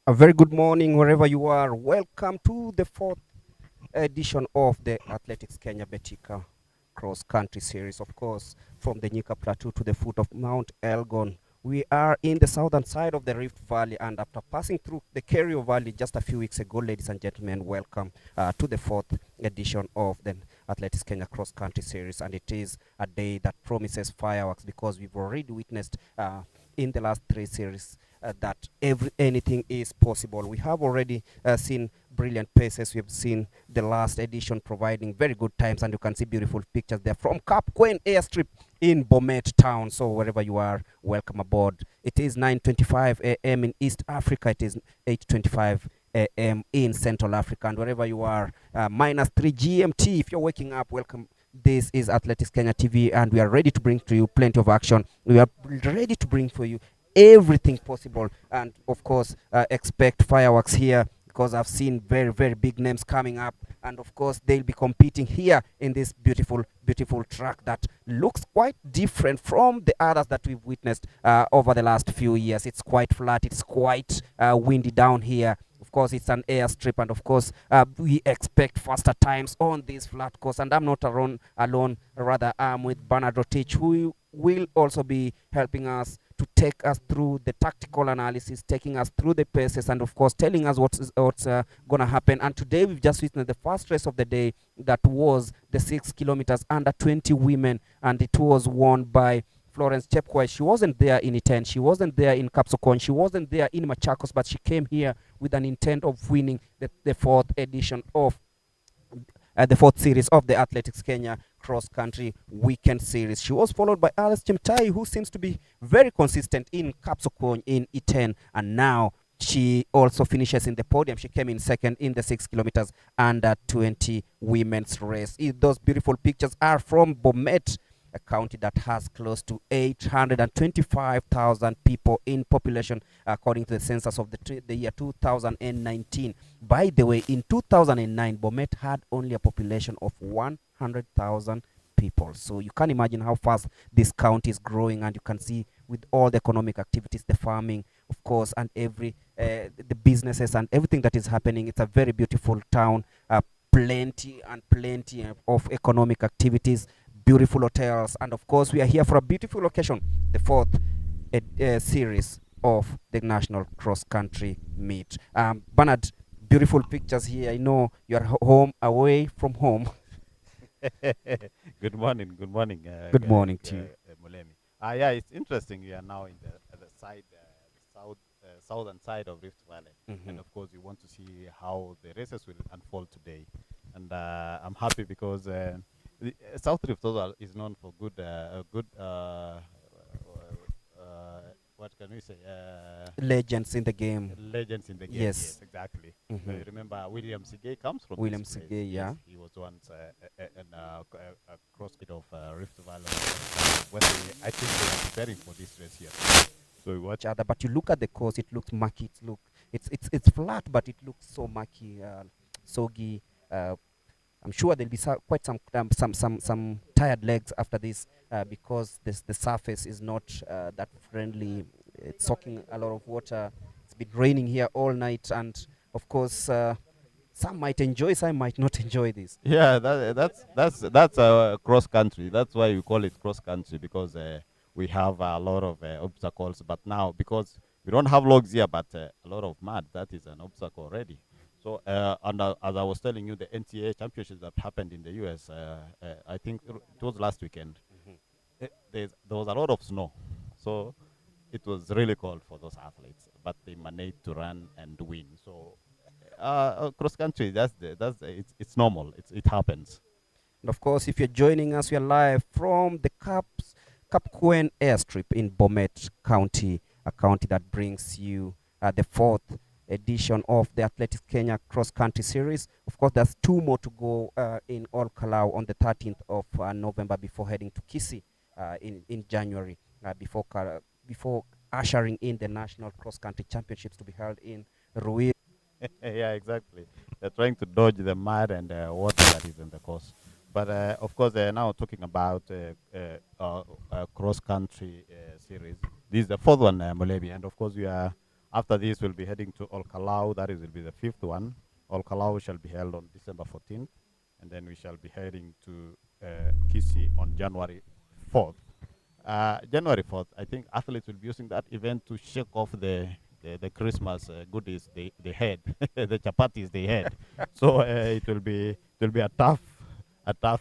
A very good morning wherever you are. Welcome to the fourth edition of the Athletics Kenya Betika Cross Country Series. Of course, from the Nyika Plateau to the foot of Mount Elgon. We are in the southern side of the Rift Valley, and after passing through the Kerio Valley just a few weeks ago, ladies and gentlemen, welcome to the fourth edition of the Athletics Kenya Cross Country Series. And it is a day that promises fireworks because we've already witnessed in the last three series that anything is possible. We have already seen brilliant paces. We've seen the last edition providing very good times, and you can see beautiful pictures there from Cap Queen Airstrip in Bomet town. So wherever you are, welcome aboard. It is 9:25 a.m. in East Africa. It is 8:25 a.m. in Central Africa, and wherever you are, -3 GMT. If you're waking up, welcome. This is Athletics Kenya TV, and we are ready to bring to you plenty of action. We are ready to bring for you everything possible, and of course expect fireworks here because I've seen very, very big names coming up, and of course they'll be competing here in this beautiful track that looks quite different from the others that we've witnessed over the last few years. It's quite flat, it's quite windy down here. Of course, it's an airstrip, and of course, we expect faster times on this flat course. And I'm not alone. Rather, I'm with Bernard Rotich, who will also be helping us to take us through the tactical analysis, taking us through the paces, and of course, telling us what's going to happen. And today, we've just witnessed the first race of the day, that was the 6 kilometers under 20 women, and it was won by Florence Chepkwai. She wasn't there in Iten, she wasn't there in Kapsokon, she wasn't there in Machakos, but she came here with an intent of winning the fourth edition of the fourth series of the Athletics Kenya Cross Country Weekend Series. She was followed by Alice Chemtai, who seems to be very consistent in Kapsokon, in Iten, and now she also finishes in the podium. She came in second in the 6 kilometers under 20 women's race. Those beautiful pictures are from Bomet, a county that has close to 825,000 people in population, according to the census of the year 2019. By the way, in 2009, Bomet had only a population of 100,000 people. So you can imagine how fast this county is growing, and you can see with all the economic activities, the farming, of course, and the businesses and everything that is happening. It's a very beautiful town, plenty of economic activities, beautiful hotels, and of course we are here for a beautiful location, the fourth series of the National Cross Country Meet. Bernard, beautiful pictures here. I know you're home, away from home. Good morning. Good morning. Good morning to you. Mulemi. Yeah, it's interesting. We are now in the side, the southern side of Rift Valley, and of course, we want to see how the races will unfold today. And I'm happy because South Rift Valley is known for what can we say? Legends in the game. Legends in the game. Yes. Yes, exactly. Remember, William Sigay comes from William this place. Sigay, yeah. Yes, he was once a crossfit of Rift Valley. I think they are preparing for this race here. So we watch. Other, but you look at the course, it looks mucky. It's flat, but it looks so mucky, soggy. I'm sure there'll be quite some tired legs after this because the surface is not that friendly. It's soaking a lot of water. It's been raining here all night, and of course, some might enjoy, some might not enjoy this. Yeah, that's cross country. That's why we call it cross country, because we have a lot of obstacles. But now, because we don't have logs here, but a lot of mud, that is an obstacle already. So, and as I was telling you, the NCAA championships that happened in the US, I think it was last weekend. There was a lot of snow, so it was really cold for those athletes, but they managed to run and win. So, cross country, it's normal. It happens. And of course, if you're joining us, we are live from the Kapkwen Airstrip in Bomet County, a county that brings you the fourth edition of the Athletics Kenya Cross Country Series. Of course, there's two more to go in All Kalau on the 13th of November before heading to Kisii in January, before ushering in the National Cross Country Championships to be held in Ruiru. Yeah, exactly. They're trying to dodge the mud and water that is in the course. But of course, now talking about cross country series. This is the fourth one, Molebi, and of course we are After this, we'll be heading to Olkalau. That is will be the fifth one. Olkalau shall be held on December 14th, and then we shall be heading to Kisi on January 4th. January 4th, I think athletes will be using that event to shake off the Christmas goodies they had, the chapatis they had. So it will be a tough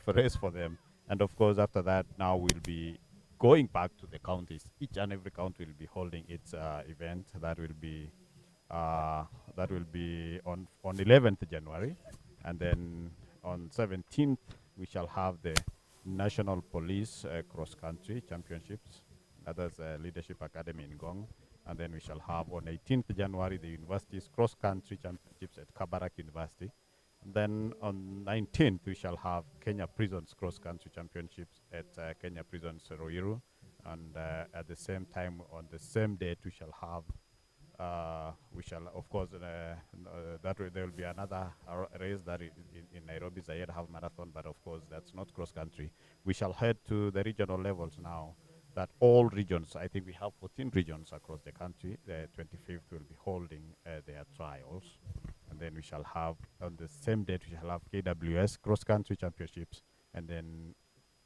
race for them. And of course, after that, now we'll be going back to the counties. Each and every county will be holding its event. Uh, that will be on 11th January, and then on 17th we shall have the National Police Cross Country Championships. That's Leadership Academy in Gong. And then we shall have on 18th January the University's Cross Country Championships at Kabarak University. And then on 19th we shall have Kenya Prisons Cross Country Championships at Kenya Prisons Ruiru. And at the same time, on the same date, we shall have we shall, of course, there will be another race that in Nairobi, Zayed Half Marathon, but of course, that's not cross country. We shall head to the regional levels now. That all regions, I think we have 14 regions across the country. The 25th will be holding their trials. And then we shall have, on the same date, we shall have KWS Cross Country Championships, and then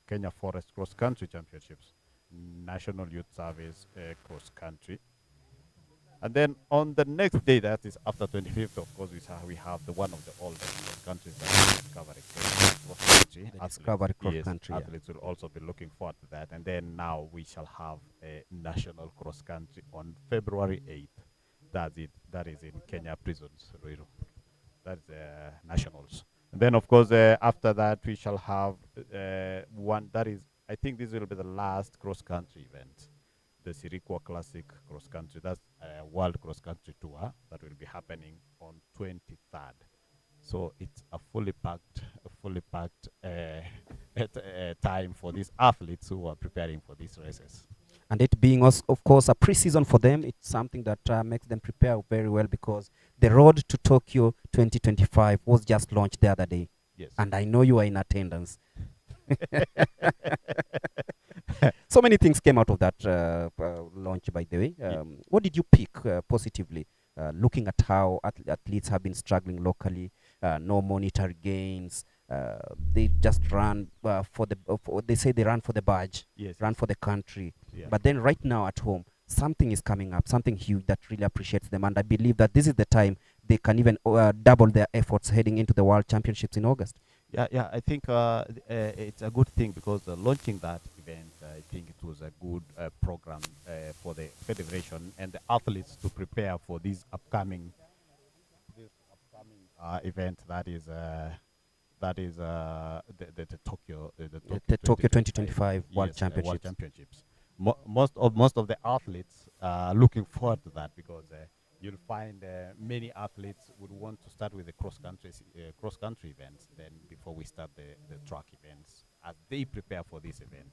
Kenya Forest Cross Country Championships, National Youth Service Cross Country. And then on the next day, that is after 25th, of course, we have the one of the oldest countries that is Discovery Cross Country. The Discovery Cross Yes, Country. athletes will also be looking forward to that. And then now we shall have a national cross country on February 8th. That's it. That is in Kenya Prisons, Ruiru. That's nationals. And then, of course, after that, we shall have one that is, I think this will be the last cross country event, the Sirikwa Classic Cross Country. That's a World Cross Country Tour that will be happening on 23rd. So it's a fully packed time for these athletes who are preparing for these races. And it being, of course, a pre-season for them, it's something that makes them prepare very well, because the road to Tokyo 2025 was just launched the other day. Yes. And I know you are in attendance. So many things came out of that launch, by the way. What did you pick positively, looking at how athletes have been struggling locally, no monetary gains, they just run they say they run for the badge, Yes. run for the country. Yeah. But then right now at home, something is coming up, something huge that really appreciates them. And I believe that this is the time they can even double their efforts heading into the World Championships in August. Yeah. I think it's a good thing, because launching that event, I think it was a good program for the federation and the athletes to prepare for this upcoming event that is the Tokyo The Tokyo 2025 World World Championships. Championships. Most of the athletes are looking forward to that, because you'll find many athletes would want to start with the cross country events then before we start the track events, as they prepare for this event.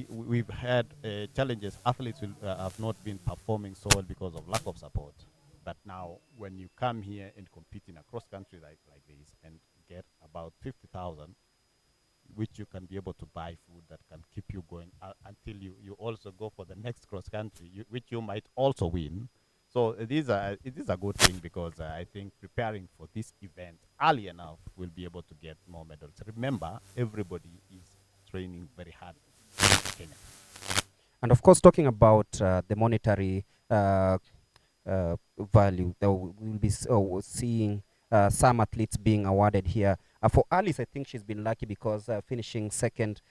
We've had challenges. Athletes have not been performing so well because of lack of support. But now, when you come here and compete in a cross country like this and get about 50,000, which you can be able to buy food that can keep you going until you also go for the next cross country, which you might also win. So it is a good thing, because I think preparing for this event early enough will be able to get more medals. Remember, everybody is training very hard in Kenya. And of course, talking about the monetary value, we'll be seeing some athletes being awarded here. For Alice, I think she's been lucky, because finishing second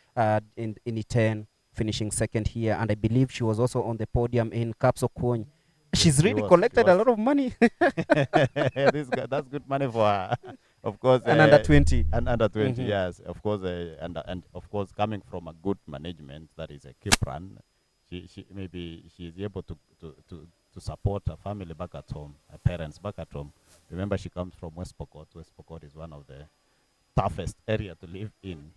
in E10, finishing second here, and I believe she was also on the podium in Kapsokony. She's really collected a lot of money. That's good money for her. Of course, and under 20. And under 20, yes. Of course, and of course, coming from a good management, that is a Kipran, she is able to support her family back at home, her parents back at home. Remember, she comes from West Pokot. West Pokot is one of the toughest area to live in.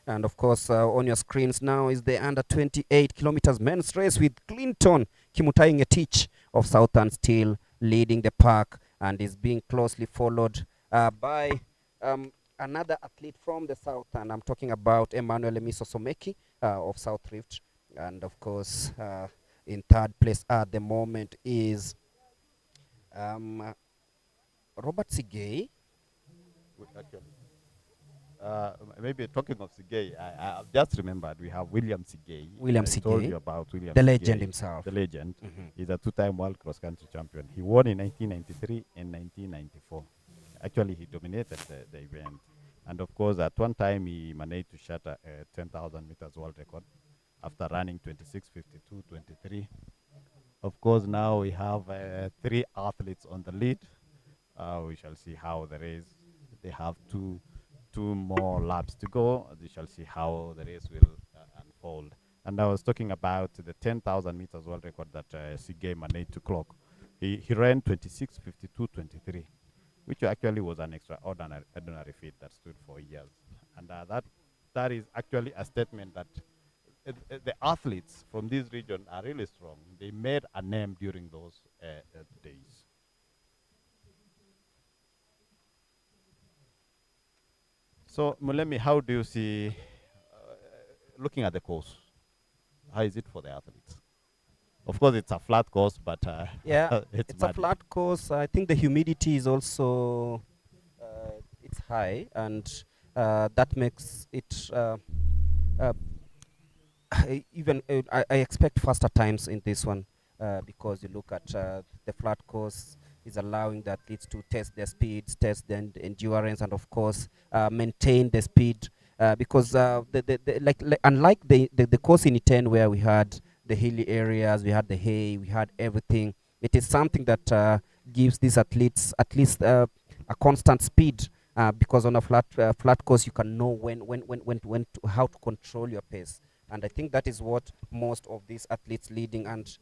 And of course, on your screens now is the under 28 kilometers men's race, with Clinton Kimutai Ngetich of Southern still leading the pack, and is being closely followed by another athlete from the South, and I'm talking about Emmanuel Emiso Someki of South Rift. And of course, In third place at the moment is um, Robert Sigay. Actually, maybe talking of Sigay, I've just remembered we have William Sigay. William I told Sigay, you about William the legend Sigay, himself. the legend. Mhm. He's a two-time world cross-country champion. He won in 1993 and 1994. Actually, he dominated the event. And of course, at one time, he managed to shatter a 10,000 meters world record after running 26:52:23. Of course, now we have three athletes on the lead. We shall see how the race. They have two more laps to go. We shall see how the race will unfold. And I was talking about the 10,000 meters world record that Sige managed to clock. He ran 26:52:23, which actually was an extraordinary feat that stood for years. And that is actually a statement that the athletes from this region are really strong. They made a name during those days. So, Mulemi, how do you see, looking at the course, how is it for the athletes? Of course, it's a flat course, but Yeah, it's it's a muddy. flat course. I think the humidity is also it's high, and that makes it uh, even I expect faster times in this one because you look at the flat course is allowing the athletes to test their speeds, test their endurance, and of course maintain the speed because unlike the course in Iten where we had the hilly areas, we had the hay, we had everything. It is something that gives these athletes at least a constant speed because on a flat course you can know how to control your pace, and I think that is what most of these athletes leading and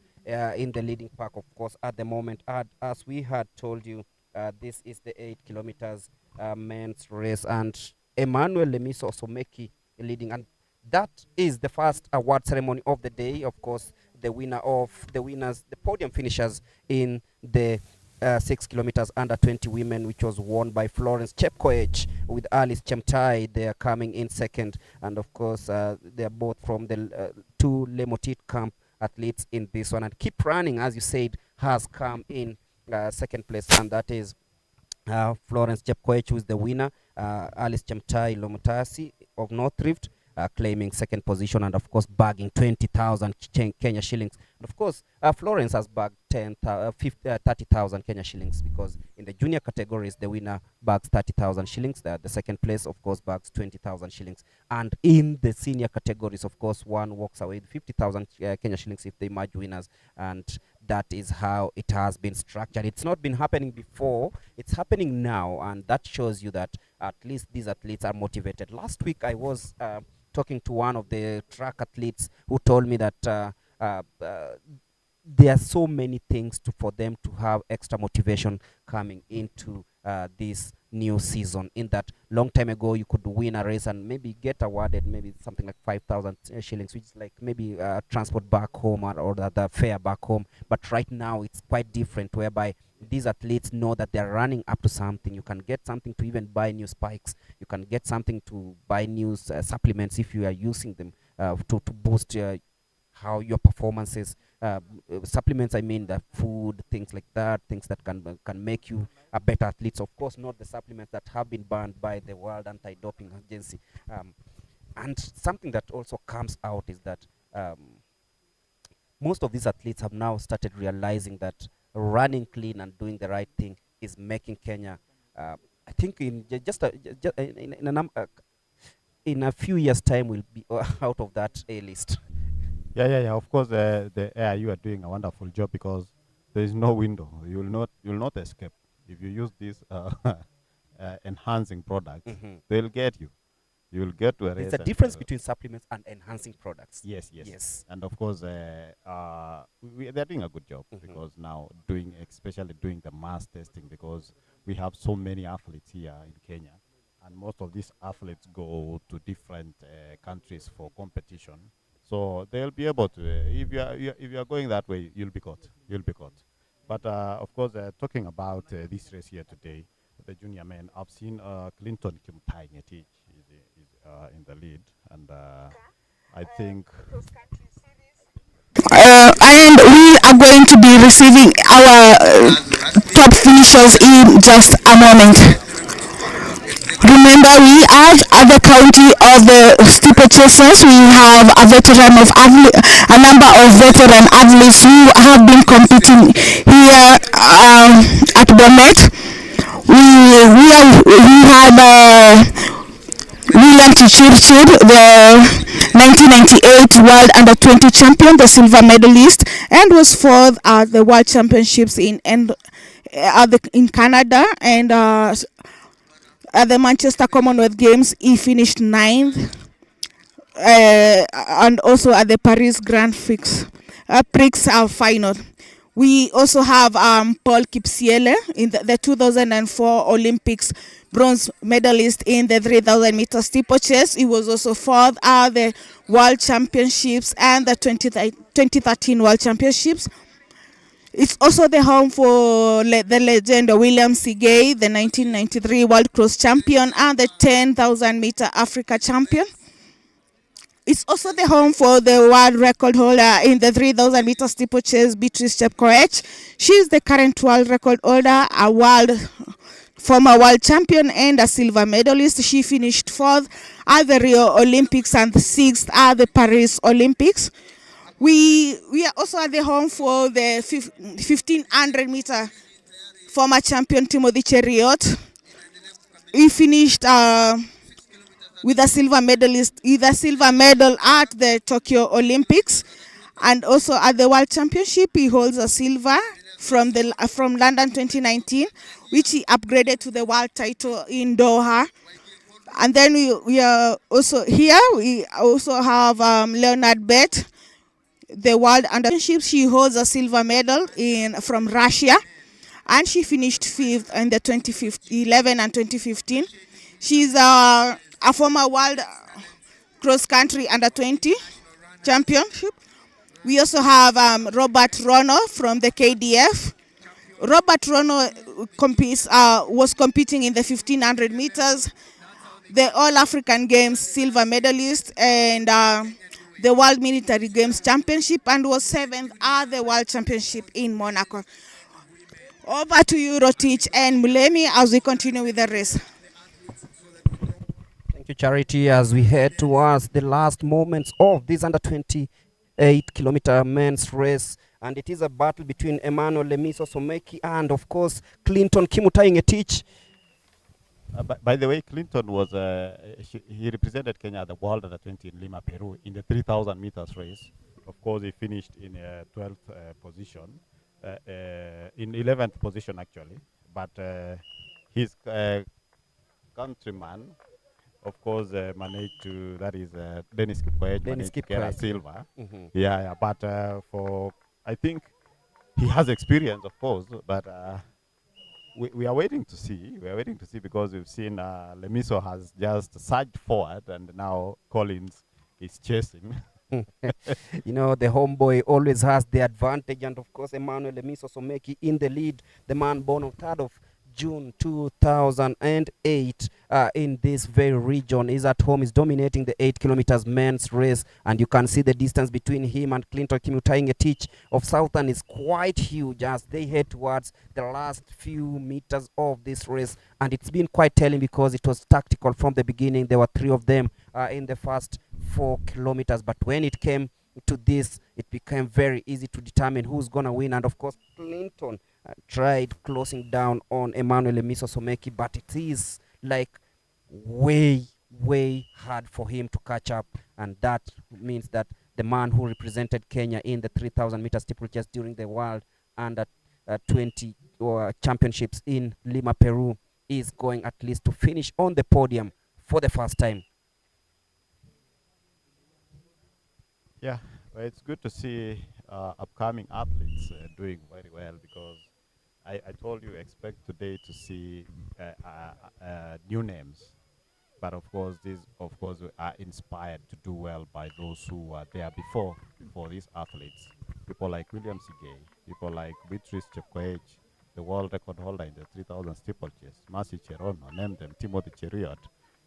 in the leading pack, of course, at the moment. As we had told you, this is the 8 kilometers men's race, and Emmanuel Lemiso Osomeki leading, and that is the first award ceremony of the day. Of course, the winners, the podium finishers in the 6 kilometers under 20 women, which was won by Florence Chepkoech with Alice Chemtai. They are coming in second, and of course, they are both from the two Lemotit camp athletes in this one. And Keep Running, as you said, has come in second place, and that is Florence Chepkoech, who is the winner. Alice Chemtai Lomotasi of North Rift claiming second position, and of course bagging 20,000 Kenya shillings. And of course, Florence has bagged 30,000 Kenya shillings because in the junior categories, the winner bags 30,000 shillings. The second place, of course, bags 20,000 shillings. And in the senior categories, of course, one walks away with 50,000 Kenya shillings if they merge winners. And that is how it has been structured. It's not been happening before, it's happening now, and that shows you that at least these athletes are motivated. Last week, I was talking to one of the track athletes who told me that there are so many things for them to have extra motivation coming into this new season. In that, long time ago, you could win a race and maybe get awarded maybe something like 5,000 shillings, which is like maybe transport back home, or the fare back home. But right now, it's quite different, whereby these athletes know that they're running up to something. You can get something to even buy new spikes. You can get something to buy new supplements if you are using them to boost how your performance is. Supplements, I mean the food, things like that, things that can make you a better athlete. Of course, not the supplements that have been banned by the World Anti-Doping Agency. And something that also comes out is that most of these athletes have now started realizing that running clean and doing the right thing is making Kenya. I think in just in a few years' time, we'll be out of that A list. Yeah. Of course, the AIU are doing a wonderful job because there is no window. You will not escape if you use these enhancing products. Hmm. They'll get you. You will get to a There's race. a difference between supplements and enhancing products. Yes, yes. Yes. And of course, they're doing a good job because now especially doing the mass testing, because we have so many athletes here in Kenya, and most of these athletes go to different countries for competition. So they'll be able to, if you are going that way, you'll be caught. You'll be caught. But of course, talking about this race here today, the junior men, I've seen Clinton Kimtai Ngetich is in the lead, and I think And we are going to be receiving our top finishers in just a moment. Remember, we are at the county of the steeplechasers. We have a number of veteran athletes who have been competing here at Bomet. We had William Chichirchir, the 1998 World Under 20 champion, the silver medalist, and was fourth at the World Championships in Canada, and at the Manchester Commonwealth Games he finished ninth, and also at the Paris Grand Prix final. We also have Paul Kipsiele in the 2004 Olympics bronze medalist in the 3,000 meter steeplechase. He was also fourth at the World Championships and the 2013 World Championships. It's also the home for the legend William Sigay, the 1993 World Cross Champion and the 10,000 meter Africa champion. It's also the home for the world record holder in the 3,000 meter steeplechase, Beatrice Chepkoech. She is the current world record holder, former world champion and a silver medalist. She finished fourth at the Rio Olympics and sixth at the Paris Olympics. We are also at the home for the 1,500 meter former champion Timothy Cheruiyot. He finished with a silver medal at the Tokyo Olympics, and also at the World Championship he holds a silver from London 2019, which he upgraded to the world title in Doha. And then we are also here. We also have Leonard Bet, the World Under Championships. She holds a silver medal from Russia, and she finished fifth in the 2011 and 2015. She's a former world cross country under 20 championship. We also have Robert Rono from the KDF. Robert Rono was competing in the 1,500 meters, the All African Games silver medalist, and the World Military Games Championship, and was seventh at the World Championship in Monaco. Over to you, Rotich and Mulemi, as we continue with the race. Thank you, Charity, as we head towards the last moments of this under 28-kilometer men's race. And it is a battle between Emmanuel Lemiso Someki and, of course, Clinton Kimutai. By the way, Clinton was he represented Kenya at the World Under 20 in Lima, Peru, in the 3,000 meters race. Of course, he finished in 12th position, in 11th position actually. But his countryman, of course, managed to, that is Dennis Kipkoech, managed to get a silver. Yeah. But I think he has experience, of course, but we are waiting to see. We are waiting to see because we've seen Lemiso has just surged forward, and now Collins is chasing. You know, the homeboy always has the advantage, and of course, Emmanuel Lemiso Someki in the lead, the man born on 3rd of June 2008 in this very region, is at home, is dominating the 8 kilometers men's race, and you can see the distance between him and Clinton Kimutai of Southern is quite huge as they head towards the last few meters of this race. And it's been quite telling because it was tactical from the beginning. There were 3 of them in the first 4 kilometers, but when it came to this, it became very easy to determine who's gonna win. And of course, Clinton tried closing down on Emmanuel Lemiso Someki, but it is like way hard for him to catch up, and that means that the man who represented Kenya in the 3,000 meter steeplechase during the World Under 20 championships in Lima, Peru, is going at least to finish on the podium for the first time. Yeah, well, it's good to see upcoming athletes doing very well, because I told you expect today to see new names, but of course these are inspired to do well by those who were there before these athletes. People like William Sigay, people like Beatrice Chepkoech, the world record holder in the 3,000 steeplechase, Mercy Cherono, name them, Timothy Cheruiyot,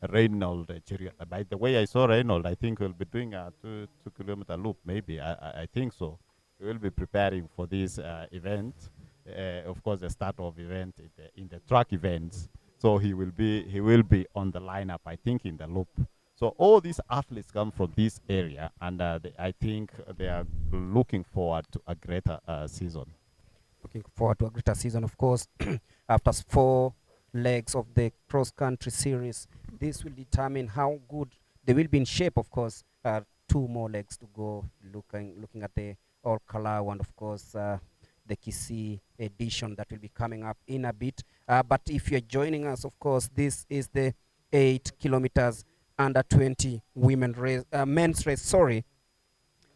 Reynold Cheruiyot. By the way, I saw Reynold. I think he'll be doing a 2 kilometer loop, maybe. I think so. we will be preparing for this event. Of course, the start of event in the track events. So he will be on the lineup, I think, in the loop. So all these athletes come from this area, and I think they are looking forward to a greater season. Looking forward to a greater season, of course. After 4 legs of the cross-country series, this will determine how good they will be in shape. Of course, 2 more legs to go. Looking at the All Kalau and of course the Kisii edition that will be coming up in a bit. But if you're joining us, of course, this is the 8 kilometers under 20 men's race. Sorry,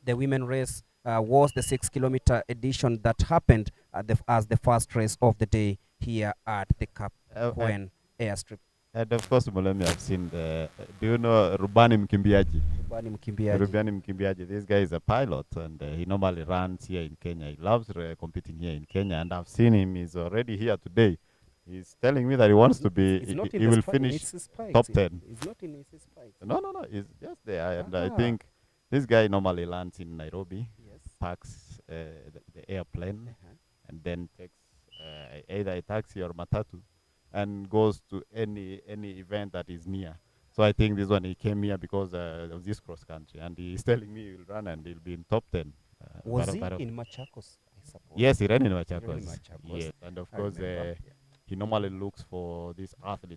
the women race was the 6 kilometer edition that happened as the first race of the day here at the Cap Coen airstrip. And of course, Molemi, I've seen do you know Rubani Mkimbiaji? Rubani Mkimbiaji. This guy is a pilot, and he normally runs here in Kenya. He loves competing here in Kenya, and I've seen him. He's already here today. He's telling me that he wants to be. He will finish top 10. He's not in his spikes. No. He's just there, and I think this guy normally lands in Nairobi, parks the airplane, and then takes either a taxi or matatu, and goes to any event that is near. So I think this one he came here because of this cross country, and he's telling me he will run and he'll be in top 10. Was he in Machakos, I suppose? Yes, he ran in Machakos. Machakos. Yes, and of course he normally looks for these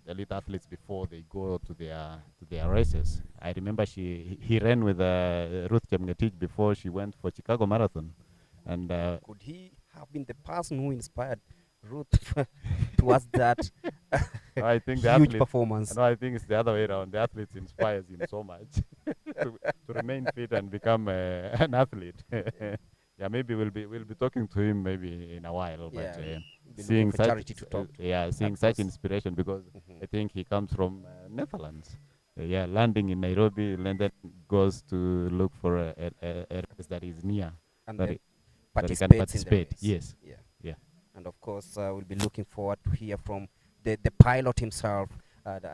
elite athletes before they go to their races. I remember he ran with Ruth Chemgetich before she went for Chicago Marathon, and could he have been the person who inspired Ruth towards that I think the huge athlete, performance? No, I think it's the other way around. The athlete inspires him so much to remain fit and become an athlete. Yeah, maybe we'll be talking to him maybe in a while. But seeing such seeing such inspiration, because I think he comes from Netherlands. Landing in Nairobi, and then goes to look for a race that is near, And that then he can participates in the participate. race. Yes. Yeah. Yeah. And of course, we'll be looking forward to hear from the pilot himself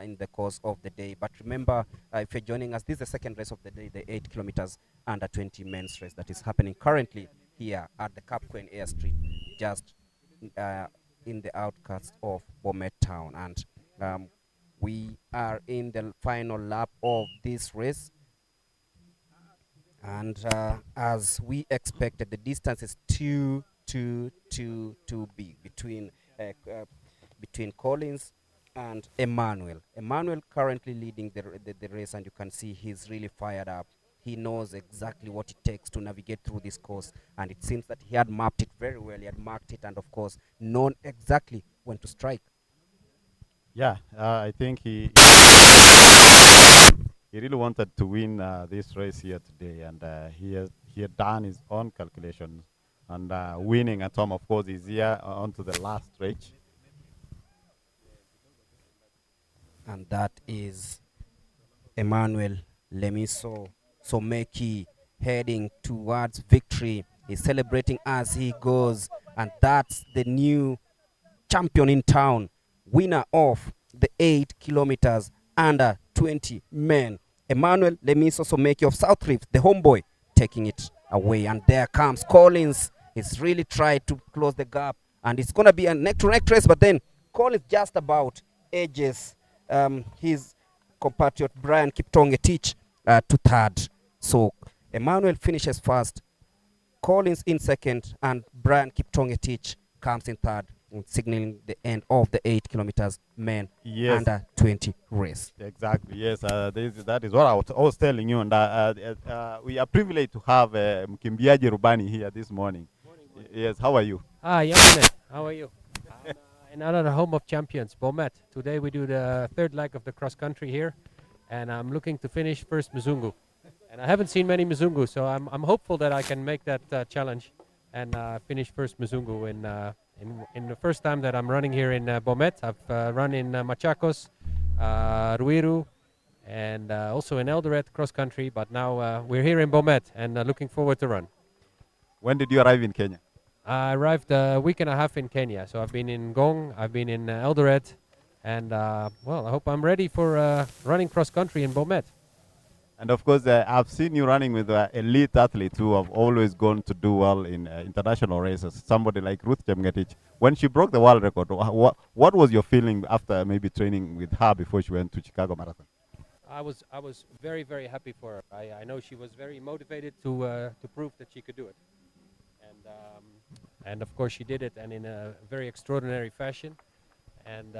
in the course of the day. But remember, if you're joining us, this is the second race of the day, the 8 kilometers under 20 men's race that is happening currently here at the Cap Coen airstrip, just in the outskirts of Bomet town. And we are in the final lap of this race. And as we expected, the distance is too big between Collins and Emmanuel. Emmanuel currently leading the race, and you can see he's really fired up. He knows exactly what it takes to navigate through this course, and it seems that he had mapped it very well. He had marked it, and of course known exactly when to strike. Yeah, I think he really wanted to win this race here today, and he had done his own calculations, and winning at home, of course, is here onto the last stretch. And that is Emmanuel Lemiso Someki heading towards victory. He's celebrating as he goes, and that's the new champion in town, winner of the 8 kilometers under 20 men. Emmanuel Lemiso Someki of South Rift, the homeboy, taking it away. And there comes Collins. He's really tried to close the gap, and it's going to be a neck-to-neck race, but then Collins just about edges his compatriot Brian Kiptongetich to third. So Emmanuel finishes first, Collins in second, and Brian Kiptongetich comes in third, signaling the end of the 8 kilometers men under 20 race. Exactly, yes. That is what I was telling you. And we are privileged to have Mkimbiaji Rubani here this morning. Yes, how are you? Yamane, how are you? In another home of champions, Bomet. Today we do the third leg of the cross country here, and I'm looking to finish first Mzungu. And I haven't seen many Mzungu, so I'm hopeful that I can make that challenge and finish first Mzungu in the first time that I'm running here in Bomet. I've run in Machakos, Ruiru, and also in Eldoret cross country, but now we're here in Bomet and looking forward to run. When did you arrive in Kenya? I arrived a week and a half in Kenya, so I've been in Gong, I've been in Eldoret, and well, I hope I'm ready for running cross country in Bomet. And of course, I've seen you running with elite athletes who have always gone to do well in international races. Somebody like Ruth Chemgetich. When she broke the world record, what was your feeling after maybe training with her before she went to Chicago Marathon? I was very, very happy for her. I know she was very motivated to prove that she could do it, and of course she did it, and in a very extraordinary fashion. And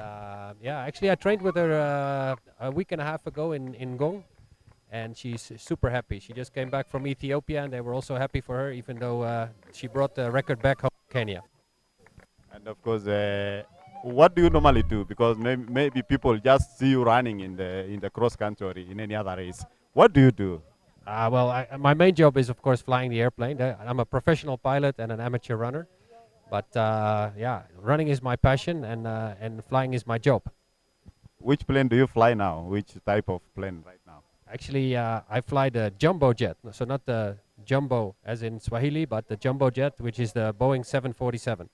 yeah, actually I trained with her a week and a half ago in Gong, and she's super happy. She just came back from Ethiopia, and they were also happy for her, even though she brought the record back home to Kenya. And of course, what do you normally do? Because maybe people just see you running in the cross country or in any other race. What do you do? Well, my main job is, of course, flying the airplane. I'm a professional pilot and an amateur runner. But yeah, running is my passion, and flying is my job. Which plane do you fly now? Which type of plane right now? Actually, I fly the jumbo jet. So not the jumbo as in Swahili, but the jumbo jet, which is the Boeing 747.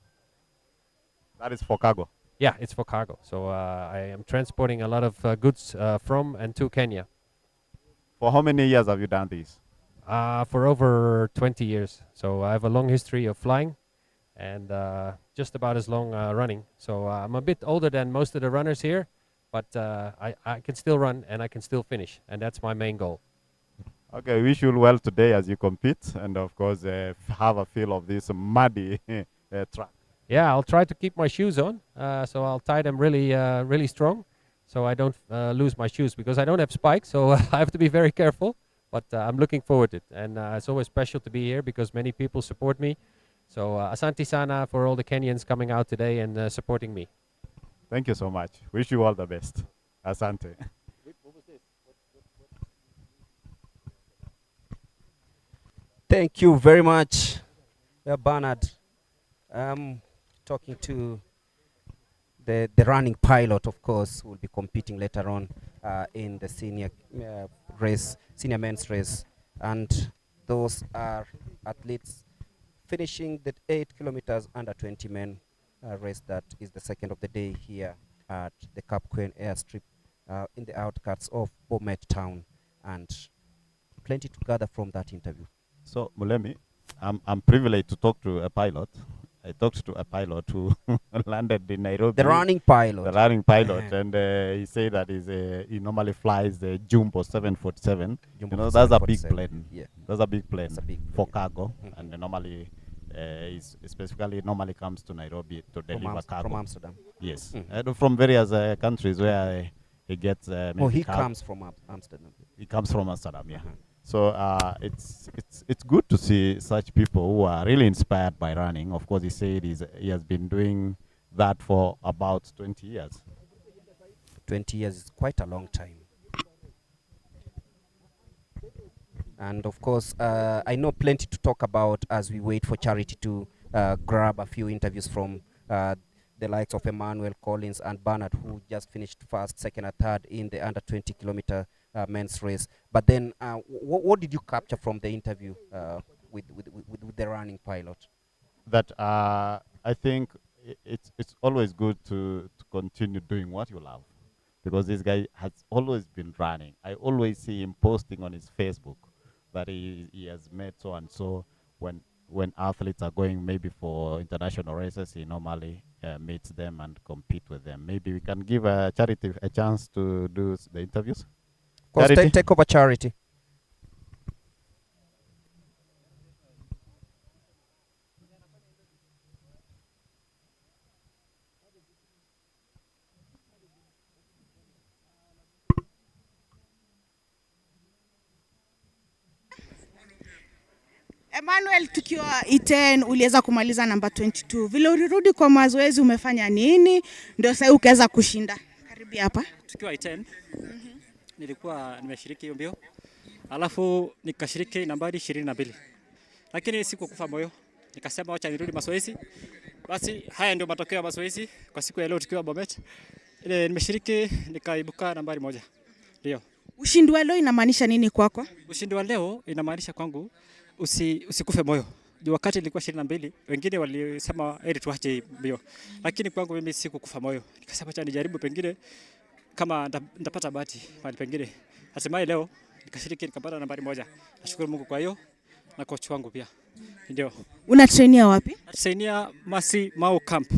That is for cargo. Yeah, it's for cargo. So I am transporting a lot of goods from and to Kenya. For how many years have you done this? For over 20 years. So I have a long history of flying, and just about as long running. So I'm a bit older than most of the runners here, but I can still run and I can still finish, and that's my main goal. Okay, wish you well today as you compete, and of course have a feel of this muddy track. Yeah, I'll try to keep my shoes on, so I'll tie them really strong, so I don't lose my shoes, because I don't have spikes, so I have to be very careful. But I'm looking forward to it, and it's always special to be here because many people support me. So Asante Sana for all the Kenyans coming out today and supporting me. Thank you so much. Wish you all the best. Asante. Thank you very much, Bernard. Talking to the running pilot, of course, who will be competing later on in the senior men's race. And those are athletes finishing the 8 kilometers under 20 men race that is the second of the day here at the Cap Queen airstrip in the outskirts of Bomet town, and plenty to gather from that interview. So Mulemi, I'm privileged to talk to a pilot. I talked to a pilot who landed in Nairobi. The running pilot. The running pilot, and he said that he normally flies the Jumbo 747. Jumbo you know, that's a big 747. plane. Yeah. That's a big plane That's a big for plane. cargo, and normally, specifically normally comes to Nairobi to deliver cargo. From Amsterdam. Yes, Mhm. and from various countries where he gets. Oh, he cargo. comes from Amsterdam. He comes from Amsterdam, yeah. Uh-huh. So it's good to see such people who are really inspired by running. Of course, he said he has been doing that for about 20 years. 20 years is quite a long time. And of course, I know plenty to talk about as we wait for Charity to grab a few interviews from the likes of Emmanuel Collins and Bernard, who just finished first, second, and third in the under 20 kilometer men's race. But then, what did you capture from the interview with the running pilot? That I think it's always good to continue doing what you love, because this guy has always been running. I always see him posting on his Facebook that he has met so and so. When athletes are going maybe for international races, he normally meets them and compete with them. Maybe we can give Charity a chance to do the interviews. Of course, Charity? take over, Charity. Emmanuel, tukiwa Iten uliweza kumaliza namba 22. Vile ulirudi kwa mazoezi umefanya nini ndio sasa ukaweza kushinda? Karibu hapa. Tukiwa Iten nilikuwa nimeshiriki hiyo mbio. Alafu nikashiriki nambari 22. Lakini sikukufa moyo. Nikasema acha nirudi mazoezi. Basi haya ndio matokeo ya mazoezi kwa siku ya leo tukiwa Bomet. Ile nimeshiriki nikaibuka nambari 1. Ndio. Ushindi wa leo inamaanisha nini kwako? Ushindi wa leo inamaanisha kwangu usikufe moyo. Juu wakati nilikuwa 22, wengine walisema heri tuache mbio. Lakini kwangu mimi sikukufa moyo. Nikasema acha nijaribu, pengine kama nitapata bahati mahali pengine. Hatimaye leo nikashiriki nikapata nambari 1. Nashukuru Mungu kwa hiyo na coach wangu pia. Ndio. Una trainia wapi? Trainia Masi Mau Camp.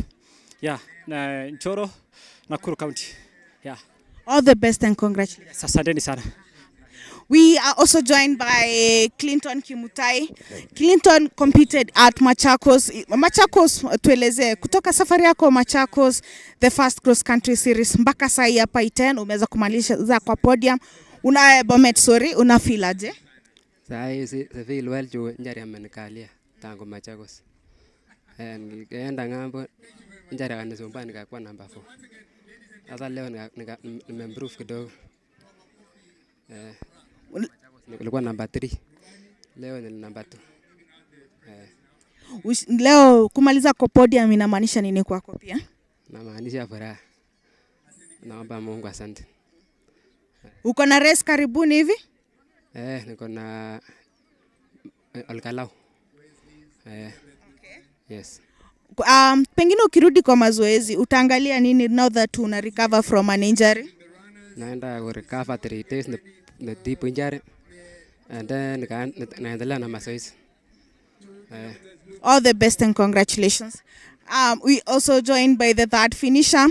Yeah, na Njoro, Nakuru County. Yeah. All the best and congratulations. Asanteni sana. We are also joined by Clinton Kimutai. Clinton competed at Machakos. Machakos, tueleze kutoka safari yako Machakos, the first cross country series mpaka sai hapa Iten umeweza kumaliza kwa podium. Una Bomet, sorry, una feel aje? Sai si feel well juu njari amenikalia tangu Machakos. Nikaenda ngambo njari akanisumbua nikakuwa namba 4. Sasa leo nimeimprove kidogo. Nilikuwa namba 3. Leo ni namba 2. Leo kumaliza kwa podium inamaanisha nini kwako pia? Namaanisha furaha. Naomba Mungu asante. Uko na race karibuni hivi? Niko na Olkalau. Okay. Yes. Pengine ukirudi kwa mazoezi utaangalia nini now that una recover from an injury? Naenda ku recover 3 days na deep injury and then naendelea na mazoezi. All the best and congratulations. We also joined by the third finisher.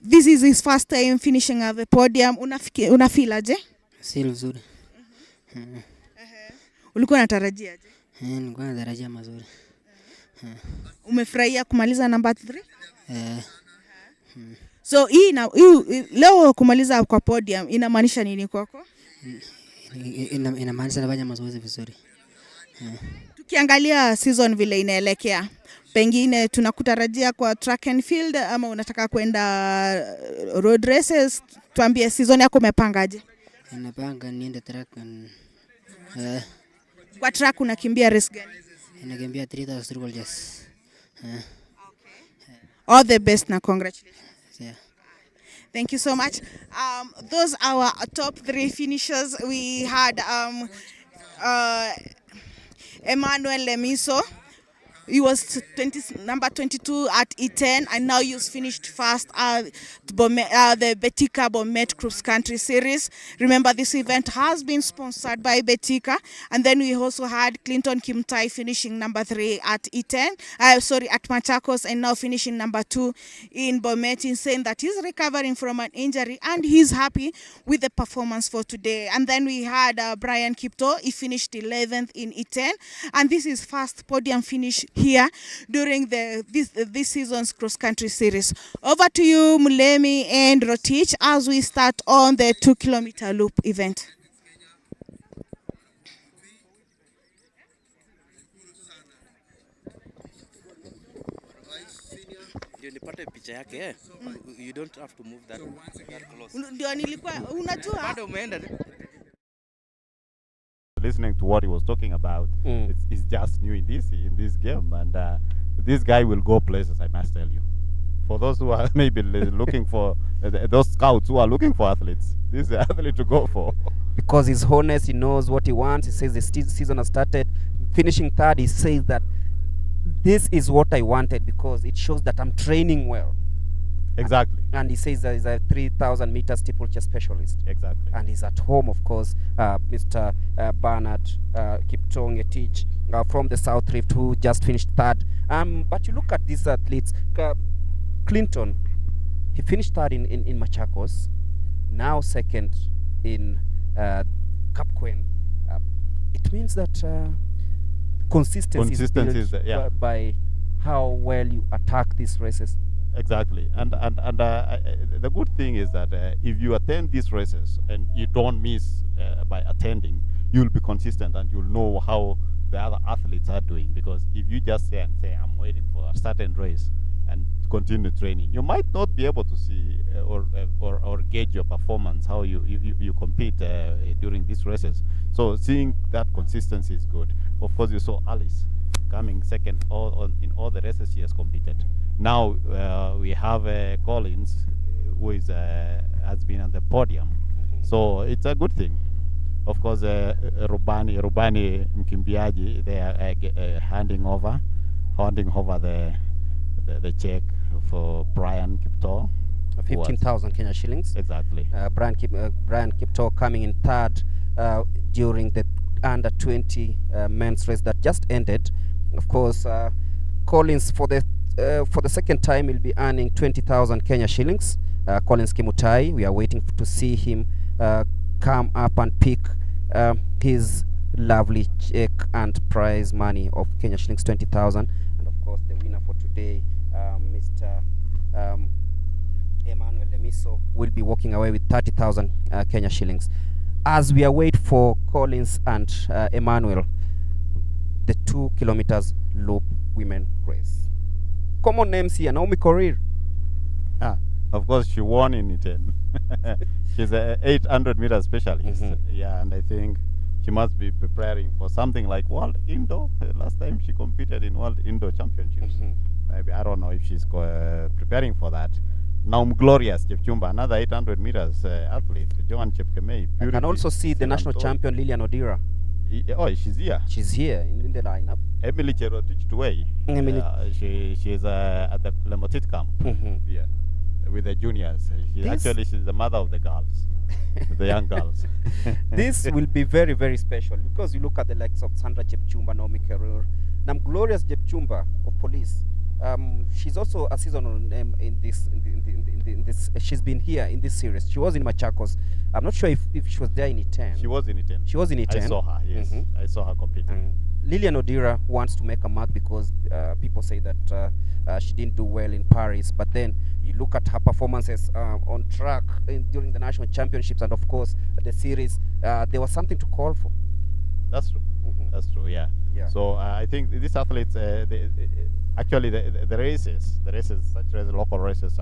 This is his first time finishing at the podium. Una feel aje? Si vizuri. Ulikuwa unatarajia aje? Nilikuwa natarajia mazuri. Umefurahia kumaliza number 3? So hii leo kumaliza kwa podium inamaanisha nini kwako? Inamaanisha nafanya mazoezi vizuri. Tukiangalia season vile inaelekea, pengine tunakutarajia kwa track and field ama unataka kwenda road races? Tuambie season yako umepangaje? Napanga niende track and kwa track unakimbia race gani? Nakimbia 3000 triple just. All the best na congratulations. Yeah. Thank you so much. Those are our top 3 finishers. We had Emmanuel Lemiso. He was number 22 at E10 and now he's finished first at the Betika Bomet Cross Country Series. Remember, this event has been sponsored by Betika. And then we also had Clinton Kimtai finishing number 3 at E10, at Machakos, and now finishing number 2 in Bomet, in saying that he's recovering from an injury and he's happy with the performance for today. And then we had Brian Kiptoo. He finished 11th in E10, and this is first podium finish here during this season's cross-country series. Over to you, Mulemi and Rotich, as we start on the 2-kilometer loop event. You don't have to move that close. Ndio nilikuwa unajua Bado umeenda. Listening to what he was talking about, it's just new in this game, and this guy will go places, I must tell you. For those who are maybe looking for those scouts who are looking for athletes, this is the athlete to go for. Because he's honest, he knows what he wants. He says the season has started. Finishing third, he says that this is what I wanted because it shows that I'm training well. Exactly. And he says that he's a 3,000 meter steeplechase specialist. Exactly. And he's at home, of course, Mr. Bernard Kiptoo from the South Rift, who just finished third. But you look at these athletes. Clinton, he finished third in Machakos, now second in Kapkwen. It means that consistency is built by how well you attack these races. Exactly, and the good thing is that if you attend these races and you don't miss by attending, you'll be consistent and you'll know how the other athletes are doing. Because if you just say I'm waiting for a certain race and continue training, you might not be able to see or gauge your performance, how you compete during these races. So seeing that consistency is good. Of course, you saw Alice coming second in all the races she has competed. Now we have Collins, who has been on the podium. So it's a good thing. Of course, Rubani Mkimbiaji, they are handing over the check for Brian Kiptoo. 15,000 Kenya shillings. Exactly. Brian Kiptoo coming in third during the under 20 men's race that just ended. Of course, Collins for the second time will be earning 20,000 Kenya shillings. Collins Kimutai, we are waiting to see him come up and pick his lovely check and prize money of Kenya shillings 20,000. And of course, the winner for today, Mr. Emmanuel Lemiso, will be walking away with 30,000 Kenya shillings. As we await for Collins and Emmanuel, the 2 kilometers loop women race. Common names here: Naomi Korir. Of course, she won in 10. She's a 800 meter specialist. Yeah, and I think she must be preparing for something like World Indo. Last time she competed in World Indo Championships. Maybe, I don't know if she's preparing for that. Now Glorious Chepchumba, another 800 meters athlete. Joan Chepkemei. I can also see the national champion Lilian Odira. Oh, she's here. She's here in the lineup. Emily Cherotich Tuwei. She's at the Lemotit camp. Yeah, with the juniors. She's the mother of the girls, the young girls. This will be very, very special because you look at the likes of Sandra Chepchumba, Naomi Kerur, Nam Glorious Chepchumba of police. She's also a seasonal name in this. In this, she's been here in this series. She was in Machakos. I'm not sure if she was there in E10. She was in E10. She was in E10. I saw her. Yes, I saw her competing. Lilian Odira wants to make a mark because people say that she didn't do well in Paris. But then you look at her performances on track during the national championships, and of course the series. There was something to call for. That's true. That's true. Yeah. So I think these athletes, actually the races, such as local races,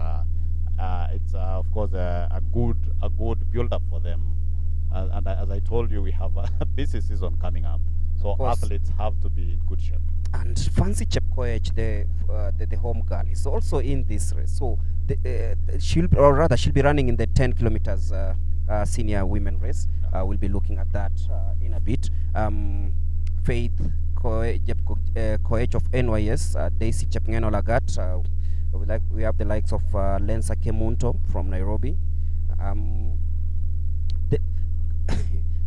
it's of course a good build up for them. And as I told you, we have a busy season coming up, so athletes have to be in good shape. And Fancy Chepkoech, the home girl, is also in this race. So she'll be running in the 10 kilometers senior women race. We'll be looking at that in a bit. Faith Koech of NYS, Daisy Chepngeno Lagat. We have the likes of Lensa Kemunto from Nairobi.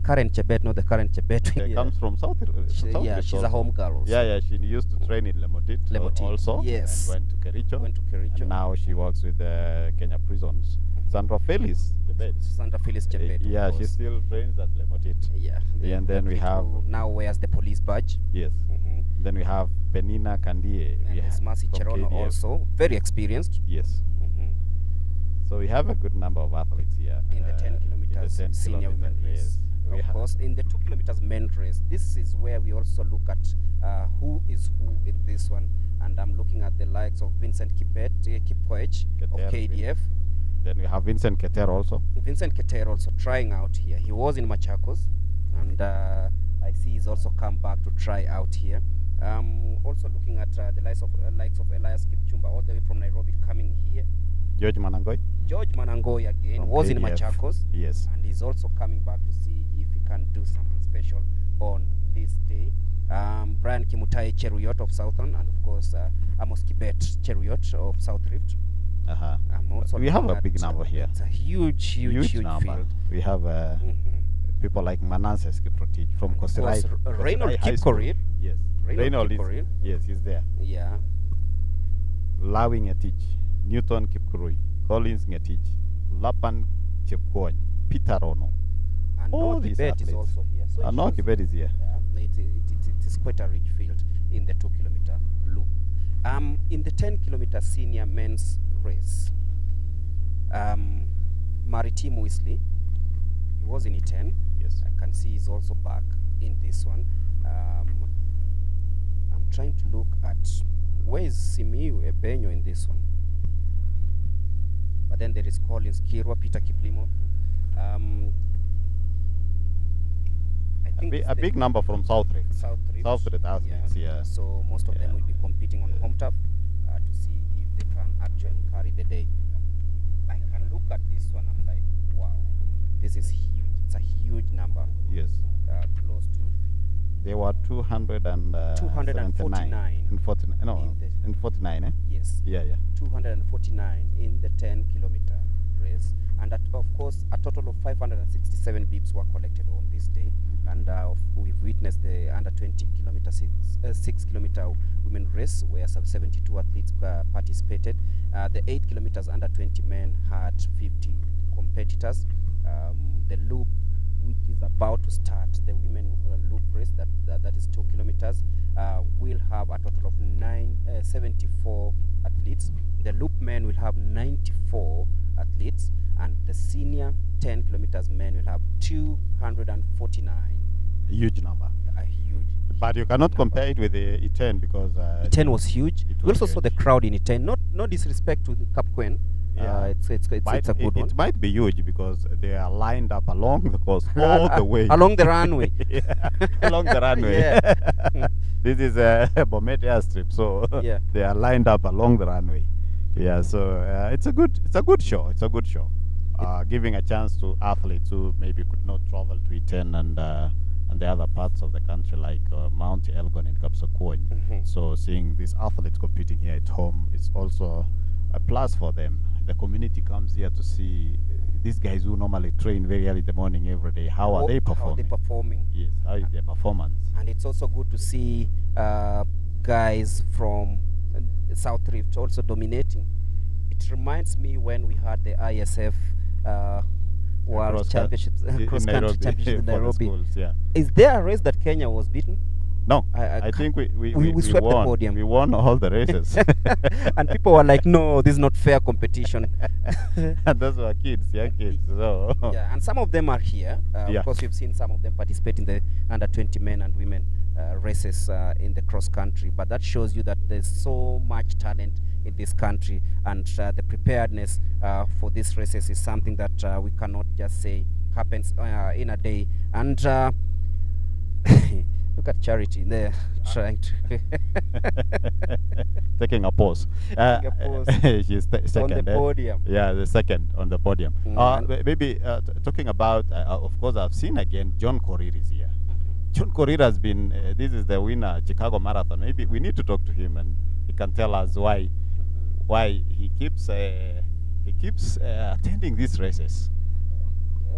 Karen Chebet, not the current Chebet. Comes from South. She's a home girl also. Yeah, she used to train in Lemotit also. Yes. And went to Kericho. And now she works with the Kenya prisons. Sandra Felix Chebet. Yeah, she still trains at Lemotit. Yeah. And then we have now wears the police badge. Yes. Then we have Penina Kandie. Yes, Mercy Cherono also, very experienced. Yes. So we have a good number of athletes here in the 10 kilometers senior women race. Of course, in the 2 kilometers men race, this is where we also look at who is who in this one. And I'm looking at the likes of Vincent Kipkoech of KDF. Then we have Vincent Keter also. Vincent Keter also trying out here. He was in Machakos, and I see he's also come back to try out here. Also looking at the likes of Elias Kipchumba all the way from Nairobi coming here. George Manangoi again from was KDF. In Machakos. Yes. And he's also coming back to see if he can do something special on this day. Brian Kimutai Cheruyot of Southern, and of course Amos Kibet Cheruyot of South Rift. We have a big number here. It's a huge number. field. We have people like Mananses Kiprotich from Kosirai. Reynold Kipkorir. Yes. Reynold Kipkorir. Yes, he's there. Yeah. Lawing Ngetich, Newton Kipkurui, Collins Ngetich, Lapan Chepkwony, Peter Rono. And all these athletes is also here. So Kibet is here. Yeah, it is quite a rich field in the 2 kilometer loop. In the 10 kilometer senior men's race, Maritim Weasley, he was in E10. Yes. I can see he's also back in this one. I'm trying to look at where is Simiu Ebenyo in this one. But then there is Collins Kirwa, Peter Kiplimo. I think a big number from South Rift. South Rift athletes, yeah. So most of them will be competing on home turf to see if they can actually carry the day. I can look at this one, I'm like, wow, this is huge. It's a huge number. Yes. Close to. There were 249. And 49. No, in 49, eh? Yes. Yeah. 249 in the 10 kilometer race, and that, of course, a total of 567 bips were collected on this day. And we've witnessed the under 20 kilometer 6 kilometer women race where 72 athletes participated. The 8 kilometers under 20 men had 50 competitors. The loop, which is about to start, the women loop race, that is 2 kilometers, will have a total of 74 athletes. The loop men will have 94 athletes, and the senior 10 kilometers men will have 249. A huge number. A huge. But you cannot compare it with the E10 because E10 was huge. it We was also saw the huge. crowd in E10. No disrespect to the Cap Queen. Yeah. It's a good one. It might be huge because they are lined up along the coast all the way. Along the runway. Yeah, along the runway. Yeah. This is a Bomet airstrip, so Yeah. they are lined up along the runway. Yeah, so it's a good show. It's a good show, giving a chance to athletes who maybe could not travel to E10 and the other parts of the country like Mount Elgon and Kapsakony. So seeing these athletes competing here at home is also a plus for them. The community comes here to see these guys who normally train very early in the morning every day. How are they performing? Yes, how is their performance? And it's also good to see guys from South Rift also dominating. It reminds me when we had the ISF World Championships, cross-country championships in for the Nairobi. schools, yeah. Is there a race that Kenya was beaten? No, I I think we swept the won. podium. We won all the races. And people were like, no, this is not fair competition. And those were kids, young kids. So Yeah, and some of them are here. Yeah. Of course, we've seen some of them participate in the under 20 men and women races in the cross country. But that shows you that there's so much talent in this country, and the preparedness for these races is something that we cannot just say happens in a day. And look at Charity there trying to taking a pause. Taking a pause. She's second. on the podium. Yeah, the second on the podium. Maybe talking about, of course, I've seen again, John Korir is here. John Korir has been, this is the winner, Chicago Marathon. Maybe we need to talk to him and he can tell us why he keeps attending these races.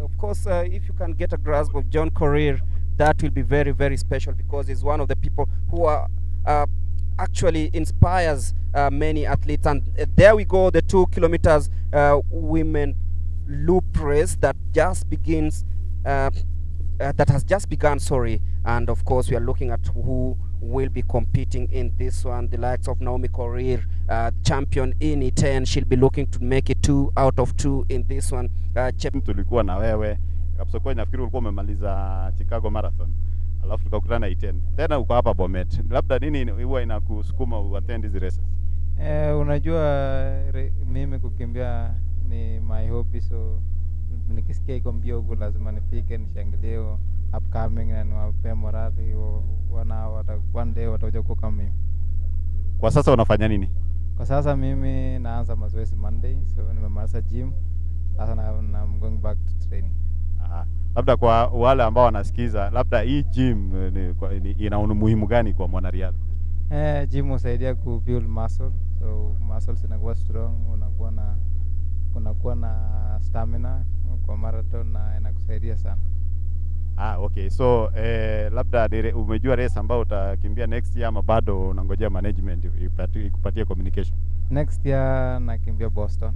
Of course, if you can get a grasp of John Korir, that will be very, very special, because he's one of the people who are actually inspires many athletes. And there we go, the 2 kilometers women loop race that just begins, that has just begun, sorry. And of course, we are looking at who will be competing in this one. The likes of Naomi Korir, champion in E10. She'll be looking to make it 2 out of 2 in this one. Tulikuwa na wewe Kapsokoni, nafikiri ulikuwa umemaliza Chicago Marathon, alafu tukakutana E10 tena uko hapa Bomet. Labda nini huwa inakusukuma uattend hizi races? Unajua mimi kukimbia ni my hobby, so nikisikia iko mbio huko lazima nifike nishangilie upcoming na niwape morali one day watakuja kuwa kama mimi. Kwa sasa unafanya nini? Kwa sasa mimi naanza mazoezi Monday, so nimemaliza gym. Sasa na I'm going back to training. Aha. Labda kwa wale ambao wanasikiza, labda hii gym ina umuhimu gani kwa mwanariadha? Gym husaidia ku build muscle, so muscles inakuwa strong, unakuwa na stamina kwa marathon na inakusaidia sana. Okay. So labda umejua race ambao utakimbia next year ama bado unangojea management ikupatie communication? Next year nakimbia Boston.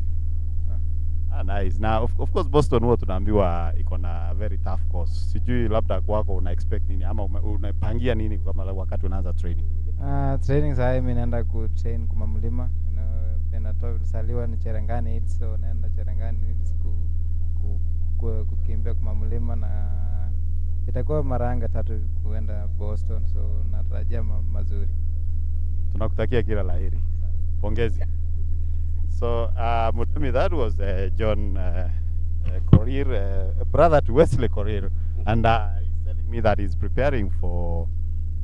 Nice. Now of course Boston huwa tunaambiwa iko na very tough course. Sijui labda kwako una expect nini ama unapangia nini kama wakati unaanza training? Training sasa mimi naenda ku train kwa mlima. Ninasaliwa ni Cherangani Hills, so naenda Cherangani Hills kukimbia kwa mlima, na itakuwa maranga 3 kuenda Boston, so natarajia mazuri. Tunakutakia kila laheri. Pongezi. So Mutumi, that was John Korir, brother to Wesley Korir, and he's telling me that he's preparing for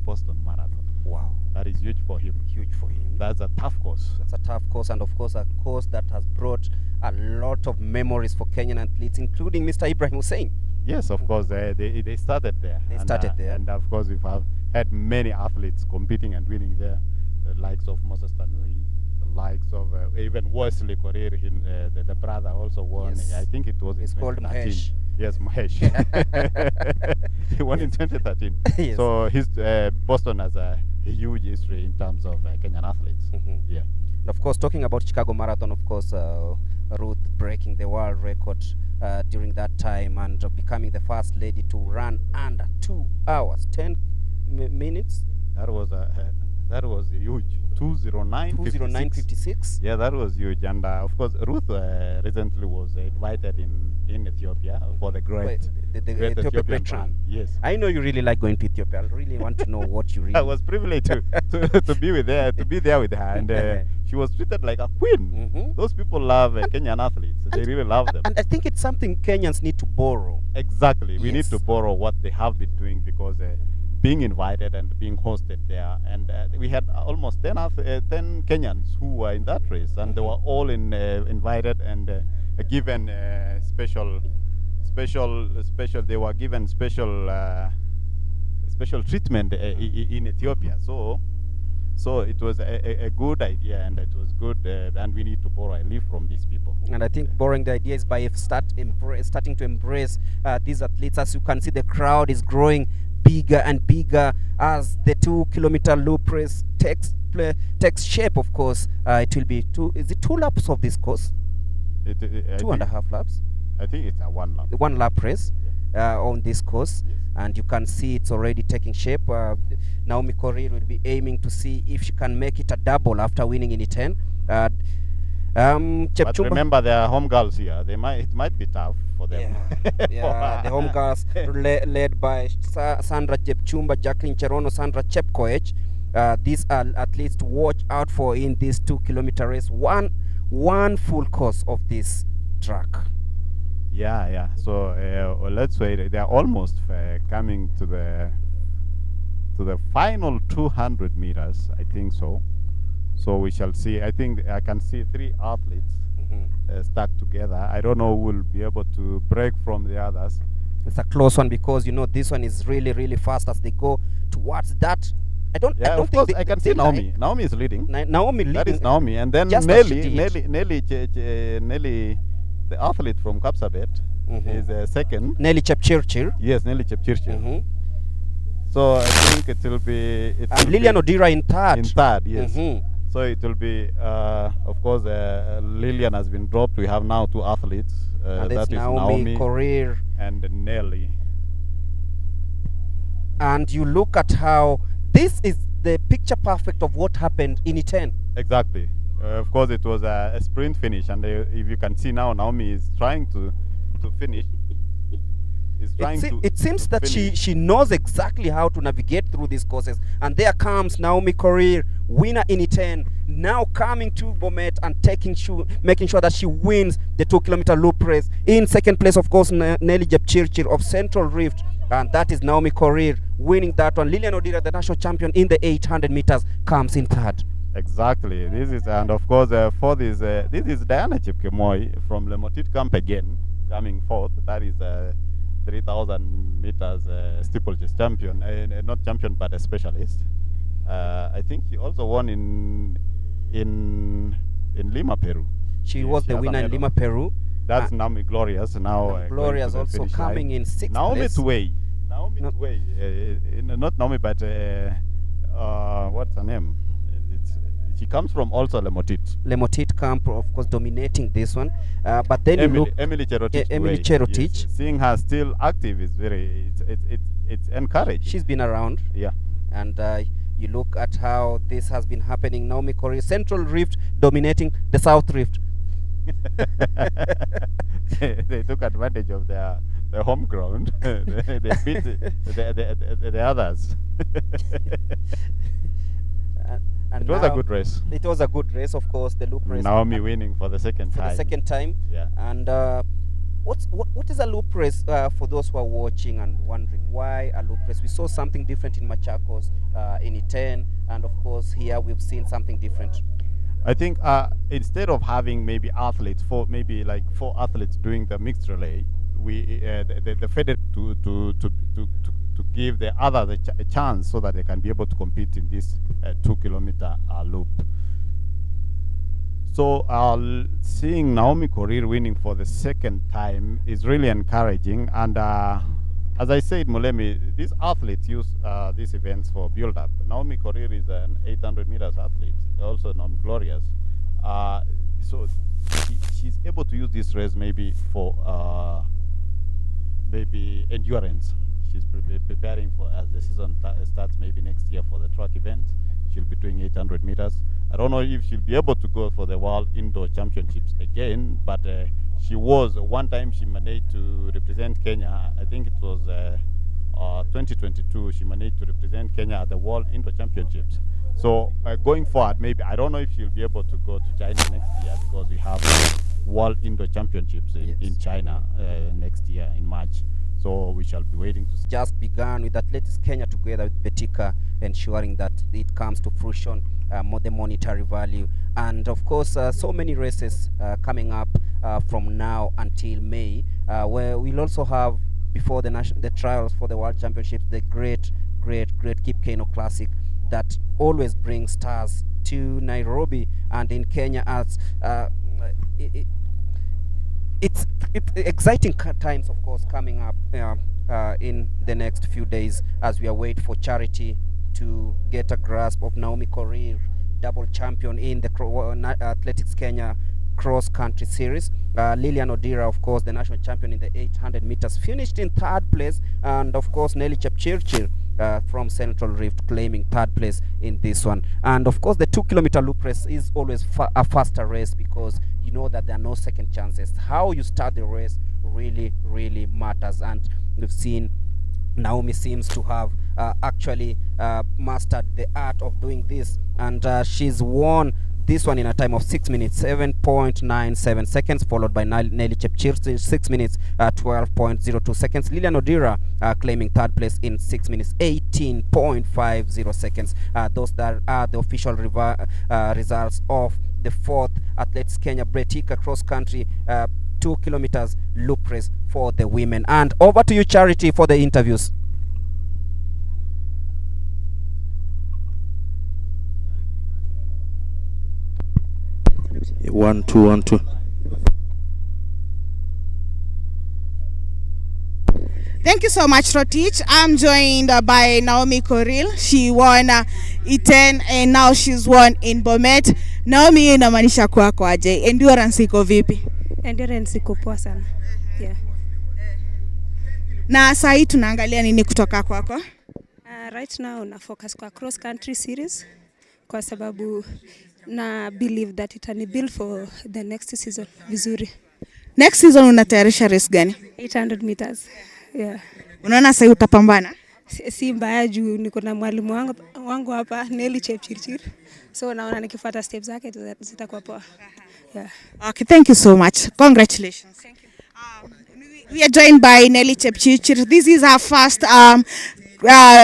Boston Marathon. Wow. That is huge for him. Huge for him. That's a tough course. That's a tough course, and of course a course that has brought a lot of memories for Kenyan athletes, including Mr. Ibrahim Hussein. Yes, of course, they started there. They started there. And of course we've had many athletes competing and winning there, the likes of Moses Tanui, likes of even Wesley Korir, the brother also won. Yes. I think it was in It's called 2013. Mahesh. Yes, Mahesh. He won in 2013. Yes. So his Boston has a huge history in terms of Kenyan athletes. Mhm. Yeah. And of course, talking about Chicago Marathon, of course, Ruth breaking the world record during that time and becoming the first lady to run under 2 hours, 10 minutes, That was huge. 209.56. 209.56. Yeah, that was huge. And of course, Ruth recently was invited in Ethiopia for the great, The great Ethiopia Ethiopian great run. run. Yes. I know you really like going to Ethiopia. I really want to know what you really. I was privileged to be with her, to be there with her, and she was treated like a queen. Mhm. Those people love Kenyan athletes. They really love them. And I think it's something Kenyans need to borrow. Exactly. We need Yes. to borrow what they have been doing because being invited and being hosted there, and we had almost 10 Kenyans who were in that race, and they were all invited and given special. They were given special treatment in Ethiopia. So it was a good idea, and it was good, and we need to borrow a leaf from these people. And I think borrowing the idea is by starting to embrace these athletes. As you can see, the crowd is growing bigger and bigger as the 2-kilometer loop race takes shape. Of course, it will be two laps of this course, two and a half laps, I think it's a 1 lap. the 1 lap race on this course. Yes. And you can see it's already taking shape. Naomi Korir will be aiming to see if she can make it a double after winning in E10. But Chepchumba, remember, there are home girls here. It might be tough for them. yeah, the home girls led by Sandra Chepchumba, Jacqueline Cherono, Sandra Chepkoech. These are athletes to watch out for in this 2-kilometer race. One full course of this track. Yeah. So let's say they are almost coming to the final 200 meters. I think so. So we shall see. I think I can see 3 athletes stuck together. I don't know who will be able to break from the others. It's a close one because you know this one is really, really fast as they go towards that. I don't Of think course, I can see Naomi. Naomi is leading. Naomi leading. That is Naomi, and then Just as she Nelly, the athlete from Kapsabet, is second. Nelly Chepchirchir. Yes, Nelly Chepchirchir. So I think it will be. And Lilian Odira in third. In third, yes. Mhm. So it will be, of course, Lilian has been dropped. We have now 2 athletes. And That it's is Naomi Korir. and Nelly. And you look at how this is the picture perfect of what happened in E10. Exactly. Of course, it was a sprint finish, and if you can see now, Naomi is trying to finish. It seems to that finish. she knows exactly how to navigate through these courses. And there comes Naomi Korir, winner in E10, now coming to Bomet and making sure that she wins the 2-kilometer loop race. In second place, of course, Nelly Jepchirchir of Central Rift. And that is Naomi Korir winning that one. Lilian Odira, the national champion in the 800 meters, comes in third. Exactly. This is, and of course, for this is Diana Chepkemoi from Lemotit Camp again, coming fourth. That is 3,000 meters steeplechase champion, not champion but a specialist. I think she also won in Lima, Peru. She Yes, was she the has a winner in medal. Lima, Peru. That's Naomi Glorious now. going Gloria's to the also finish coming line. in sixth Naomi place. Tway. Naomi No. Tway. Not Naomi, but what's her name? She comes from also Lemotit. Lemotit camp, of course, dominating this one. But then you look Emily Cherotich. Emily Tway. Cherotich. Yes. Seeing her still active is it's encouraging. She's been around. Yeah. And you look at how this has been happening. Naomi Korir, Central Rift dominating the South Rift. They took advantage of their home ground. They beat the others. And It was a now good race. It was a good race, of course, the loop race. Naomi winning for the second for time. the second time. Yeah. And what is a loop race for those who are watching and wondering why a loop race? We saw something different in Machakos in E10, and of course here we've seen something different. I think instead of having maybe athletes, four athletes doing the mixed relay, the fed to give the others a chance so that they can be able to compete in this 2-kilometer loop. So seeing Naomi Korir winning for the second time is really encouraging. And as I said, Mulemi, these athletes use these events for build-up. Naomi Korir is an 800 meters athlete, also known Glorious. So she's able to use this race maybe for maybe endurance. She's preparing for, as the season starts maybe next year, for the track event. She'll be doing 800 meters. I don't know if she'll be able to go for the World Indoor Championships again, but she was, one time she managed to represent Kenya. I think it was 2022, she managed to represent Kenya at the World Indoor Championships. So going forward, maybe, I don't know if she'll be able to go to China next year, because we have World Indoor Championships in China next year in March. So we shall be waiting to see. Just began with Athletics Kenya together with Betika, ensuring that it comes to fruition, the monetary value. And of course, so many races coming up from now until May, where we'll also have, before the trials for the World Championships, the great Kip Keino Classic that always brings stars to Nairobi and in Kenya. As it's exciting times, of course, coming up in the next few days, as we await for Charity to get a grasp of Naomi Korir, double champion in the Athletics Kenya cross country series. Lilian Odira, of course, the national champion in the 800 meters, finished in third place, and of course Nelly Chepchirchir from Central Rift claiming third place in this one. And of course the 2 kilometer loop race is always a faster race, because you know that there are no second chances. How you start the race really matters, and we've seen Naomi seems to have actually mastered the art of doing this, and she's won this one in a time of 6 minutes 7.97 seconds, followed by Nelly Chepchirchir 6 minutes 12.02 seconds. Lilian Odira claiming third place in 6 minutes 18.50 seconds. Those that are the official results of the fourth Athletics Kenya Betika cross country 2 kilometers loop race for the women. And over to you, Charity, for the interviews. One, two. Thank you so much, Rotich. I'm joined by Naomi Korir. She won Iten and now she's won in Bomet. Naomi, inamaanisha kwako aje? Endurance iko vipi? Endurance iko poa sana. Yeah. Na sasa hii tunaangalia nini kutoka kwako? Right now na focus kwa cross country series, kwa sababu na believe that it can build for the next season vizuri. Next season unatayarisha race gani? 800 meters. Yeah. Unaona sasa utapambana? Si mbaya juu niko na mwalimu wangu hapa Nelly Chepchirchir. So naona nikifuata steps zake zitakuwa poa. Yeah. Okay, thank you so much. Congratulations. Thank you. We are joined by Nelly Chepchirchir. This is our first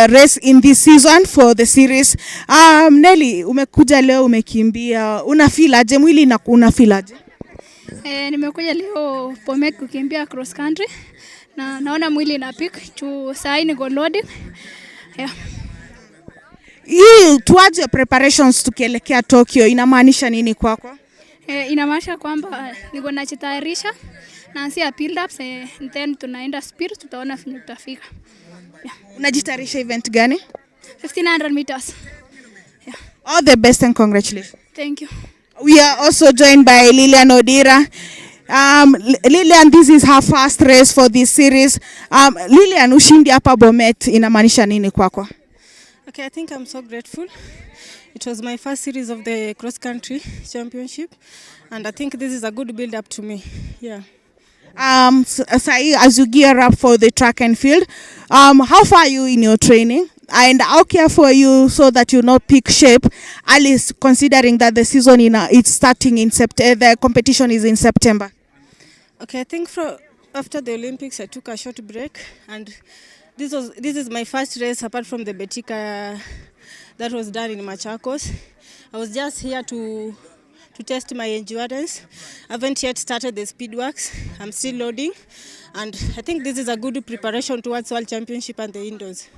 race in this season for the series. Nelly, umekuja leo umekimbia. Una feel aje? Mwili na una feel aje? Nimekuja leo Bomet kukimbia cross country. Na naona mwili ina peak to sai niko loading. Yeah. Hii tuaje preparations tukielekea Tokyo inamaanisha nini kwako? Inamaanisha kwamba niko najitayarisha na si build ups then tunaenda speed, tutaona finyo tutafika. Yeah. Unajitayarisha event gani? 1500 meters. Yeah. All the best and congratulations. Thank you. We are also joined by Lilian Odira. Lilian, this is her first race for this series. Lilian, ushindi hapa Bomet inamaanisha nini kwako? Okay, I think I'm so grateful. It was my first series of the cross country championship, and I think this is a good build up to me. Yeah. Sai, as you gear up for the track and field, how far are you in your training? And how careful are you so that you not pick shape, at least considering that the season it's starting in September, the competition is in September? Okay, I think after the Olympics I took a short break, and this is my first race apart from the Betika that was done in Machakos. I was just here to test my endurance. I haven't yet started the speed works. I'm still loading, and I think this is a good preparation towards World Championship and the indoors.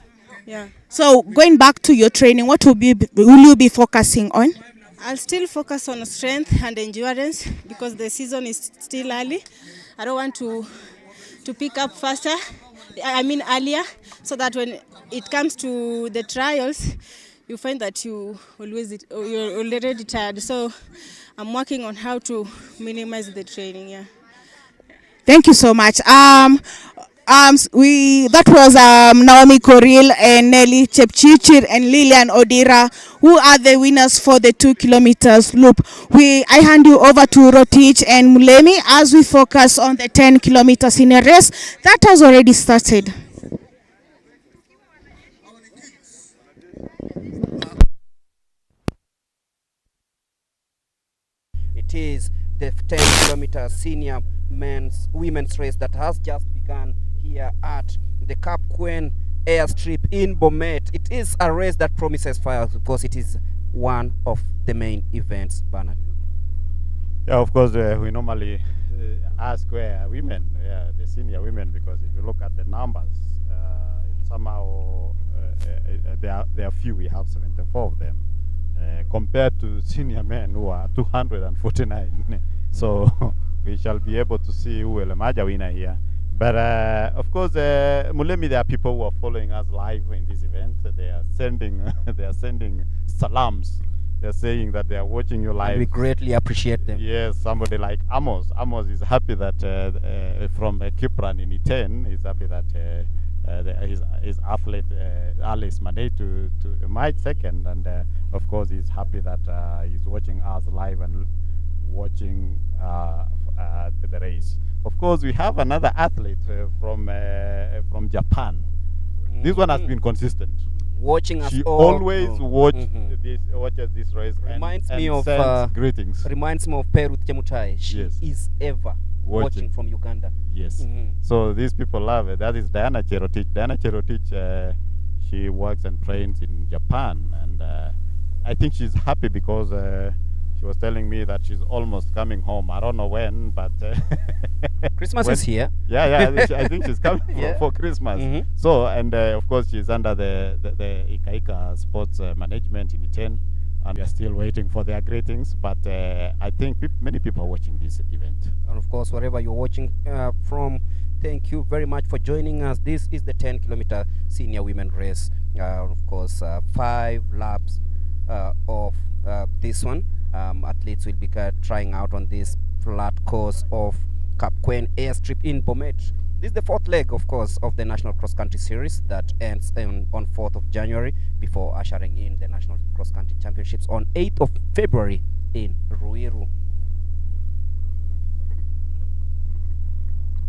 Yeah. So going back to your training, what will you be focusing on? I'll still focus on strength and endurance because the season is still early. I don't want to pick up faster, earlier, so that when it comes to the trials, you find that you're already tired. So I'm working on how to minimize the training. Yeah. Thank you so much. That was Naomi Koril and Nelly Chepchichir and Lilian Odira, who are the winners for the 2 kilometers loop. I hand you over to Rotich and Mulemi as we focus on the 10 kilometers in a race that has already started. It is the 10 kilometer senior women's race that has just begun here at the Cap Queen airstrip in Bomet. It is a race that promises fire because it is one of the main events, Bernard. Yeah, of course, we normally ask where women, the senior women, because if you look at the numbers, somehow there are few. We have 74 of them. Compared to senior men who are 249. So we shall be able to see who will emerge a winner here. But of course, Mulemi, there are people who are following us live in this event. They are sending salams. They're saying that they are watching you live. And we greatly appreciate them. Yes, somebody like Amos. Amos is happy that from Kipran in E10, he's happy that his athlete Alice managed to emerge second, and of course he's happy that he's watching us live and watching the race. Of course, we have another athlete from Japan. This one has been consistent. Watching us she all. always watches this race. Reminds and me of sends greetings. Reminds me of Perut Chemutai. She Yes. is ever watching from Uganda. Yes. So these people love it. That is Diana Cherotich. Diana Cherotich, she works and trains in Japan, and I think she's happy because she was telling me that she's almost coming home. I don't know when, but Christmas is here. Yeah. I think she's coming for Christmas. So, and of course, she's under the Ika Sports Management in E10, and we are still waiting for their greetings. But I think many people are watching this event. And of course, wherever you're watching from, thank you very much for joining us. This is the 10-kilometer senior women race. Of course, 5 laps of this one. Athletes will be trying out on this flat course of Cap Queen airstrip in Bomet. This is the 4th leg, of course, of the National Cross Country Series that ends on 4th of January before ushering in the National Cross Country Championships on 8th of February in Ruiru.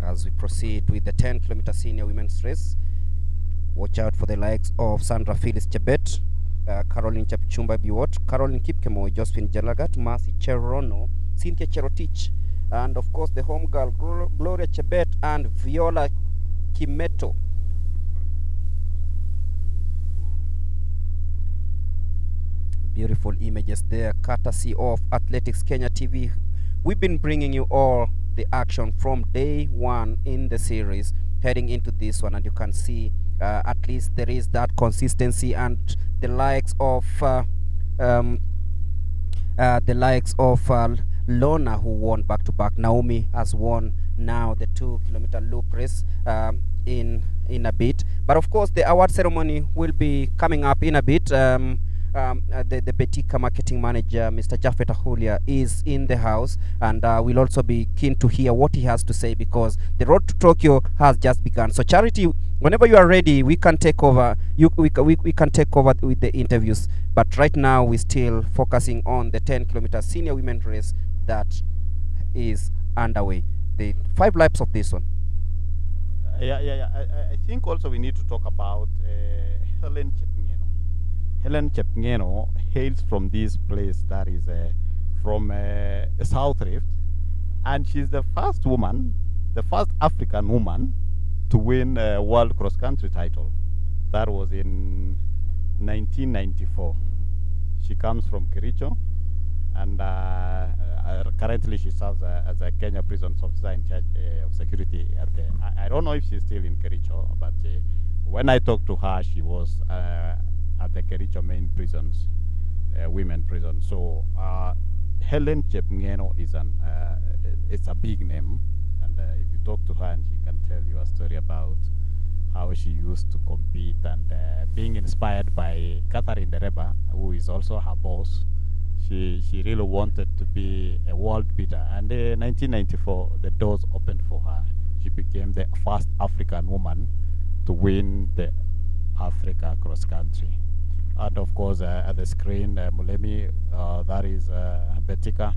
As we proceed with the 10-kilometer senior women's race, watch out for the likes of Sandra Phyllis Chebet, Caroline Chapchumba Biwot, Caroline Kipkemo, Josephine Jalagat, Mercy Cherono, Cynthia Cherotich, and of course the home girl Gloria Chebet and Viola Kimeto. Beautiful images there, courtesy of Athletics Kenya TV. We've been bringing you all the action from day one in the series heading into this one, and you can see at least there is that consistency, and the likes of Lona, who won back-to-back. Naomi has won now the 2-kilometer loop race in a bit, but of course the award ceremony will be coming up in a bit. The Betika marketing manager, Mr. Jafet Ahulia, is in the house, and we'll also be keen to hear what he has to say because the road to Tokyo has just begun. So Charity, whenever you are ready, we can take over. We can take over with the interviews, but right now we're still focusing on the 10-kilometer senior women race that is underway. The 5 laps of this one. I think also we need to talk about Helen Chepngeno. Helen Chepngeno hails from this place that is from South Rift, and she's the first woman, the first African woman to win a world cross-country title. That was in 1994. She comes from Kericho, and currently she serves as a Kenya Prisons Officer in charge of security. I don't know if she's still in Kericho, but when I talked to her, she was at the Kericho main prisons. women prison. So Helen Chepngeno is it's a big name, and if you talk to her, and she can tell you a story about how she used to compete, and being inspired by Catherine Dereba, who is also her boss. She really wanted to be a world beater, and in 1994 the doors opened for her. She became the first African woman to win the Africa cross country. And of course, at the screen, Mulemi, that is Betika.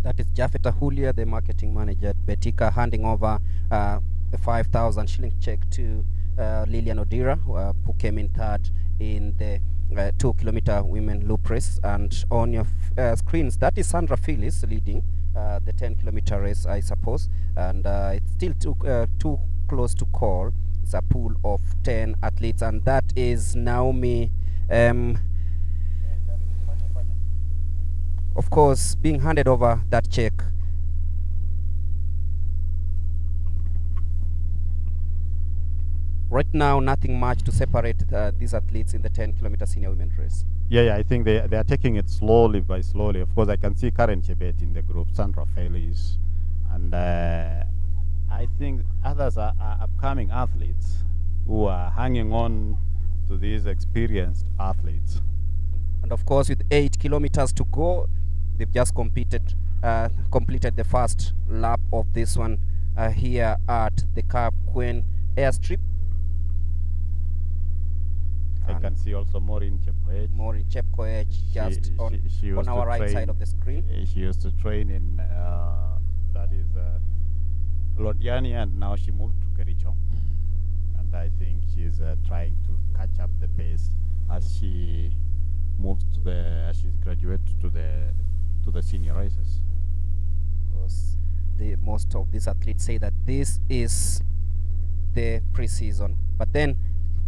That is Jafeta Hulia, the marketing manager at Betika, handing over a 5,000 shilling check to Lilian Odira, who came in third in the 2-kilometer women loop race. And on your screens, that is Sandra Phyllis leading the 10-kilometer race, I suppose. And it's still too close to call. It's a pool of 10 athletes, and that is Naomi, of course, being handed over that check. Right now, nothing much to separate these athletes in the 10-kilometer senior women race. Yeah, I think they are taking it slowly by slowly. Of course, I can see Karen Chebet in the group, Sandra Felix, and I think others are upcoming athletes who are hanging on to these experienced athletes. And of course, with 8 kilometers to go, they've just completed the first lap of this one here at the Cap Queen airstrip. I can see also Maureen Chepkoech. Maureen Chepkoech, just on our right side of the screen. She used to train in that is Lodiani, and now she moved to Kericho. And I think she's trying to catch up the pace as she moves to as she's graduated to the senior races. Because most of these athletes say that this is the pre-season. But then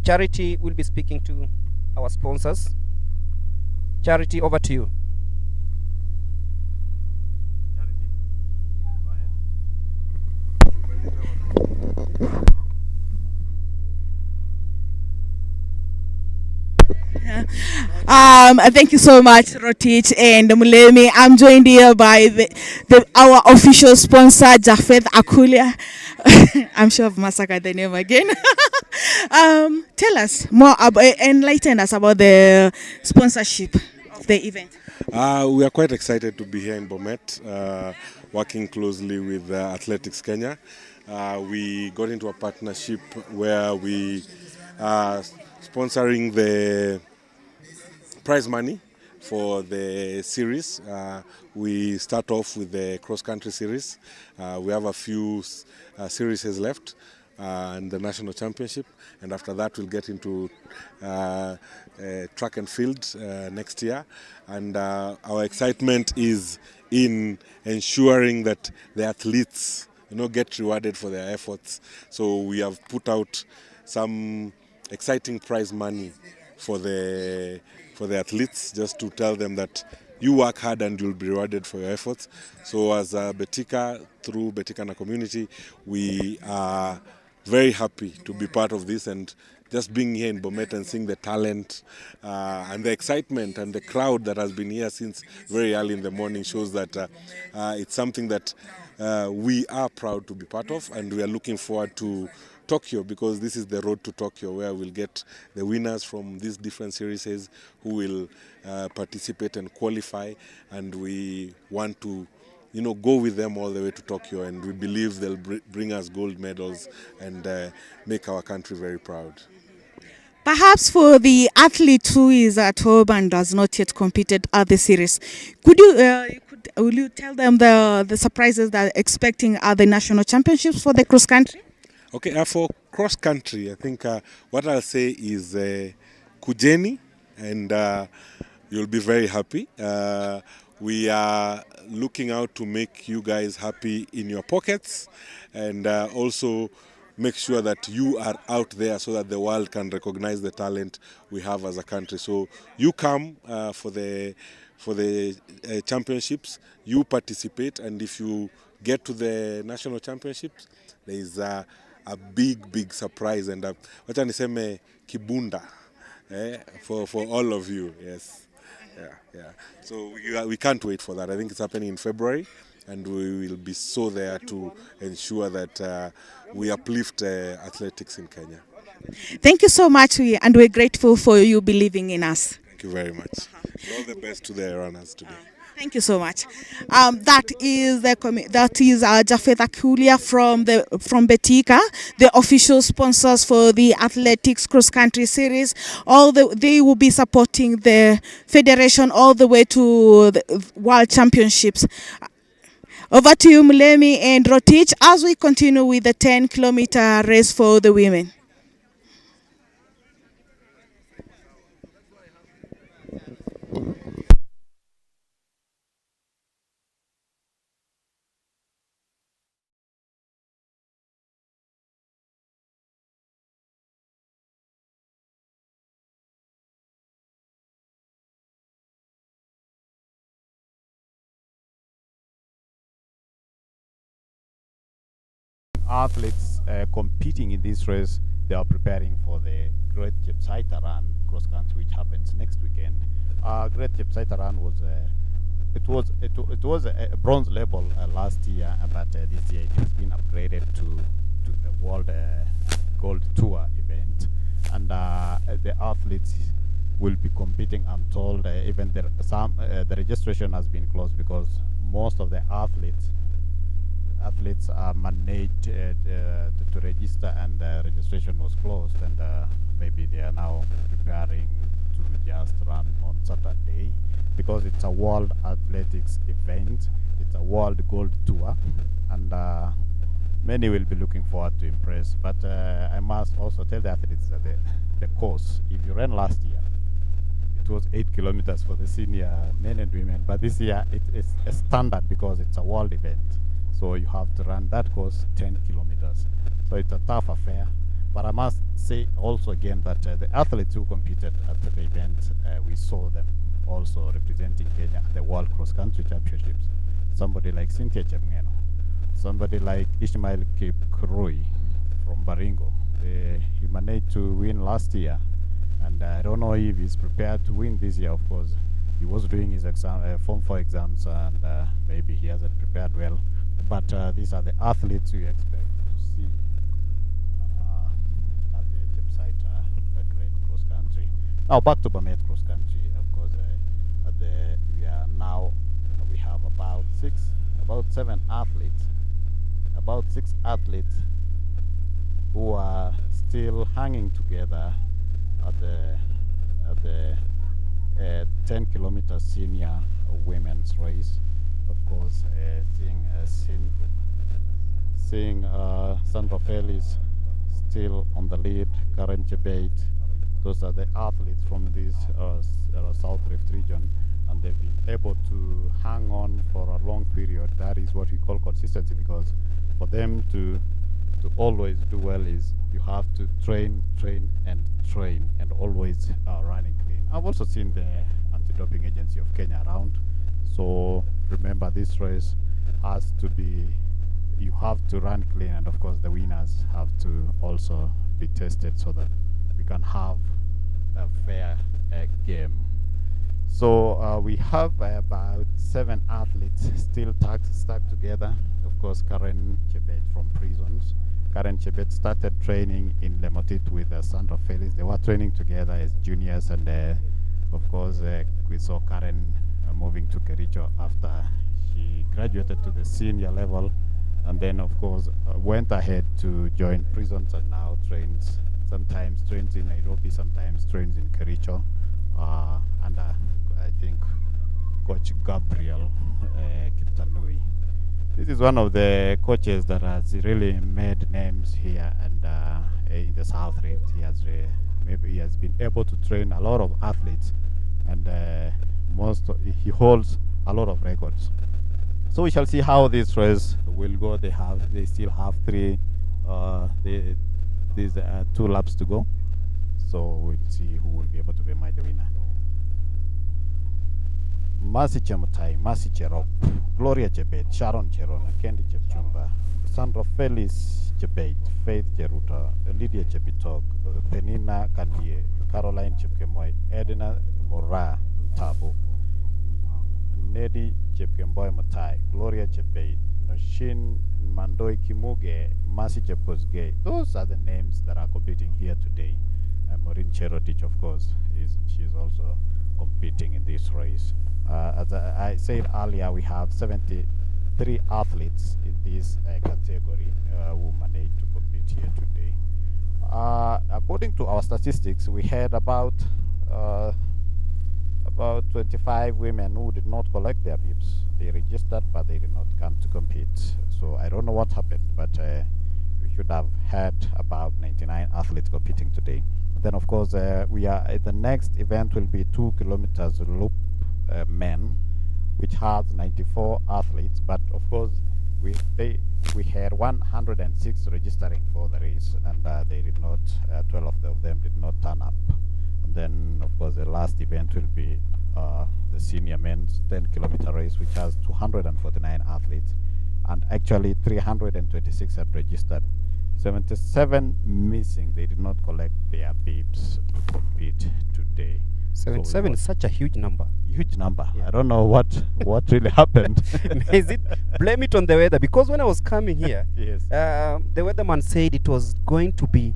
Charity will be speaking to our sponsors. Charity, over to you. Thank you so much, Rotich and Mulemi. I'm joined here by our official sponsor, Jafeth Akulia. I'm sure I've massacred the name again. Tell us more about, enlighten us about the sponsorship of the event. We are quite excited to be here in Bomet, working closely with Athletics Kenya. We got into a partnership where we are sponsoring the prize money for the series. We start off with the cross-country series. We have a few series left and the national championship, and after that we'll get into track and field next year. And our excitement is in ensuring that the athletes get rewarded for their efforts. So we have put out some exciting prize money for the athletes, just to tell them that you work hard and you'll be rewarded for your efforts. So as Betika, through Betika and community, we are very happy to be part of this, and just being here in Bomet and seeing the talent and the excitement and the crowd that has been here since very early in the morning shows that it's something that we are proud to be part of, and we are looking forward to Tokyo, because this is the road to Tokyo, where we'll get the winners from these different series who will participate and qualify, and we want to go with them all the way to Tokyo, and we believe they'll bring us gold medals and make our country very proud. Perhaps for the athlete who is at home and has not yet competed at the series, will you tell them the surprises that are expecting at the national championships for the cross country? Okay, for cross country, I think what I'll say is kujeni, and you'll be very happy. We are looking out to make you guys happy in your pockets, and also make sure that you are out there so that the world can recognize the talent we have as a country. So you come for the championships, you participate, and if you get to the national championships, there is a big surprise, and wacha niseme kibunda for all of you. Yes. yeah. So we can't wait for that. I think it's happening in February, and we will be so there to ensure that we uplift athletics in Kenya. Thank you so much, and we're grateful for you believing in us. Thank you very much. All the best to the runners today. Thank you so much. That is Jafet Akulia from Betika, the official sponsors for the athletics cross country series. They will be supporting the federation all the way to the World Championships. Over to you, Mulemi and Rotich, as we continue with the 10-kilometer race for the women. Athletes competing in this race, they are preparing for the Great Jepsaita Run cross country, which happens next weekend. Great Jepsaita Run was a bronze level last year, but this year it has been upgraded to a World Gold Tour event, and the athletes will be competing. I'm told even the registration has been closed because most of the athletes are managed to register, and the registration was closed, and maybe they are now preparing to just run on Saturday because it's a World Athletics event. It's a World Gold Tour, and many will be looking forward to impress. But I must also tell the athletes that the course, if you ran last year, it was 8 kilometers for the senior men and women, but this year it is a standard because it's a world event. So you have to run that course 10 kilometers. So it's a tough affair. But I must say also again that the athletes who competed at the event, we saw them also representing Kenya at the World Cross Country Championships. Somebody like Cynthia Chemngeno, somebody like Ishmael Kiprui from Baringo. He managed to win last year, and I don't know if he's prepared to win this year. Of course, he was doing his Form 4 exams, and maybe he hasn't prepared well. But these are the athletes we expect to see at the Jepsaita Great Cross Country. Now back to Bomet Cross Country. Of course, we have about 7 athletes, about 6 athletes who are still hanging together at the 10-kilometer senior women's race. Of course, seeing Sandra Felix still on the lead, Karen Chebet. Those are the athletes from this South Rift region, and they've been able to hang on for a long period. That is what we call consistency, because for them to always do well is you have to train, and always running clean. I've also seen the Anti-Doping Agency of Kenya around. So remember, this race has to be, you have to run clean, and of course the winners have to also be tested so that we can have a fair game. So we have about 7 athletes still stuck together. Of course, Karen Chebet from Prisons. Karen Chebet started training in Lemotit with Sandra Felix. They were training together as juniors, and of course we saw Karen moving to Kericho after she graduated to the senior level, and then of course went ahead to join Prisons, and now sometimes trains in Nairobi, sometimes trains in Kericho, under I think Coach Gabriel Kiptoo. This is one of the coaches that has really made names here and in the South Rift. He has been able to train a lot of athletes, and he holds a lot of records. So we shall see how this race will go. They still have 2 laps to go. So we'll see who will be able to be the winner. Mercy Chemutai, Mercy Cherop, Gloria Chebet, Sharon Cherona, Kendi Chepchumba, Sandra Felix Chebet, Faith Cheruta, Lydia Chebitok, Penina Kandie, Caroline Chepkemoi, Edna Mora Tabu, Nedi Chepkemboy Mutai, Gloria Chepeit, Noshin Mandoi Kimuge, Masi Chepkosgei. Those are the names that are competing here today. Maureen Cherotich, of course, she's also competing in this race. As I said earlier, we have 73 athletes in this category who managed to compete here today. According to our statistics, we had about 25 women who did not collect their bibs. They registered, but they did not come to compete. So I don't know what happened, but we should have had about 99 athletes competing today. Then, of course, the next event will be 2 kilometers loop men, which has 94 athletes. But of course, we had 106 registering for the race, and they did not. 12 of them did not turn up. And then, of course, the last event will be the senior men's 10-kilometer race, which has 249 athletes, and actually 326 have registered. 77 missing. They did not collect their bibs to compete today. 77 is such a huge number. Huge number. Yeah. I don't know what really happened. Is it blame it on the weather? Because when I was coming here, yes, the weatherman said it was going to be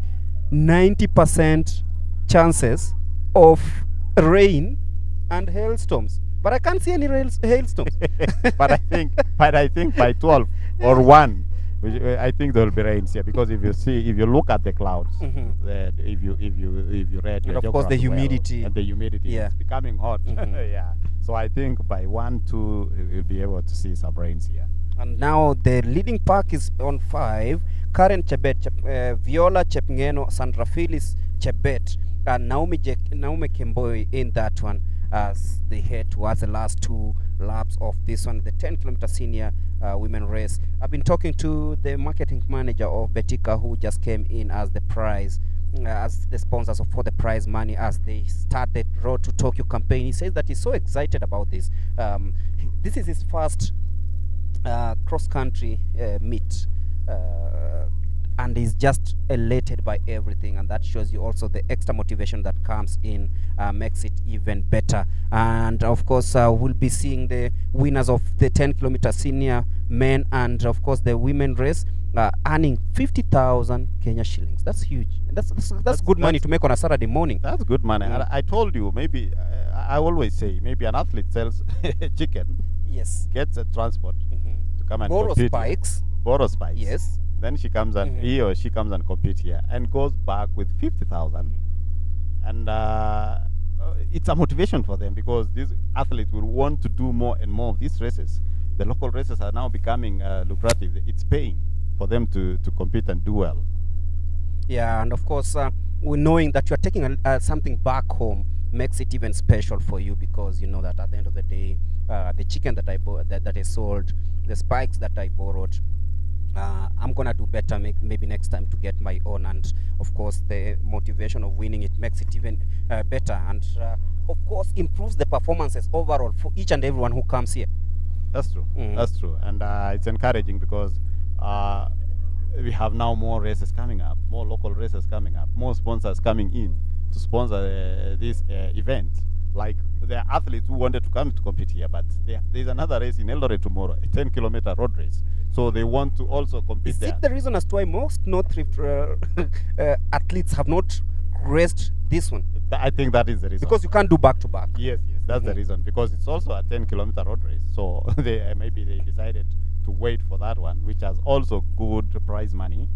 90% chances of rain and hailstorms. But I can't see any hailstorms. but I think by 12 or 1, I think there will be rains here, because if you look at the clouds, if you read your and of course the humidity, well, and the humidity is becoming hot. Yeah. So I think by 1, 2 you'll be able to see some rains here. And now the leading pack is on 5. Karen Chebet, Viola Chepngeno, Sandra Phyllis Chebet, and Naomi Kemboi in that one, as they head towards the last 2 laps of this one, the 10-kilometer senior women race. I've been talking to the marketing manager of Betika, who just came in as the prize, as the sponsors for the prize money as they start the Road to Tokyo campaign. He says that he's so excited about this. This is his first cross-country meet, and he's just elated by everything, and that shows you also the extra motivation that comes in, makes it even better. And of course, we'll be seeing the winners of the 10-kilometer senior men and of course the women race earning 50,000 Kenya shillings. That's huge. That's good money to make on a Saturday morning. That's good money. I told you, maybe I always say, maybe an athlete sells chicken, yes, gets a transport to come and borrow compete, spikes, yes, then she comes and he or she comes and compete here and goes back with 50,000, and it's a motivation for them, because these athletes will want to do more and more of these races. The local races are now becoming lucrative. It's paying for them to compete and do well. Yeah, and of course, we're knowing that you're taking something back home makes it even special for you, because you know that at the end of the day, the chicken that I that I sold, the spikes that I borrowed, I'm gonna do better maybe next time to get my own. And of course, the motivation of winning, it makes it even better, and of course improves the performances overall for each and everyone who comes here. That's true. That's true, and it's encouraging, because we have now more races coming up, more local races coming up, more sponsors coming in to sponsor this event. Like, there are athletes who wanted to come to compete here, but there's another race in Eldoret tomorrow, a 10-kilometer road race. So they want to also compete there. Is it the reason as to why most North Rift athletes have not raced this one? I think that is the reason. Because you can't do back-to-back. Yes, that's the reason. Because it's also a 10-kilometer road race. So maybe they decided to wait for that one, which has also good prize money.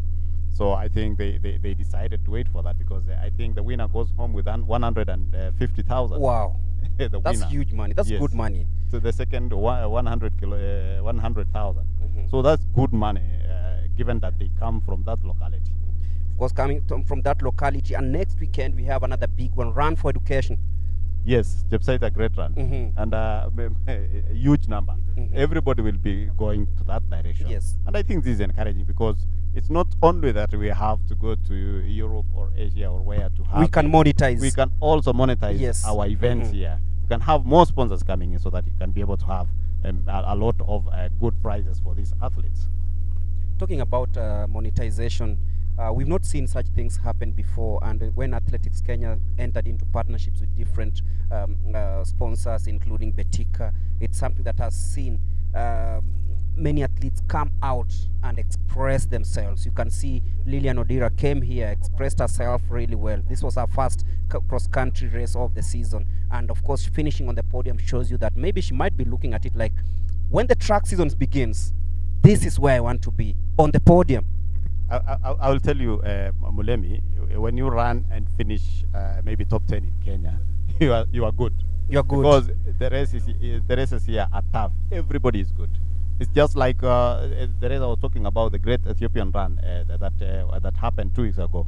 So I think they decided to wait for that, because I think the winner goes home with 150,000. Wow. That's winner. huge money. That's good money. So the second 100,000. So that's good money, given that they come from that locality. Of course, coming from that locality. And next weekend we have another big one, Run for Education. Yes, Jepsait a great run, and a huge number. Everybody will be going to that direction. Yes. And I think this is encouraging, because it's not only that we have to go to Europe or Asia or where to have. We can monetize. We can also monetize our events here. You can have more sponsors coming in, so that you can be able to have a lot of good prizes for these athletes. Talking about monetization, We've not seen such things happen before, and when Athletics Kenya entered into partnerships with different sponsors, including Betika, it's something that has seen many athletes come out and express themselves. You can see Lilian Odira came here, expressed herself really well. This was her first cross-country race of the season, and of course finishing on the podium shows you that maybe she might be looking at it like, when the track season begins, this is where I want to be, on the podium. I will tell you, Mulemi, when you run and finish maybe top 10 in Kenya, you are good. You're good. Because the races here are tough. Everybody is good. It's just like the race I was talking about, the Great Ethiopian Run that happened 2 weeks ago.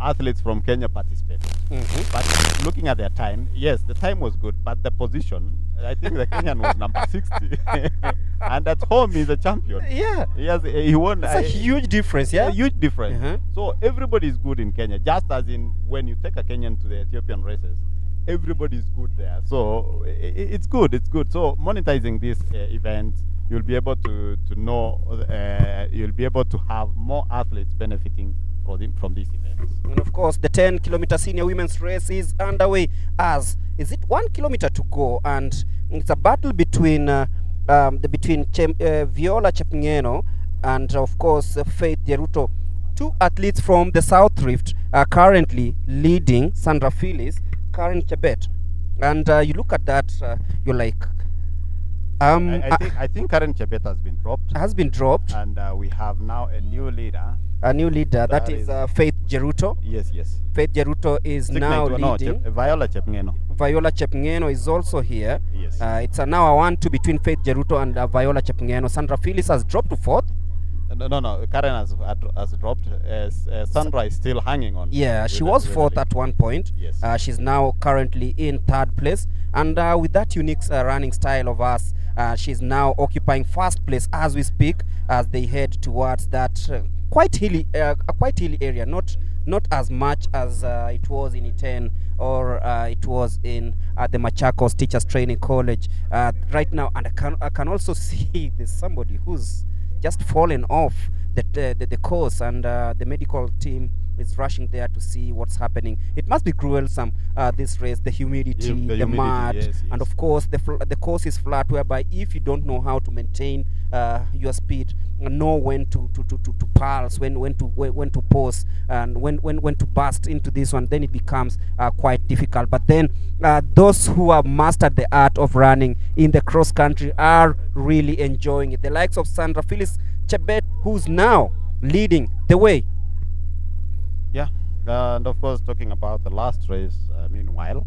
Athletes from Kenya participated. But looking at their time, yes, the time was good, but the position, I think the Kenyan was number 60. And at home, he's a champion. Yeah. He won. It's a huge difference, yeah? A huge difference. So everybody is good in Kenya, just as in when you take a Kenyan to the Ethiopian races, everybody is good there. So it's good, it's good. So monetizing this event, you'll be able to know, you'll be able to have more athletes benefiting from these events. And of course, the 10-kilometer senior women's race is underway. Is it 1 kilometer to go? And it's a battle between Viola Chepngeno and of course Faith Jeruto. 2 athletes from the South Rift are currently leading. Sandra Phyllis, Karen Chebet, and you look at that, you're like, I think Karen Chebet has been dropped. And we have now a new leader. That is Faith Jeruto. Yes. Faith Jeruto is now leading. Viola Chepngeno is also here. Yes. It's now a 1-2 between Faith Jeruto and Viola Chepngeno. Sandra Phyllis has dropped to 4th. No. Karen has dropped. Sandra is still hanging on. Yeah, she was 4th at one point. Yes. She's now currently in 3rd place. And with that unique running style of us, she's now occupying 1st place as we speak, as they head towards that quite hilly area. Not as much as it was in Iten or it was in the Machakos Teachers Training College right now. And I can also see there's somebody who's just fallen off the course, and the medical team is rushing there to see what's happening. It must be gruesome, this race, the humidity, the mud, yes. and of course the course is flat, whereby if you don't know how to maintain your speed, know when to pulse, when to pause, and when to burst into this one, then it becomes quite difficult. But then those who have mastered the art of running in the cross country are really enjoying it. The likes of Sandra Phyllis Chebet, who's now leading the way. Yeah, and of course, talking about the last race, meanwhile,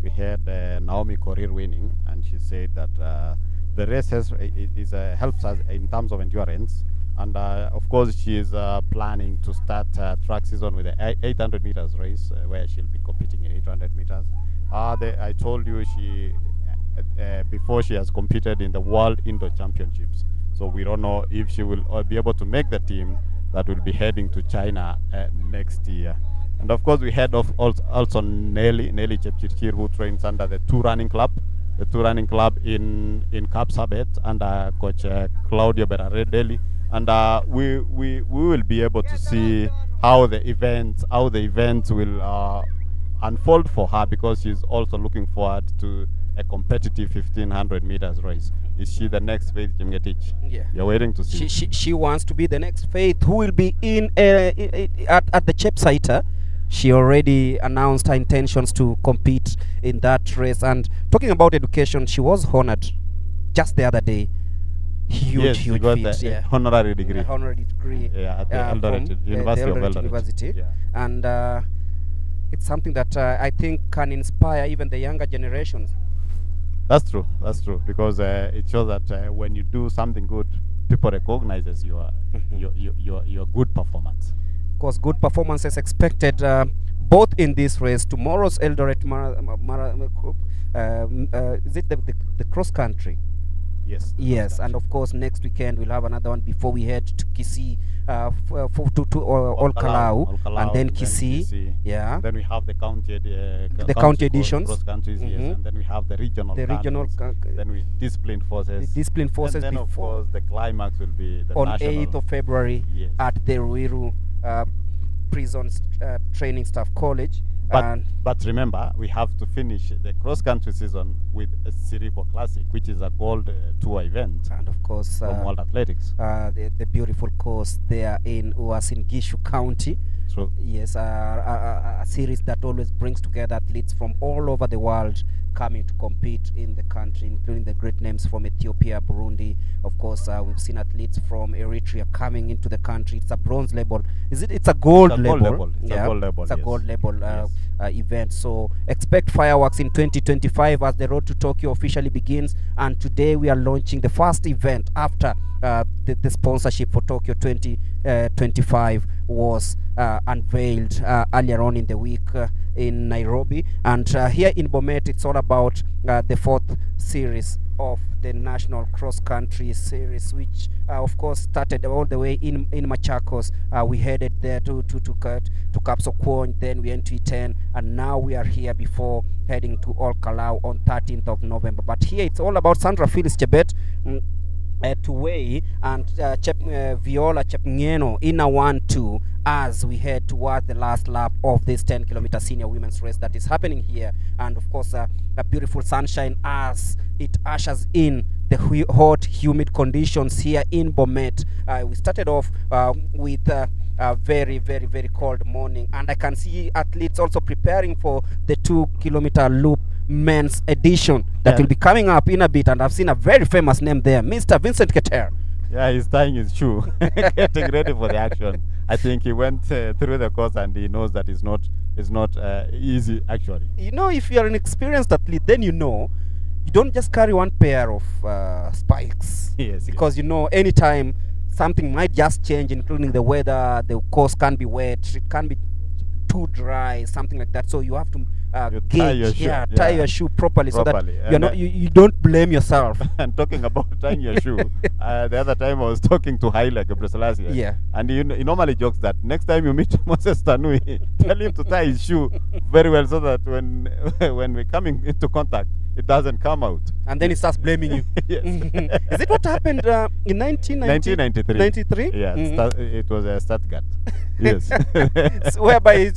we had Naomi Korir winning, and she said that the race helps us in terms of endurance, and of course, she is planning to start track season with the 800 meters race, where she'll be competing in 800 meters. I told you before she has competed in the World Indoor Championships, so we don't know if she will be able to make the team that will be heading to China next year. And of course, we had also Nelly Chepchirchir, who trains under the two running club in Kapsabet under coach Claudio Berardelli. And we will be able to see how the events will unfold for her, because she's also looking forward to a competitive 1500 meters race. Is she the next Faith Chemgetich? Yeah. You're waiting to see. She wants to be the next Faith, who will be in at the Chepsaita. She already announced her intentions to compete in that race. And talking about education, she was honored just the other day. Huge she got feat, the honorary degree. At the Eldoret University of Eldoret. University. Yeah. And it's something that I think can inspire even the younger generations. That's true, because it shows that when you do something good, people recognize your good performance. Of course, good performance is expected both in this race. Tomorrow's Eldoret is it the cross country? Yes, and of course next weekend we'll have another one before we head to Kisii to Ol Kalau, and then Kisii. Yeah. Then we have the county editions, cross countries, yes, and then we have the regional. Then we disciplined forces. And then of course the climax will be the on national. 8th of February at the Ruiru Prison Training Staff College. But remember, we have to finish the cross-country season with a Siriko Classic, which is a gold tour event. And of course, from World Athletics. The beautiful course there in Uasin Gishu County. True. Yes, a series that always brings together athletes from all over the world coming to compete in the country, including the great names from Ethiopia, Burundi. Of course, we've seen athletes from Eritrea coming into the country. It's a bronze label. It's a gold label. It's a gold label. It's a yes. gold label Yes. event. So expect fireworks in 2025 as the road to Tokyo officially begins. And today we are launching the first event after the sponsorship for Tokyo 2025 was unveiled earlier on in the week in Nairobi. And here in Bomet, it's all about the fourth series of the National Cross Country Series, which of course started all the way in Machakos. We headed there to Kapsokwony, then we went to Iten, and now we are here before heading to Ol Kalou on 13th of November. But here it's all about Sandra Felix Chebet to weigh, and Viola Chepngeno in a 1-2 as we head towards the last lap of this 10-kilometer senior women's race that is happening here. And of course, a beautiful sunshine as it ushers in the hot, humid conditions here in Bomet. We started off with a very, very, very cold morning, and I can see athletes also preparing for the 2-kilometer loop men's edition that will be coming up in a bit. And I've seen a very famous name there, Mr. Vincent Keter. Yeah, he's tying his shoe, getting ready for the action. I think he went through the course and he knows that it's not easy actually. You know, if you're an experienced athlete, then you know you don't just carry one pair of spikes. Yes, because you know anytime something might just change, including the weather. The course can be wet, it can be too dry, something like that. So you have to tie your shoe properly so that and you don't blame yourself. And talking about tying your shoe, the other time I was talking to Haile Gebrselassie, yeah, and he normally jokes that next time you meet Moses Tanui, tell him to tie his shoe very well so that when we're coming into contact, it doesn't come out. And then he starts blaming you. Yes. Is it what happened in 1993? 93? Yeah, it was a Stuttgart. Yes. So whereby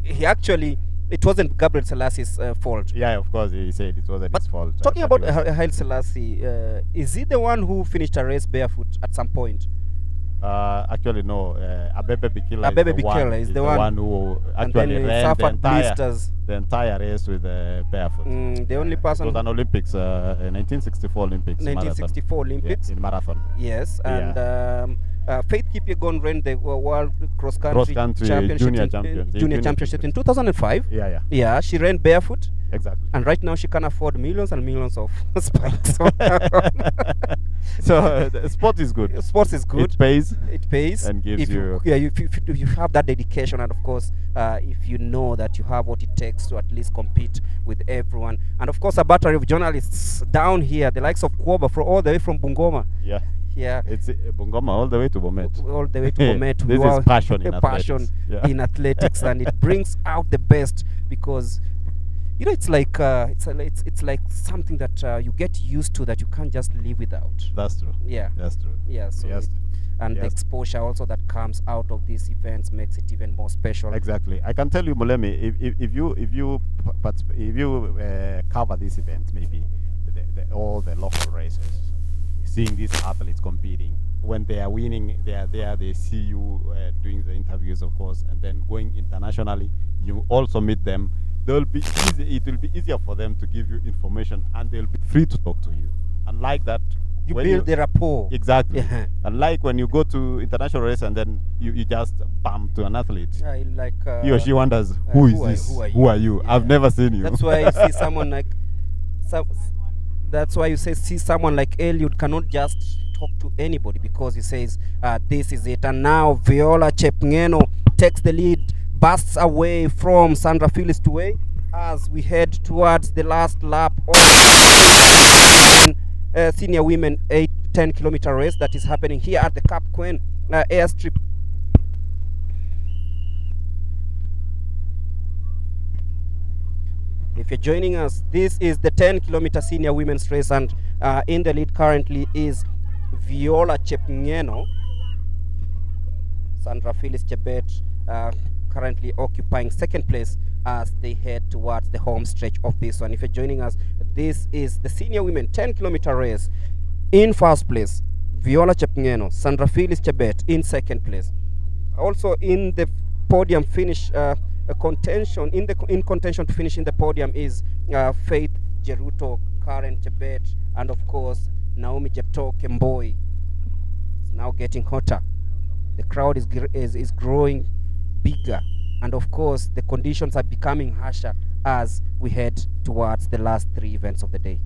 he actually, it wasn't Gabriel Selassie's fault. Yeah, of course, he said it wasn't his fault. Talking about Haile Selassie, is he the one who finished a race barefoot at some point? Actually, no. Abebe Bikila is the one who actually ran the entire race with barefoot. The only person. It was an Olympics, 1964 Olympics. 1964 marathon. Olympics. Yeah, in marathon. Yes, and Faith Kipyegon ran the World Cross Country Junior Championship in 2005. Yeah. Yeah, she ran barefoot. Exactly. And right now she can afford millions and millions of spikes. So sport is good. Sport is good. It pays. And gives if you have that dedication, and of course, if you know that you have what it takes to at least compete with everyone, and of course, a battery of journalists down here, the likes of Kwoba, all the way from Bungoma. Yeah. Yeah, it's Bungoma all the way to Bomet. All the way to Bomet. This is passion in athletics. In athletics, and it brings out the best because. You know, it's like something that you get used to that you can't just live without. That's true. Yeah, that's true. Yeah, so yes. The exposure also that comes out of these events makes it even more special. Exactly. I can tell you, Mulemi, if you cover these events, maybe all the local races, seeing these athletes competing, when they are winning, they are there. They see you doing the interviews, of course, and then going internationally, you also meet them. It will be easier for them to give you information, and they'll be free to talk to you. Unlike that, you build the rapport. Exactly. Yeah. Unlike when you go to international race and then you just bump to an athlete. Like he or she wonders, who is this? Who are you? Yeah. I've never seen you. That's why you see someone like that's why you see someone like Eliud cannot just talk to anybody, because he says this is it. And now Viola Chepngeno takes the lead, bursts away from Sandra Felix Tuwei as we head towards the last lap of senior women 10-kilometer race that is happening here at the Kapsokwony airstrip. If you're joining us, this is the 10-kilometer senior women's race, and in the lead currently is Viola Chepngeno. Sandra Felix Chebet currently occupying second place as they head towards the home stretch of this one. If you're joining us, this is the senior women 10-kilometer race. In first place, Viola Chepngeno, Sandra Phyllis Chebet in second place. Also in the podium finish, contention in contention to finish in the podium is Faith Jeruto, Karen Chebet, and of course Naomi Jepto Kemboi. It's now getting hotter. The crowd is growing bigger, and of course the conditions are becoming harsher as we head towards the last 3 events of the day.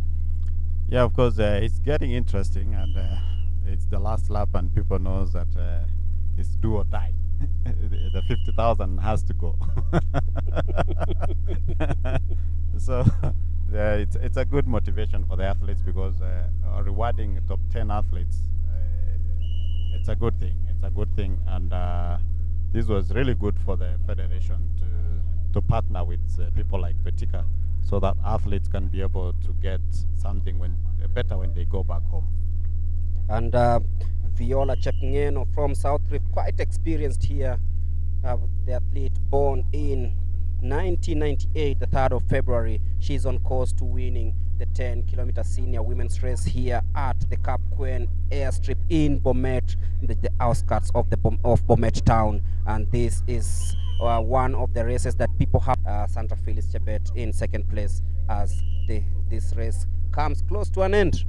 Yeah, of course, it's getting interesting, and it's the last lap, and people knows that it's do or die. The 50,000 has to go. So it's a good motivation for the athletes, because rewarding top 10 athletes, it's a good thing. It's a good thing, and this was really good for the federation to partner with people like Betika, so that athletes can be able to get something better when they go back home. And Viola Chepngeno from South Rift, quite experienced here, the athlete born in 1998, the 3rd of February. She's on course to winning the 10-kilometer senior women's race here at the Cap Queen airstrip in Bomet, the outskirts of Bomet town. And this is one of the races that people have. Sandra Phyllis Chebet in second place as this race comes close to an end.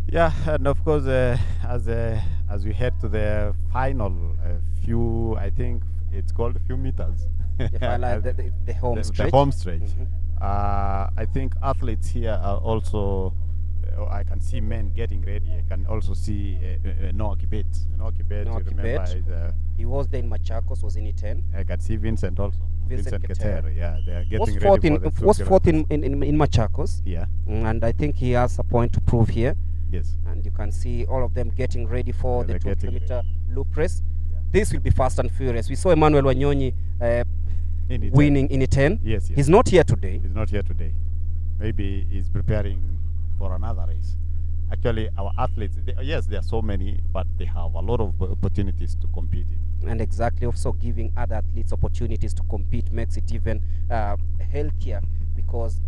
Yeah, and of course, as we head to the final few, I think it's called a few meters. The home stretch. The home stretch. I think athletes here are also, I can see men getting ready. I can also see Noah Kibet. Noah Kibet, you remember, he was there in Machakos, was in E10. I can see Vincent also. Vincent Keter, yeah, they are getting was ready fourth for the in Machakos. Yeah. And I think he has a point to prove here. Yes. And you can see all of them getting ready for the 2-kilometer loop race. Yeah. This will be fast and furious. We saw Emmanuel Wanyonyi winning in E10. Yes, yes. He's not here today. He's not here today. Maybe he's preparing for another race. Actually, our athletes, yes, there are so many, but they have a lot of opportunities to compete in. And exactly, also giving other athletes opportunities to compete makes it even healthier, because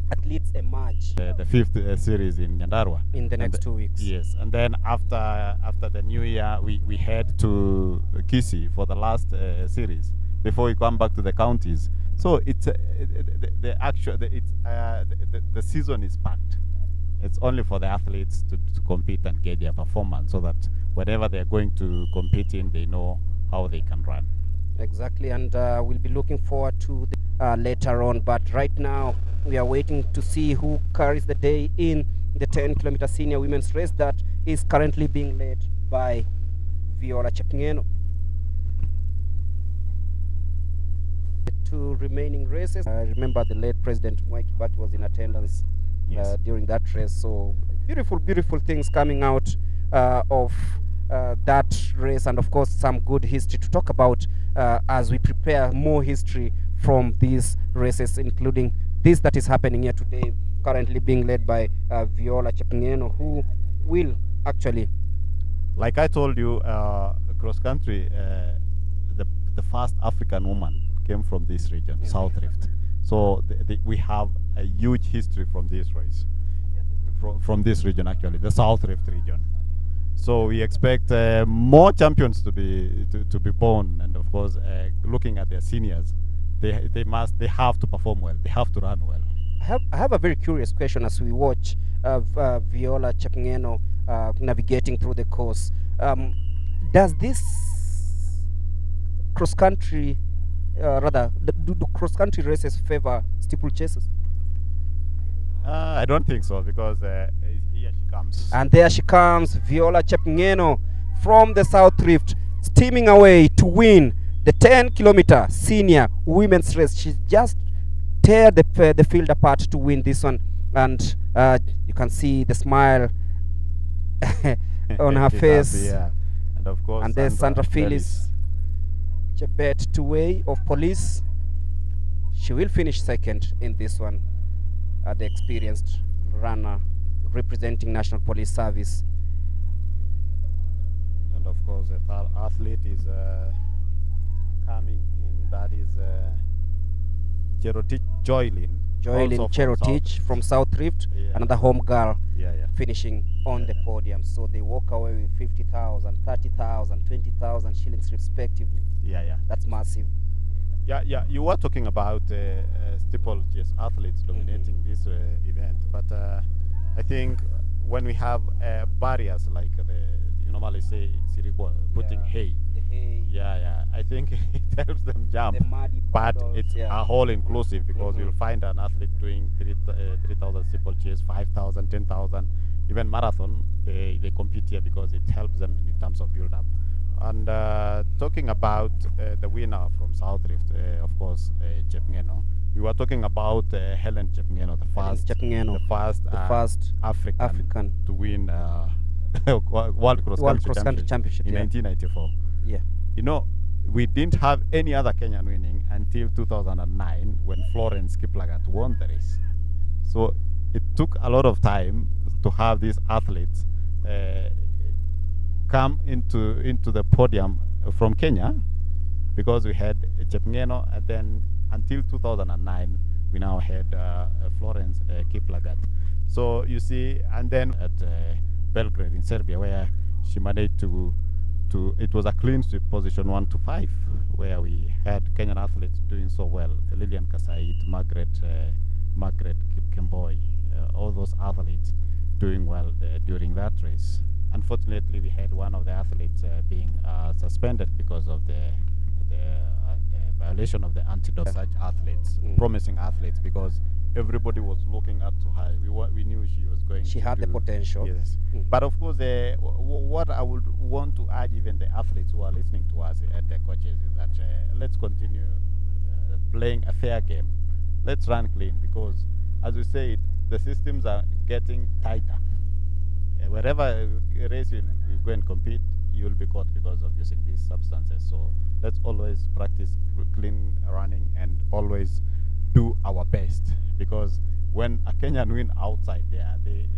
athletes emerge. The 5th series in Nyandarua. In the next 2 weeks. Yes, and then after the new year, we head to Kisii for the last series before we come back to the counties. So it's the season is packed. It's only for the athletes to compete and get their performance, so that whatever they're going to compete in, they know how they can run. Exactly, and we'll be looking forward to the, later on. But right now, we are waiting to see who carries the day in the 10-kilometer senior women's race that is currently being led by Viola Chepngeno. The 2 remaining races. I remember the late President Mwai Kibaki was in attendance. Yes. During that race. So beautiful things coming out of that race, and of course some good history to talk about as we prepare more history from these races, including this that is happening here today, currently being led by Viola Chepngeno, who will actually, like I told you, cross country, the first African woman came from this region, South Rift. So we have a huge history from this race, from this region, actually, the South Rift region. So we expect more champions to be born, and of course, looking at their seniors, they have to perform well, they have to run well. I have a very curious question as we watch Viola Chepngeno navigating through the course. Does this cross country do cross-country races favor steeplechases? I don't think so, because here she comes. And there she comes, Viola Chepngeno from the South Rift, steaming away to win the 10-kilometer senior women's race. She's just tear the field apart to win this one, and you can see the smile on her face. Yeah. And of course, and there's Sandra Phyllis Chebet Tuwei of police. She will finish second in this one, the experienced runner representing National Police Service. and of course the third athlete is coming in. That is Cherotich Joylin. Joylin also Cherotich from South Rift, Yeah. another home girl, Yeah, yeah. finishing on the podium. So they walk away with 50,000, 30,000, 20,000 shillings respectively. Yeah, yeah. That's massive. Yeah, yeah. You were talking about steeplechase athletes dominating this event, but I think when we have barriers like you normally say Sirikwa, putting hay. The hay, Yeah, yeah. I think it helps them jump, the muddy but puddles, it's yeah. a whole inclusive because Mhm. you'll find an athlete doing 3,000 steeplechase, 5,000, 10,000, even marathon. They compete here because it helps them in terms of build up. And talking about the winner from South Rift, of course, Chepngeno. We were talking about Helen Chepngeno, the first African to win World Cross Country Championship in yeah. 1994. Yeah. You know, we didn't have any other Kenyan winning until 2009 when Florence Kiplagat won the race. So it took a lot of time to have these athletes come into the podium from Kenya, because we had Chepngeno, and then until 2009 we now had Florence Kiplagat. So you see, and then at Belgrade in Serbia, where she managed to it was a clean sweep position 1 to 5, where we had Kenyan athletes doing so well: Lilian Kasait, Margaret Kipkemboi, all those athletes doing well during that race. Unfortunately, we had one of the athletes being suspended because of the violation of the anti-doping. Such athletes, promising athletes, because everybody was looking up to her. We knew she was going. She to had the do- potential. Yes, but of course, what I would want to urge even the athletes who are listening to us and the coaches is that let's continue playing a fair game. Let's run clean, because, as we said, the systems are getting tighter. Wherever race you go and compete, you will be caught because of using these substances. So let's always practice clean running and always do our best, because when a Kenyan win outside there, they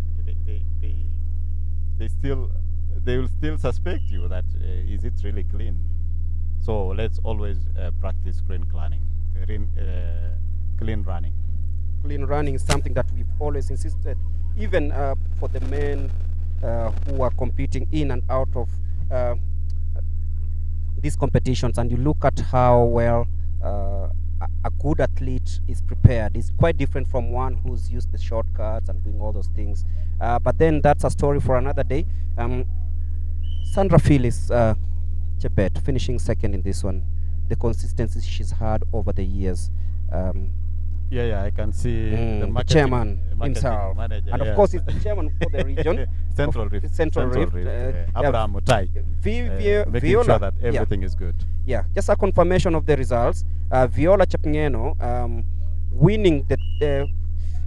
will still suspect you that is it really clean. So let's always practice clean running. Clean running is something that we've always insisted, even for the men who are competing in and out of these competitions. And you look at how well a good athlete is prepared. It's quite different from one who's used the shortcuts and doing all those things. But then that's a story for another day. Sandra Felix Chebet finishing second in this one. The consistency she's had over the years. Yeah, I can see The chairman himself, manager, and of course he's the chairman for the region. Central Rift. Central Rift. Abraham Mutai, making Viola, sure that everything is good. Yeah, just a confirmation of the results. Viola Chepngeno winning the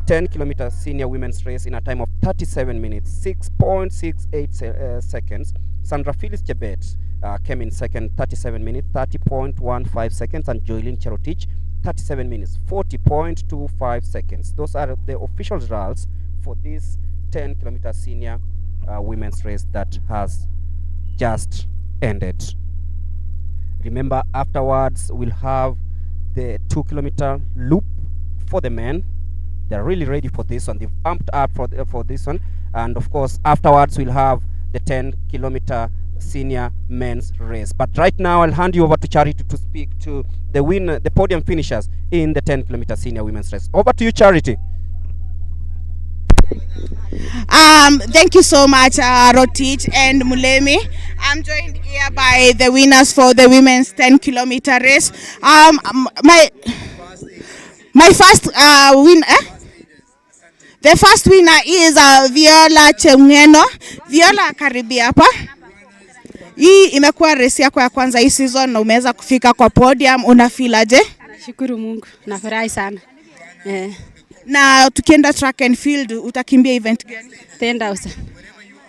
10-kilometer senior women's race in a time of 37 minutes, 6.68 seconds. Sandra Felix Chebet came in second, 37 minutes, 30.15 seconds, and Joylin Cherotich, 37 minutes, 40.25 seconds. Those are the official results for this 10-kilometer senior women's race that has just ended. Remember, afterwards we'll have the 2-kilometer loop for the men. They're really ready for this one. They've pumped up for this one. And of course, afterwards we'll have the 10-kilometer senior men's race. But right now I'll hand you over to Charity to speak to the podium finishers in the 10-kilometer senior women's race. Over to you, Charity. Thank you so much, Rotich and Mulemi. I'm joined here by the winners for the women's 10-kilometer race. My first the first winner is Viola Chepngeno. Viola, karibia hapa. Hii imekuwa race yako ya kwanza hii season na umeweza kufika kwa podium, una feel aje? Nashukuru Mungu, nafurahi sana. Na tukienda track and field utakimbia event gani? 10,000.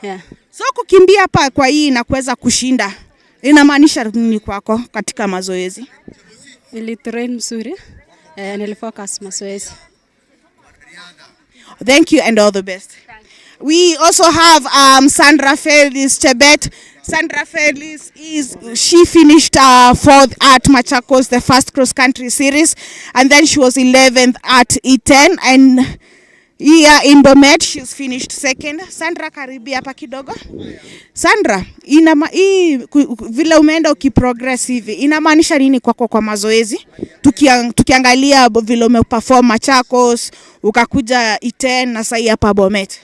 Yeah. So kukimbia hapa kwa hii na kuweza kushinda inamaanisha nini kwako katika mazoezi? Nilitrain mzuri, nilifocus mazoezi. Thank you and all the best. We also have Sandra Felix Chebet. Sandra Felix she finished fourth at Machakos, the first cross country series, and then she was 11th at E10, and here in Bomet she's finished second. Sandra, karibi hapa kidogo. Sandra, vile umeenda ukiprogress hivi inamaanisha nini kwako kwa mazoezi? Tukiangalia vile umeperform Machakos, ukakuja E10 na sasa hapa Bomet.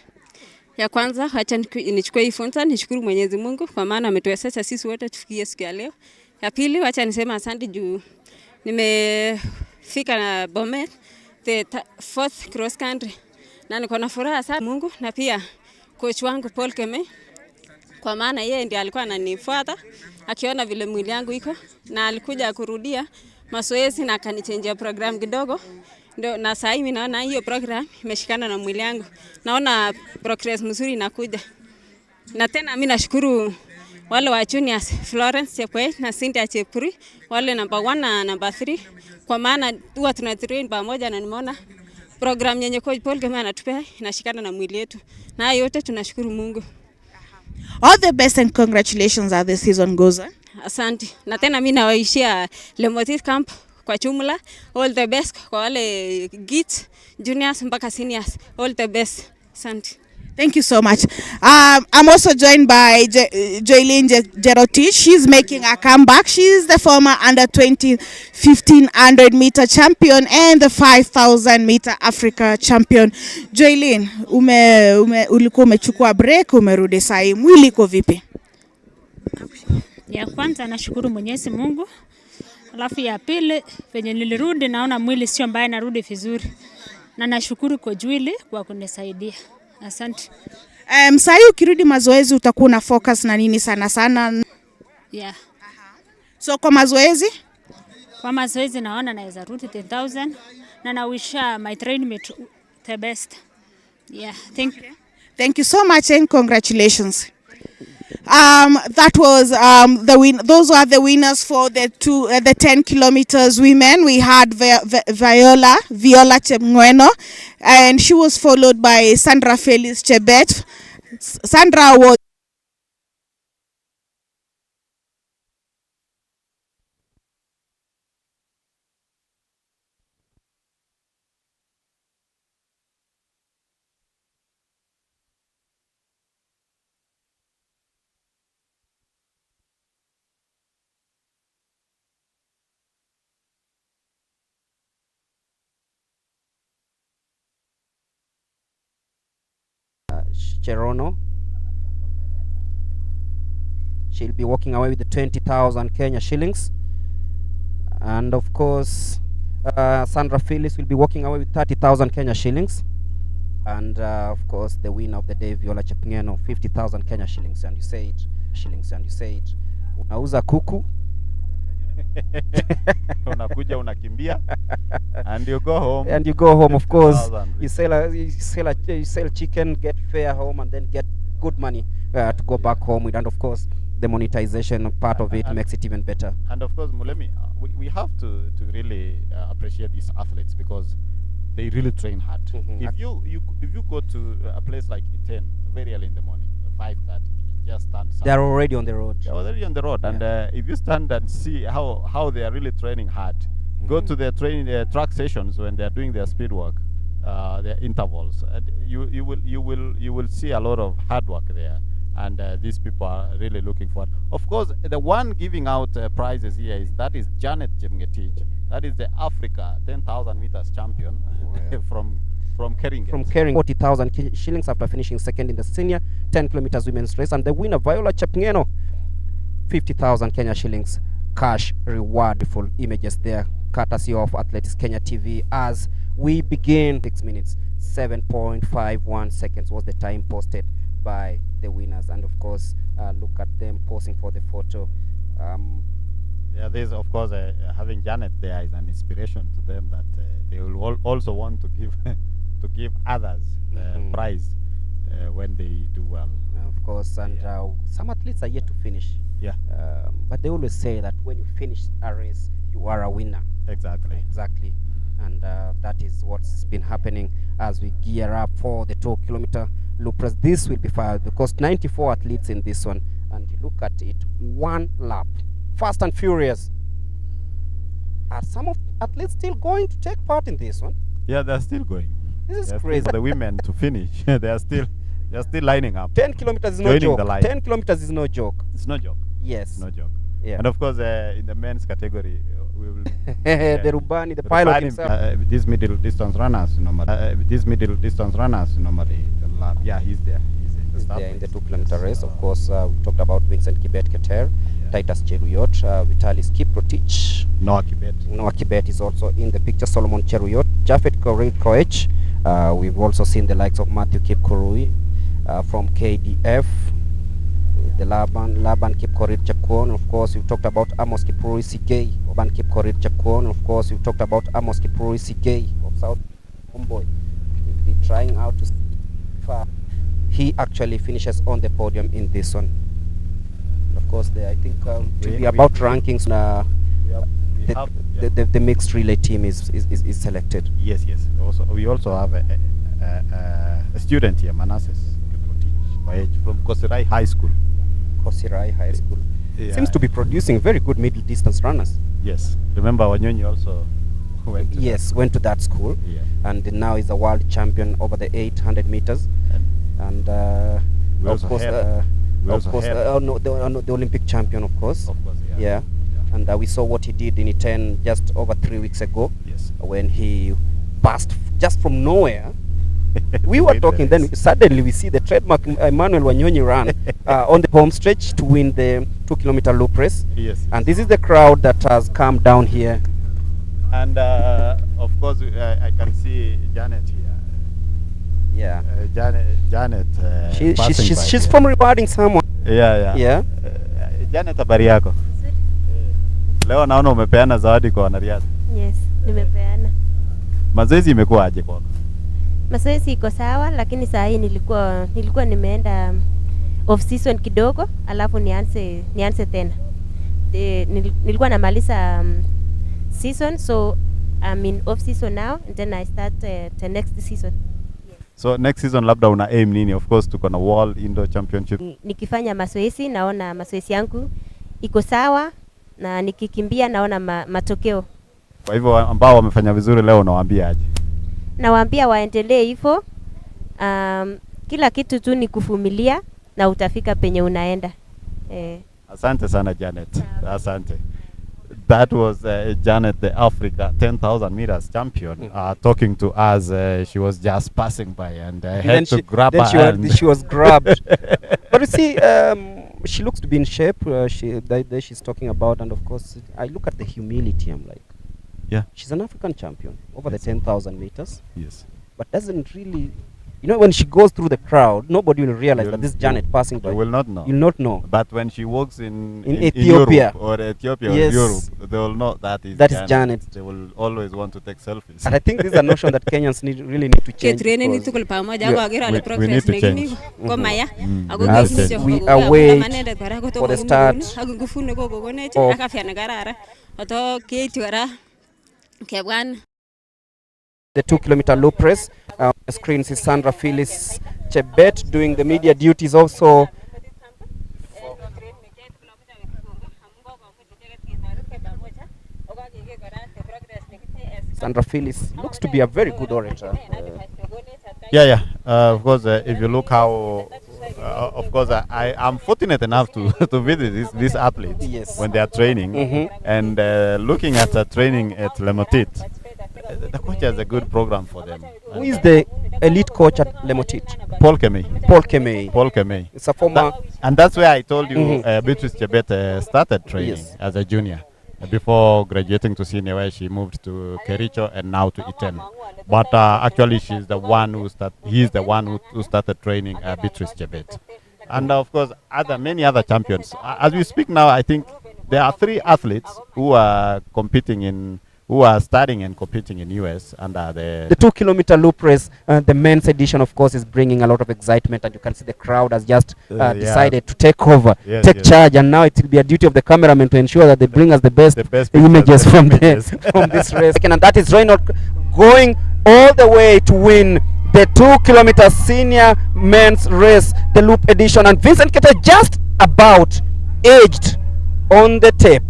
Ya kwanza acha nichukue hii fursa nishukuru Mwenyezi Mungu kwa maana ametuwezesha sisi wote tufikie siku ya leo. Ya pili acha niseme asante juu nimefika na Bomet the fourth cross country. Na niko na furaha sana Mungu na pia coach wangu Paul Keme kwa maana yeye ndiye alikuwa ananifuata akiona vile mwili yangu iko na alikuja kurudia mazoezi na akanichange program kidogo. Ndio na sasa hivi naona hiyo program imeshikana na mwili yangu. Naona progress mzuri inakuja. Na tena mimi nashukuru wale wa juniors Florence Chepkoech na Cynthia Chepuri, wale number 1 na number 3 kwa maana huwa tunatrain pamoja na nimeona program yenye coach Paul kama anatupea inashikana na mwili yetu. Na yote tunashukuru Mungu. All the best and congratulations as the season goes on. Asante. Na tena mimi nawaishia Lemotis Camp kwa jumla, all the best kwa wale kids, juniors mpaka seniors, all the best. Asante. Thank you so much. I'm also joined by Joylene Jerotich. She's making a comeback. She's the former under-20 1500 meter champion and the 5000 meter Africa champion. Joylene, ulikuwa umechukua break, umerudi sasa. Mwili iko vipi? Ya kwanza nashukuru Mwenyezi Mungu. Alafu ya pili venye nilirudi naona mwili sio mbaya, narudi vizuri. Na nashukuru kwa Juili kwa kunisaidia. Asante. Sasa ukirudi mazoezi utakuwa na focus na nini sana sana? Yeah. So kwa mazoezi? Kwa mazoezi naona naweza rudi 10,000 na nawisha my training the best. Yeah, thank you. Thank you so much and congratulations. That was those are the winners for the 10 kilometers women. We had Viola Chemngweno, and she was followed by Sandra Felix Chebet. Sandra was Cherono. She'll be walking away with the 20,000 Kenya shillings, and of course Sandra Felix will be walking away with 30,000 Kenya shillings, and of course the winner of the day, Viola Chepngeno, 50,000 Kenya shillings. And you say it, unauza kuku unakuja unakimbia and you go home, of course. You sell chicken, get fare home, and then get good money to go back home with. And of course the monetization part of it makes it even better. And of course, Mulemi, we have to really appreciate these athletes because they really train hard. If you go to a place like Iten very early in the morning, 5:30, just stand. They're already on the road. They're already on the road, yeah. And if you stand and see how they are really training hard, go to their track sessions when they are doing their speed work, their intervals. You will see a lot of hard work there, and these people are really looking forward. Of course, the one giving out prizes here is Janet Jemngetich. That is the Africa 10,000 meters champion from Keringen. From Keringen, 40,000 shillings after finishing second in the senior 10 kilometers women's race, and the winner Viola Chepngeno, 50,000 Kenya shillings cash reward. Full images there, courtesy of Athletics Kenya TV. As we begin, 6 minutes 7.51 seconds was the time posted by the winners, and of course look at them posing for the photo. Yeah, there's of course having Janet there is an inspiration to them that they will also want to give to give others prize when they do well. Of course, and some athletes are yet to finish. Yeah. But they always say that when you finish a race, you are a winner. Exactly. And that is what's been happening as we gear up for the 2 kilometer loop race. This will be fire because 94 athletes in this one, and you look at it, 1 lap, fast and furious. Are some of athletes still going to take part in this one? Yeah, they're still going. This is They're crazy. still, for the women to finish, they're still lining up. 10 kilometers is no joining joke. the line. 10 kilometers is no joke. It's no joke. Yes. No joke. Yeah. And of course, in the men's category, we will. The Rubani, the pilot Rubani, himself. these middle distance runners normally. Yeah, he's there. He's in the He's start there in the place. 2 kilometer race. Of course, we talked about Vincent Kibet Keter, Titus Cheruyot, Vitalis Kiprotich. Noah Kibet. Noah Kibet is also in the picture. Solomon Cheruyot, Jafet Koech. We've also seen the likes of Matthew Kipkurui from KDF. The Laban Kipkorir Chepkwon. Of course, we've talked about Amos Kipkurui Sigei, Laban Kipkorir Chepkwon. Of course, we've talked about Amos Kipkurui Sigei of South Homeboy. We'll be trying out to see if he actually finishes on the podium in this one. Of course, I think to be about rankings. The mixed relay team is selected. Yes. We also have a student here, Manassas Kiprotich, from Kosirai High School. Kosirai High School. Yeah. Seems to be producing very good middle distance runners. Yes. Remember Wanyonyi also went to went to that school. Yeah. And now is a world champion over the 800 meters. And we of also course, have- we also have- the Olympic champion, of course. Of course, Yeah. And we saw what he did in Iten just over 3 weeks ago. Yes. When he passed just from nowhere. We were Win the talking, then race. suddenly we see the trademark Emmanuel Wanyonyi run on the home stretch to win the 2 kilometer loop race. Yes. And this is the crowd that has come down here. And of course, I can see Janet here. Yeah. Janet. passing by She's here. from rewarding someone. Yeah. Yeah. Janet, habari yako? Leo naona umepeana zawadi kwa wanariadha. Yes, nimepeana. Mazoezi imekuwa aje kwako? Mazoezi iko sawa, lakini saa hii nilikuwa nimeenda off season kidogo, alafu nianze tena. Nilikuwa namaliza season, so I'm in off season now and then I start the next season. So next season labda una aim nini? Of course tuko na World Indoor Championship. Nikifanya mazoezi naona mazoezi yangu iko sawa na nikikimbia naona matokeo. Kwa hivyo ambao wamefanya vizuri leo unawaambia aje? Nawaambia waendelee hivyo. Kila kitu tu ni kuvumilia na utafika penye unaenda. Asante sana Janet. Asante. That was Janet, the Africa 10,000 meters champion, talking to us. She was just passing by and had to grab her hand. She was grabbed. But you see, she looks to be in shape. She's talking about, and of course, I look at the humility. I'm like, yeah, she's an African champion over the 10,000 meters. Yes. But doesn't really, when she goes through the crowd, nobody will realize that this is Janet passing by. You will not know. You'll not know. But when she walks in Ethiopia or Ethiopia yes, or Europe, they will know that is Janet. They will always want to take selfies. And I think this is a notion that Kenyans really need to change. We need to change. We await for the start of the 2 kilometer loop race. Screens is Sandra Felix Chebet doing the media duties also. Sandra Felix looks to be a very good orator. Of course, if you look how, of course, I am fortunate enough to visit these athletes when they are training, and looking at the training at Lemotit, the coach has a good program for them. Who is the elite coach at Lemotit? Paul Kemei. Paul Kemei. Paul Kemei. It's a former. And that's where I told you Beatrice Chebet started training as a junior before graduating to senior, where she moved to Kericho and now to Iten. But actually, he's the one who started training Beatrice Chebet. And of course, many other champions. As we speak now, I think there are 3 athletes who are starting and competing in US under the 2 kilometer loop race. The men's edition, of course, is bringing a lot of excitement, and you can see the crowd has just decided to take over, take charge, and now it will be a duty of the cameraman to ensure that they bring us the best images from this race. And that is Reynold going all the way to win the 2 kilometer senior men's race, the loop edition, and Vincent Kiptoo just about aged on the tape.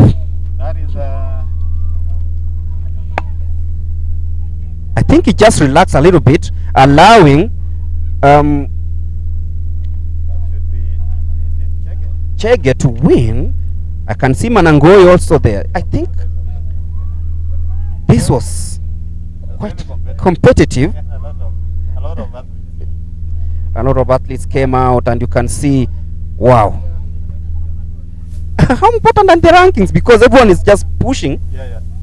That is I think he just relaxed a little bit, allowing Chege to win. I can see Manangoi also there. I think this was quite competitive. A lot of athletes came out, and you can see, wow. How important are the rankings? Because everyone is just pushing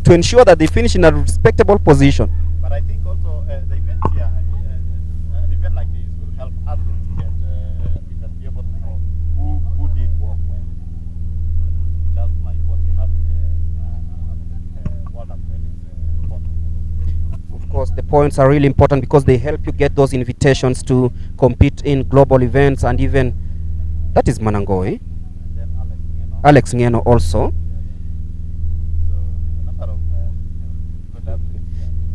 to ensure that they finish in a respectable position. But I think also the event here, an event like this will help athletes get we can be able to know who did work well. Just like what we have in the World Athletics Podium. Of course, the points are really important because they help you get those invitations to compete in global events, and even that is Manangoi. Alex Ngeno also.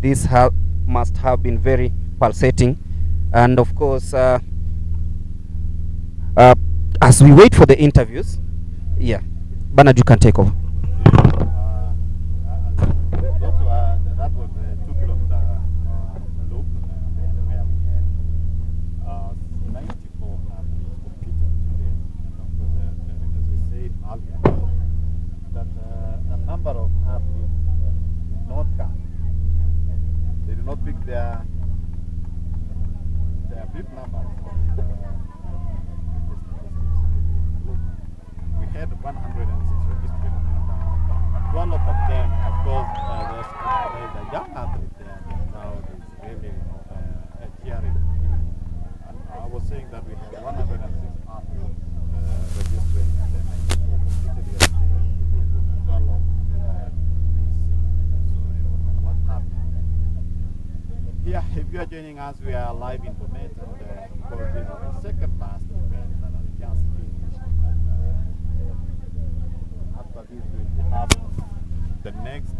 This must have been very pulsating, and of course, as we wait for the interviews, Bernard, you can take over. That was a 2 kilometer loop where we had 94 athletes competing today. Of course, as we said earlier, that a number of athletes did not come. They did not pick their bib numbers. We had 106 registered. 12 of them, of course, there's a young athlete there that now is really cheering. And I was saying that we had 106 athletes registering, and then 94 completed yesterday. 12 missing. So I don't know what happened. Here, if you are joining us, we are live in Bomet, and of course, this is the second last event that has just finished. And after this, we will have the next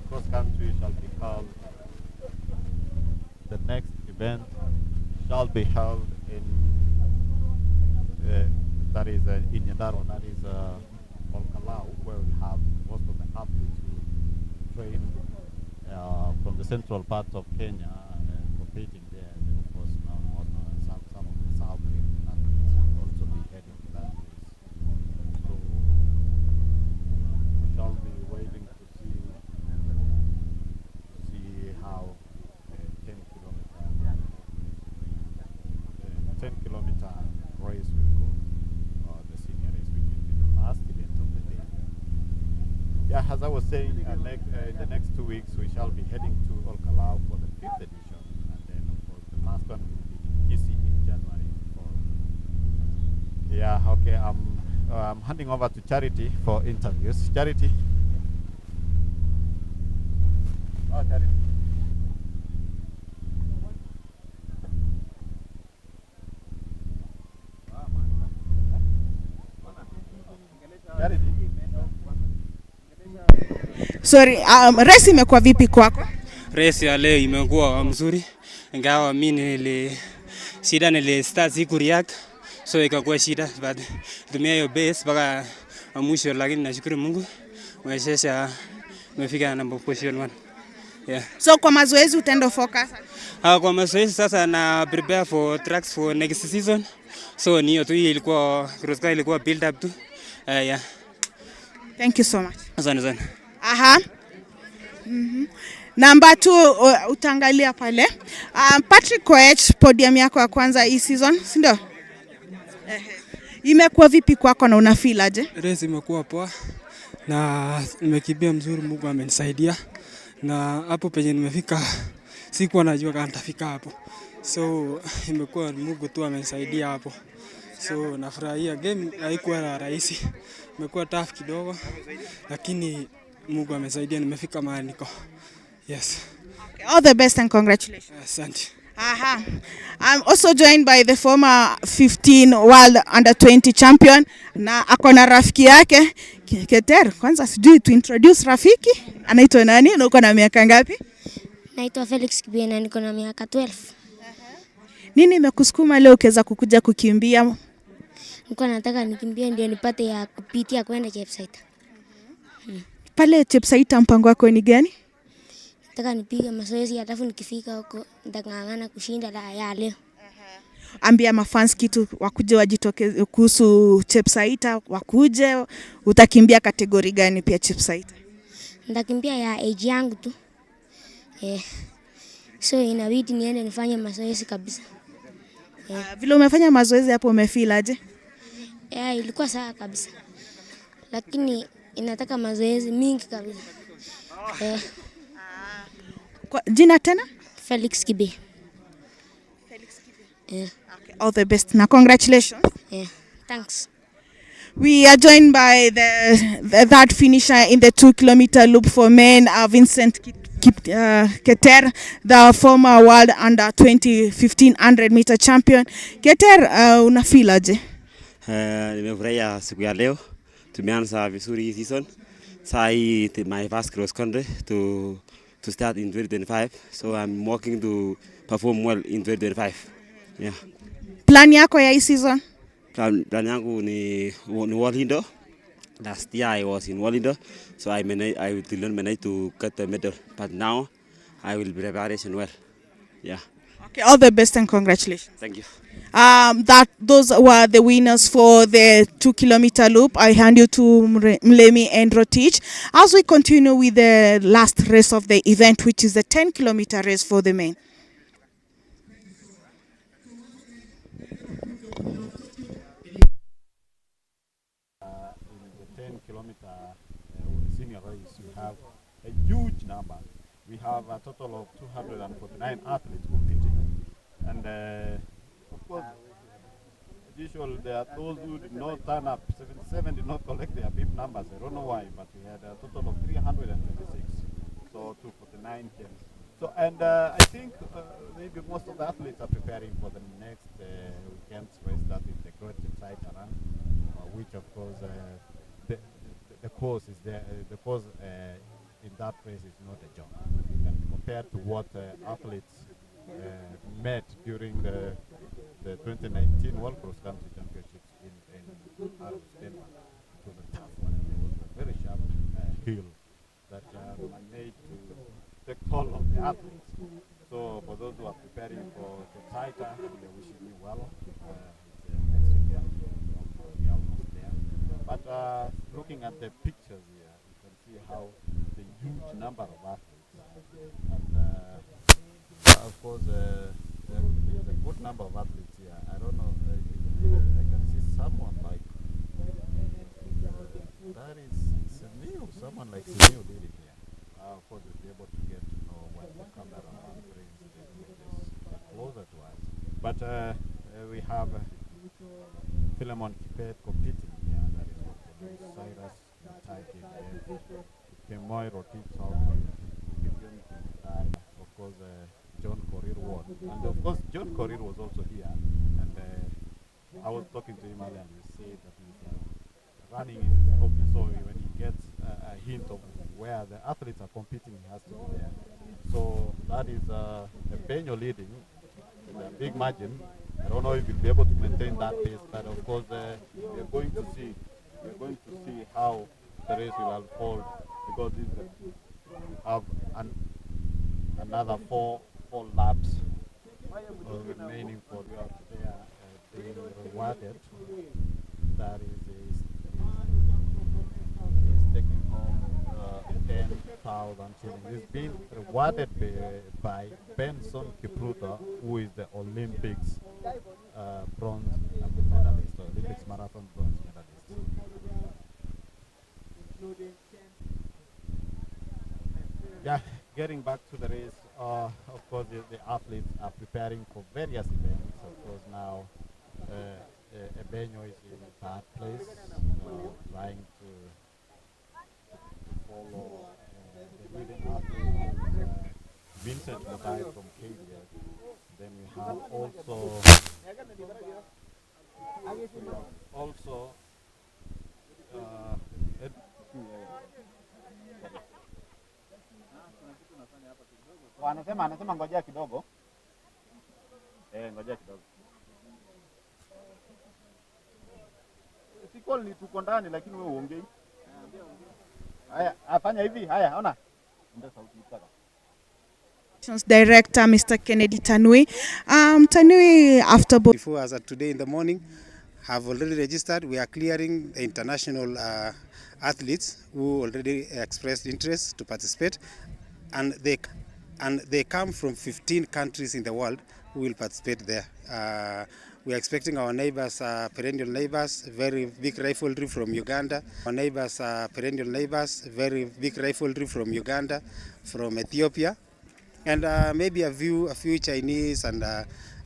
cross country shall be held. The next event shall be held in that is in Nyandarua, that is Olkalau, where we have most of the athletes who train from the central parts of Kenya competing there. And of course, now some of the South athletes will also be heading to that place. So we shall be waiting to see how 10-kilometer race will go, the senior race, which will be the last event of the day. Yeah, as I was saying, the next 2 weeks we shall be heading to Olkalau for the 5th edition, and then of course the last one will be in Kisii in January. Yeah, okay. I'm handing over to Charity for interviews. Charity. Oh, Charity. Sorry, race imekuwa vipi kwako? Race ya leo imekuwa mzuri, ingawa mimi nilistart siku react, so ikakuwa shida, but tumia hiyo base mpaka mwisho, lakini nashukuru Mungu umewezesha nimefika number position 1. Yeah. So kwa mazoezi utaenda focus? Kwa mazoezi sasa na prepare for tracks for next season. So niyo tu ilikuwa cross country ilikuwa build up tu. Yeah. Thank you so much. Asante sana. Aha. Namba 2 utaangalia pale. Patrick Koech, podium yako ya kwanza hii season, si ndio? Imekuwa vipi kwako na una feel aje? Race imekuwa poa na nimekimbia mzuri, Mungu amenisaidia. Na hapo penye nimefika sikuwa najua kama nitafika hapo. So imekuwa Mungu tu amenisaidia hapo. So nafurahia, game haikuwa rahisi. Imekuwa tough kidogo, lakini Mungu amesaidia nimefika mahali niko. Yes. Okay, all the best and congratulations. Asante. Aha. I'm also joined by the former 15 World Under 20 champion na akona rafiki yake Keter. Kwanza sijui to introduce rafiki. Anaitwa nani na uko na miaka ngapi? Naitwa Felix Kiptoo na niko na miaka 12. Nini imekusukuma leo ukaweza kukuja kukimbia? Nilikuwa nataka nikimbie ndio nipate ya kupitia kwenda Chepsaita. Pale Chepsaita mpango wako ni gani? Nataka nipige mazoezi alafu nikifika huko nitang'ang'ana kushinda ya leo. Ambia mafans kitu wakuje wajitokeze kuhusu Chepsaita, wakuje. Utakimbia kategori gani pia Chepsaita? Nitakimbia ya age yangu tu. So inabidi niende nifanye mazoezi kabisa. Vile umefanya mazoezi hapo umefeel aje? Ilikuwa sawa kabisa. Lakini inataka mazoezi mingi kabisa. Kwa jina tena? Felix Kiptoo. Okay, all the best. Na congratulations. Thanks. We are joined by the third finisher in the 2-kilometer loop for men, Vincent Keter, the former world under 20 1500-meter champion. Keter, unafeel aje? Nimefurahia siku ya leo. Tumeanza vizuri hii season. Saa hii my first cross country to start in 2025. So I'm working to perform well in 2025. Yeah. Plan yako ya hii season? Plan yangu ni World. Last year I was in World, so I will manage to get the medal. But now I will preparation well. Yeah. Okay, all the best and congratulations. Thank you. Those were the winners for the 2-kilometer loop. I hand you to Mlemi and Rotich as we continue with the last race of the event, which is the 10-kilometer race for the men. Senior race, we have a huge number. We have a total of 249 athletes competing, and of course, as usual, there are those who did not turn up. 77 did not collect their BIP numbers. I don't know why, but we had a total of 326, so 249 here. So, and I think maybe most of the athletes are preparing for the next weekend's race, that is the Great Chepsaita Run, which of course the course is there. The course in that race is not a joke, and compared to what athletes met during the 2019 World Cross Country Championships in Denmark. It was a tough one. It was a very sharp hill that made to take toll of the athletes. So for those who are preparing for the Chepsaita, we are wishing you well. Next weekend we are almost there. But looking at the pictures here, you can see how the huge number of athletes, and of course there's a good number of athletes here. I don't know, I can see someone like that is someone like Simiu leading here. Of course we'll be able to get to know when the camera brings the images closer to us. But we have Philemon Kipet competing here. That is what Cyrus type in there. Kemoy Rotich of course John Korir won. And of course John Korir was also here. And I was talking to him earlier and he said that he's running is his hobby. So when he gets a hint of where the athletes are competing, he has to be there. So that is Benyo leading with a big margin. I don't know if he'll be able to maintain that pace, but of course we're going to see. We're going to see how the race will unfold, because we have another four laps remaining for being rewarded. That is taking home 10,000 shillings. He's been rewarded by Benson Kipruto, who is the Olympics bronze medalist, Olympics marathon bronze medalist. Yeah, getting back to the race, of course the athletes are preparing for various events. Of course now Ebenyo is in third place, trying to follow the leading athlete, Vincent Motai from KBS. Then we have also anasema ngojea kidogo. Ngojea kidogo. Protocol ni tuko ndani lakini wewe uongei. Haya, afanya hivi. Haya, ona. Ndio sauti itaka. Director Mr. Kennedy Tanui. Tanui, after before as of today in the morning, have already registered. We are clearing the international athletes who already expressed interest to participate, and they come from 15 countries in the world who will participate there. We are expecting our neighbors, perennial neighbors, very big rivalry from Uganda. Our neighbors, perennial neighbors, very big rivalry from Uganda, from Ethiopia, and maybe a few Chinese and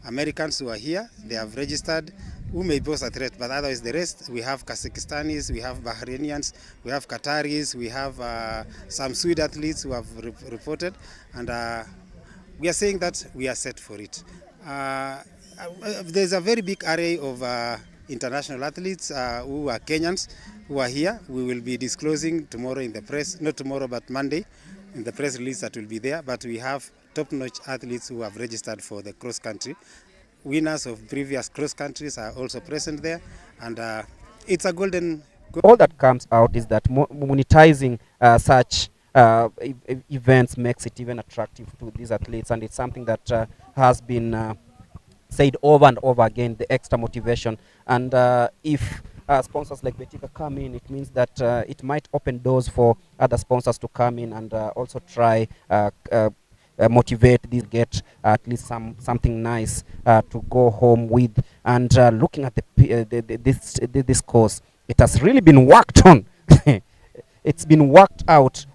Americans who are here. They have registered, who may pose a threat, but otherwise the rest, we have Kazakhstanis, we have Bahrainians, we have Qataris, we have some Swede athletes who have reported, and we are saying that we are set for it. There's a very big array of international athletes who are Kenyans who are here. We will be disclosing tomorrow in the press, not tomorrow but Monday, in the press release that will be there, but we have top-notch athletes who have registered for the cross-country. Winners of previous cross-countries are also present there, and it's a golden... All that comes out is that monetizing such events makes it even attractive to these athletes, and it's something that has been said over and over again, the extra motivation. And if sponsors like Betika come in, it means that it might open doors for other sponsors to come in and also try motivate these, get at least something nice to go home with. And looking at this course, it has really been worked on. It's been worked out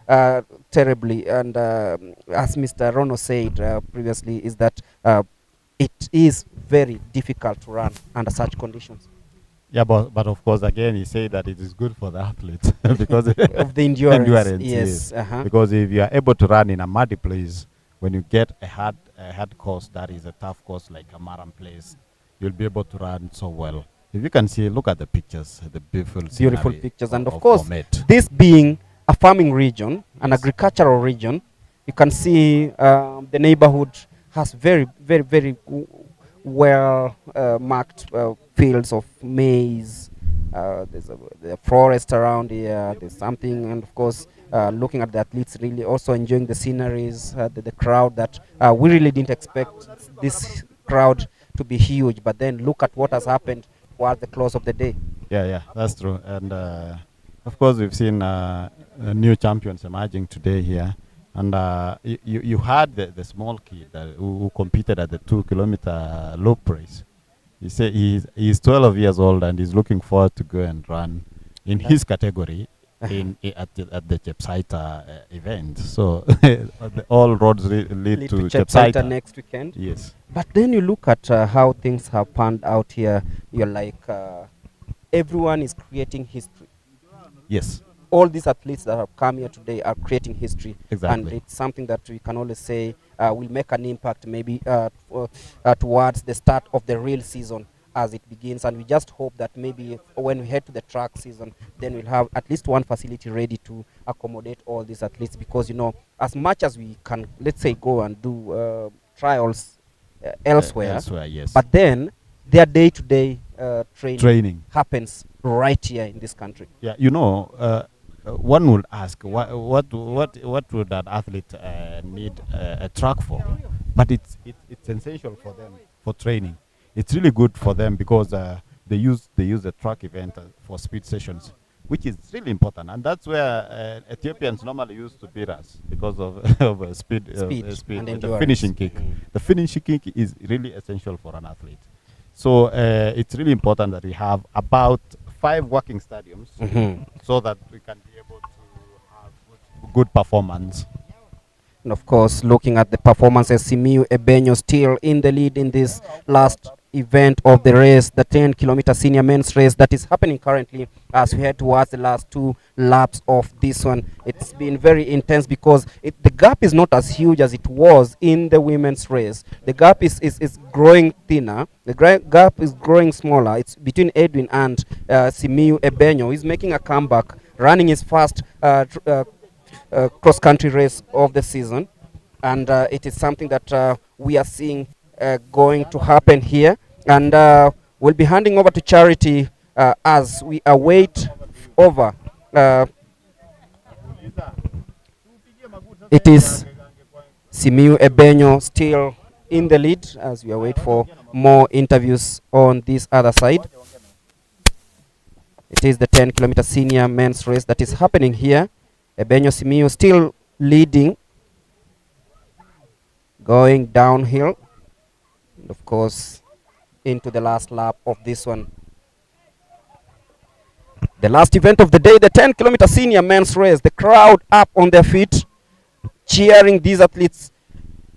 terribly, and as Mr. Rono said previously, is that it is very difficult to run under such conditions. Yeah, but of course, again, he said that it is good for the athletes because of the endurance. Yes. Because if you are able to run in a muddy place, when you get a hard course that is a tough course like a Maram place, you'll be able to run so well. If you can see, look at the pictures, the beautiful pictures, and of course, Bomet. This being a farming region, an agricultural region, you can see the neighborhood has very well marked fields of maize. There's a forest around here. There's something, and of course, looking at the athletes, really also enjoying the sceneries, the crowd that we really didn't expect this crowd to be huge. But then look at what has happened towards the close of the day. Yeah, that's true. And of course, we've seen new champions emerging today here. And you had the small kid who competed at the 2-kilometer loop race. He said he's 12 years old and he's looking forward to go and run in his category at the Chepsaita event. So all roads lead to Chepsaita next weekend. Yes. But then you look at how things have panned out here. You're like, everyone is creating history. Yes. All these athletes that have come here today are creating history. Exactly. And it's something that we can always say will make an impact maybe towards the start of the real season as it begins. And we just hope that maybe when we head to the track season, then we'll have at least one facility ready to accommodate all these athletes, because, you know, as much as we can, let's say, go and do trials elsewhere, yes. But then their day-to-day training happens right here in this country. Yeah, you know, one would ask, what would an athlete need a track for? But it's essential for them for training. It's really good for them because they use the track event for speed sessions, which is really important, and that's where Ethiopians normally used to beat us because of speed and the finishing kick. The finishing kick is really essential for an athlete. So it's really important that we have about 5 working stadiums so that we can be able to have good performance. And of course, looking at the performances, Simiyu Ebenyo still in the lead in this last event of the race, the 10-kilometer senior men's race that is happening currently as we head towards the last 2 laps of this one. It's been very intense because the gap is not as huge as it was in the women's race. The gap is growing thinner. The gap is growing smaller. It's between Edwin and Simiyu Ebenyo. He's making a comeback, running his first cross-country race of the season. And it is something that we are seeing going to happen here. And we'll be handing over to Charity as we await over. It is Simiu Ebenyo still in the lead as we await for more interviews on this other side. It is the 10-kilometer senior men's race that is happening here. Ebenyo Simiu still leading, going downhill, and of course into the last lap of this one. The last event of the day, the 10-kilometer senior men's race. The crowd up on their feet, cheering these athletes.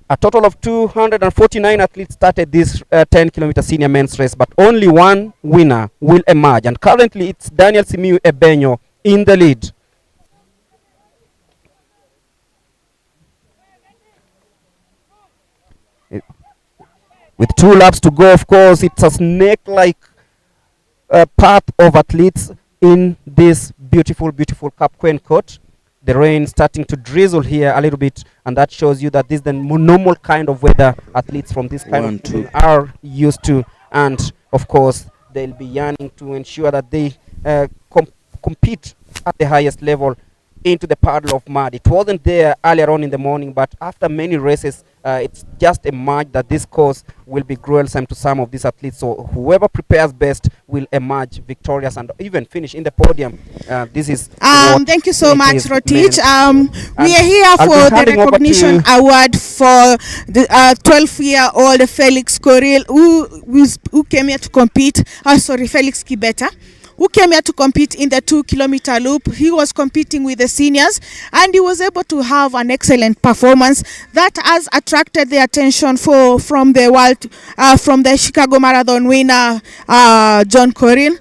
A total of 249 athletes started this 10-kilometer senior men's race, but only one winner will emerge. And currently, it's Daniel Simiu Ebenyo in the lead. With 2 laps to go, of course, it's a snake-like path of athletes in this beautiful, beautiful Cap Queen court. The rain starting to drizzle here a little bit, and that shows you that this is the normal kind of weather athletes from this kind of terrain are used to, and of course they'll be yearning to ensure that they compete at the highest level into the puddle of mud. It wasn't there earlier on in the morning, but after many races, it's just emerged that this course will be gruesome to some of these athletes. So whoever prepares best will emerge victorious and even finish in the podium. This is thank you so much, Rotich. We are here for the recognition award for the 12-year-old Felix Koril, who came here to compete. Felix Kiptoo, who came here to compete in the 2-kilometer loop. He was competing with the seniors, and he was able to have an excellent performance that has attracted the attention from the Chicago Marathon winner, John Koril.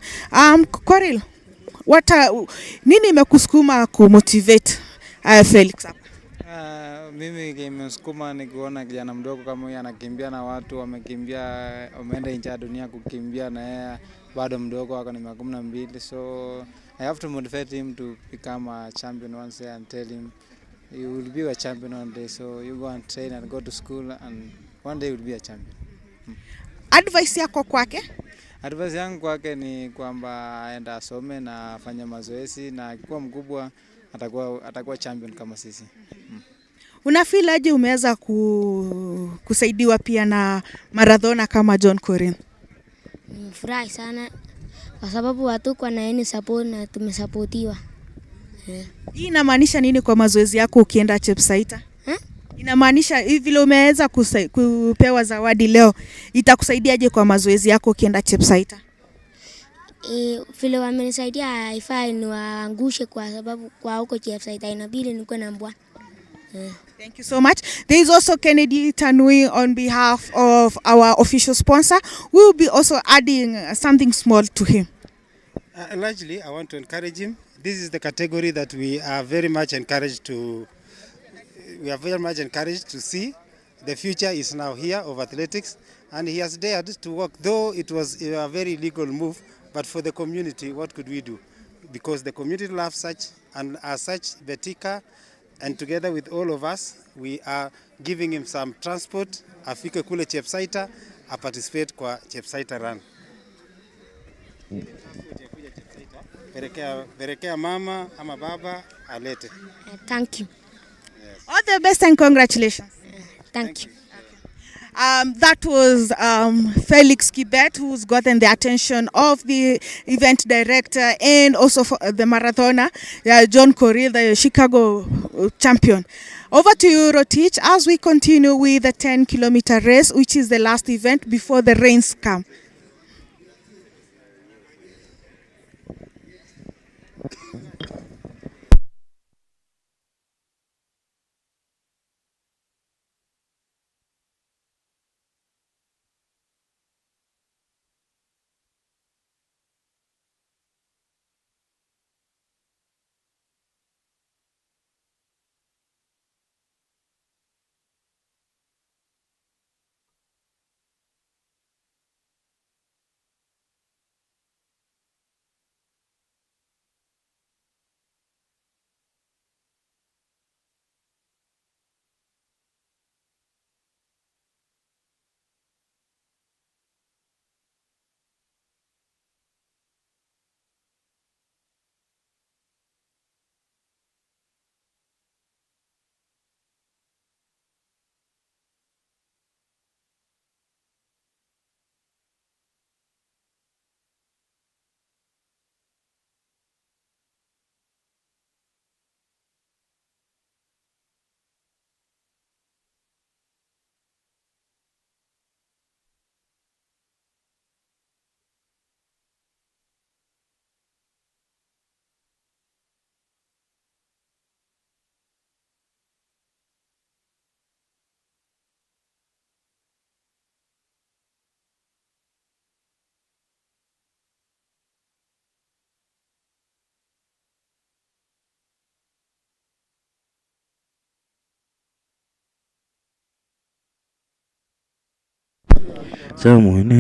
Koril, nini imekusukuma kumotivate Felix? Mimi kimesukuma ni kuona kijana mdogo kama huyu anakimbia na watu wameenda nje ya dunia kukimbia, na yeye bado mdogo, wako ni 12. So I have to motivate him to become a champion once day and tell him you will be a champion one day. So you go and train and go to school, and one day you will be a champion. Advice yako kwake? Advice yangu kwake ni kwamba aenda asome na afanye mazoezi, na akiwa mkubwa atakuwa champion kama sisi. Unafeel aje umeweza kusaidiwa pia na marathona kama John Koril? Nimefurahi sana kwa sababu watu kwa naeni support na tumesapotiwa. Hii inamaanisha nini kwa mazoezi yako ukienda Chepsaita? Inamaanisha vile umeweza kupewa zawadi leo, itakusaidiaje kwa mazoezi yako ukienda Chepsaita? Vile wamenisaidia haifai niwaangushe, kwa sababu kwa huko Chepsaita inabidi nikuwe na mbwa. Thank you so much. There is also Kennedy Tanui on behalf of our official sponsor. We will be also adding something small to him. Largely, I want to encourage him. This is the category that we are very much encouraged to. We are very much encouraged to see. The future is now here of athletics, and he has dared to work. Though it was a very illegal move, but for the community, what could we do? Because the community loves such, and as such, Betika, and together with all of us, we are giving him some transport, afike kule Chepsaita, participate kwa Chepsaita run. Berekea mama ama baba alete. Thank you. Yes. All the best and congratulations. Thank you. That was Felix Kiptoo, who's gotten the attention of the event director and also for the marathoner, John Koril, the Chicago champion. Over to you, Rotich, as we continue with the 10-kilometer race, which is the last event before the rains come. Someone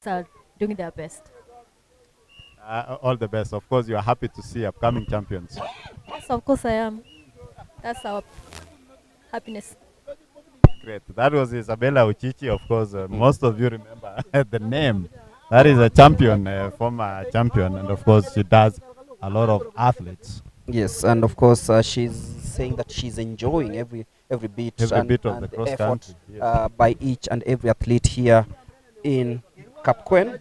are doing their best. All the best. Of course, you are happy to see upcoming champions. Yes, of course I am. That's our happiness. Great. That was Isabella Uchichi. Of course, most of you remember the name. That is a champion, former champion, and of course, she does a lot of athletes. Yes, and of course, she's saying that she's enjoying every bit Every bit of and the cross effort country, yes. by each and every athlete here in Kapkwen.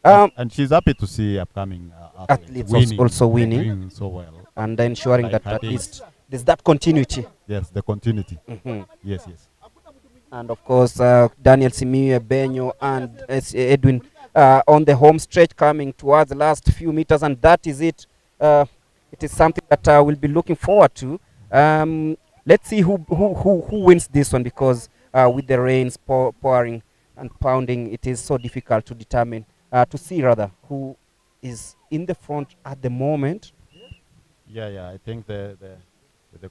And she's happy to see upcoming athletes winning, also winning, doing so well, and ensuring like that at her least there's that continuity. Yes, the continuity. Mhm. Yes, yes. And of course, Daniel Simiyu Benyo and Edwin on the home stretch coming towards the last few meters, and that is it. It is something that we'll be looking forward to. Let's see who wins this one, because with the rains pouring and pounding, it is so difficult to determine, to see rather, who is in the front at the moment. Yeah. I think the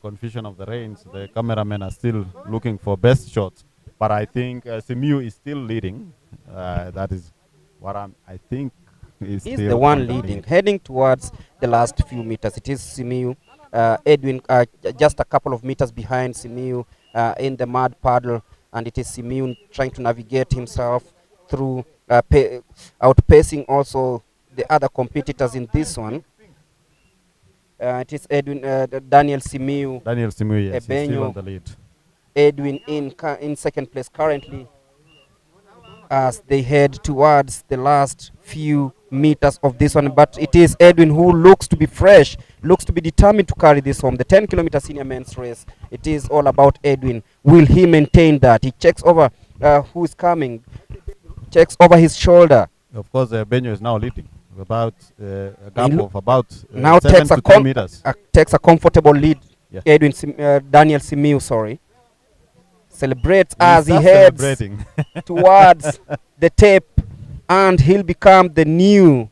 confusion of the rains, the cameramen are still looking for best shots. But I think Simiyu is still leading. That is what I think is He's still the one on the leading, lead. heading towards the last few meters. It is Simiyu. Edwin just a couple of meters behind Simiyu in the mud puddle, and it is Simiyu trying to navigate himself through, outpacing also the other competitors in this one. It is Edwin, Daniel Simiyu. Daniel Simiyu, yes, he's still Ebenyo, on the lead. Edwin in second place currently, as they head towards the last few meters of this one. But it is Edwin who looks to be fresh, looks to be determined to carry this home. The 10-kilometer senior men's race, it is all about Edwin. Will he maintain that? He checks over who is coming, checks over his shoulder. Of course, Benyo is now leading about a gap He of about now 7 takes to 10 meters. takes a comfortable lead. Yeah. Daniel Simiyu, sorry, celebrates He as he starts heads celebrating. towards the tape, and he'll become the new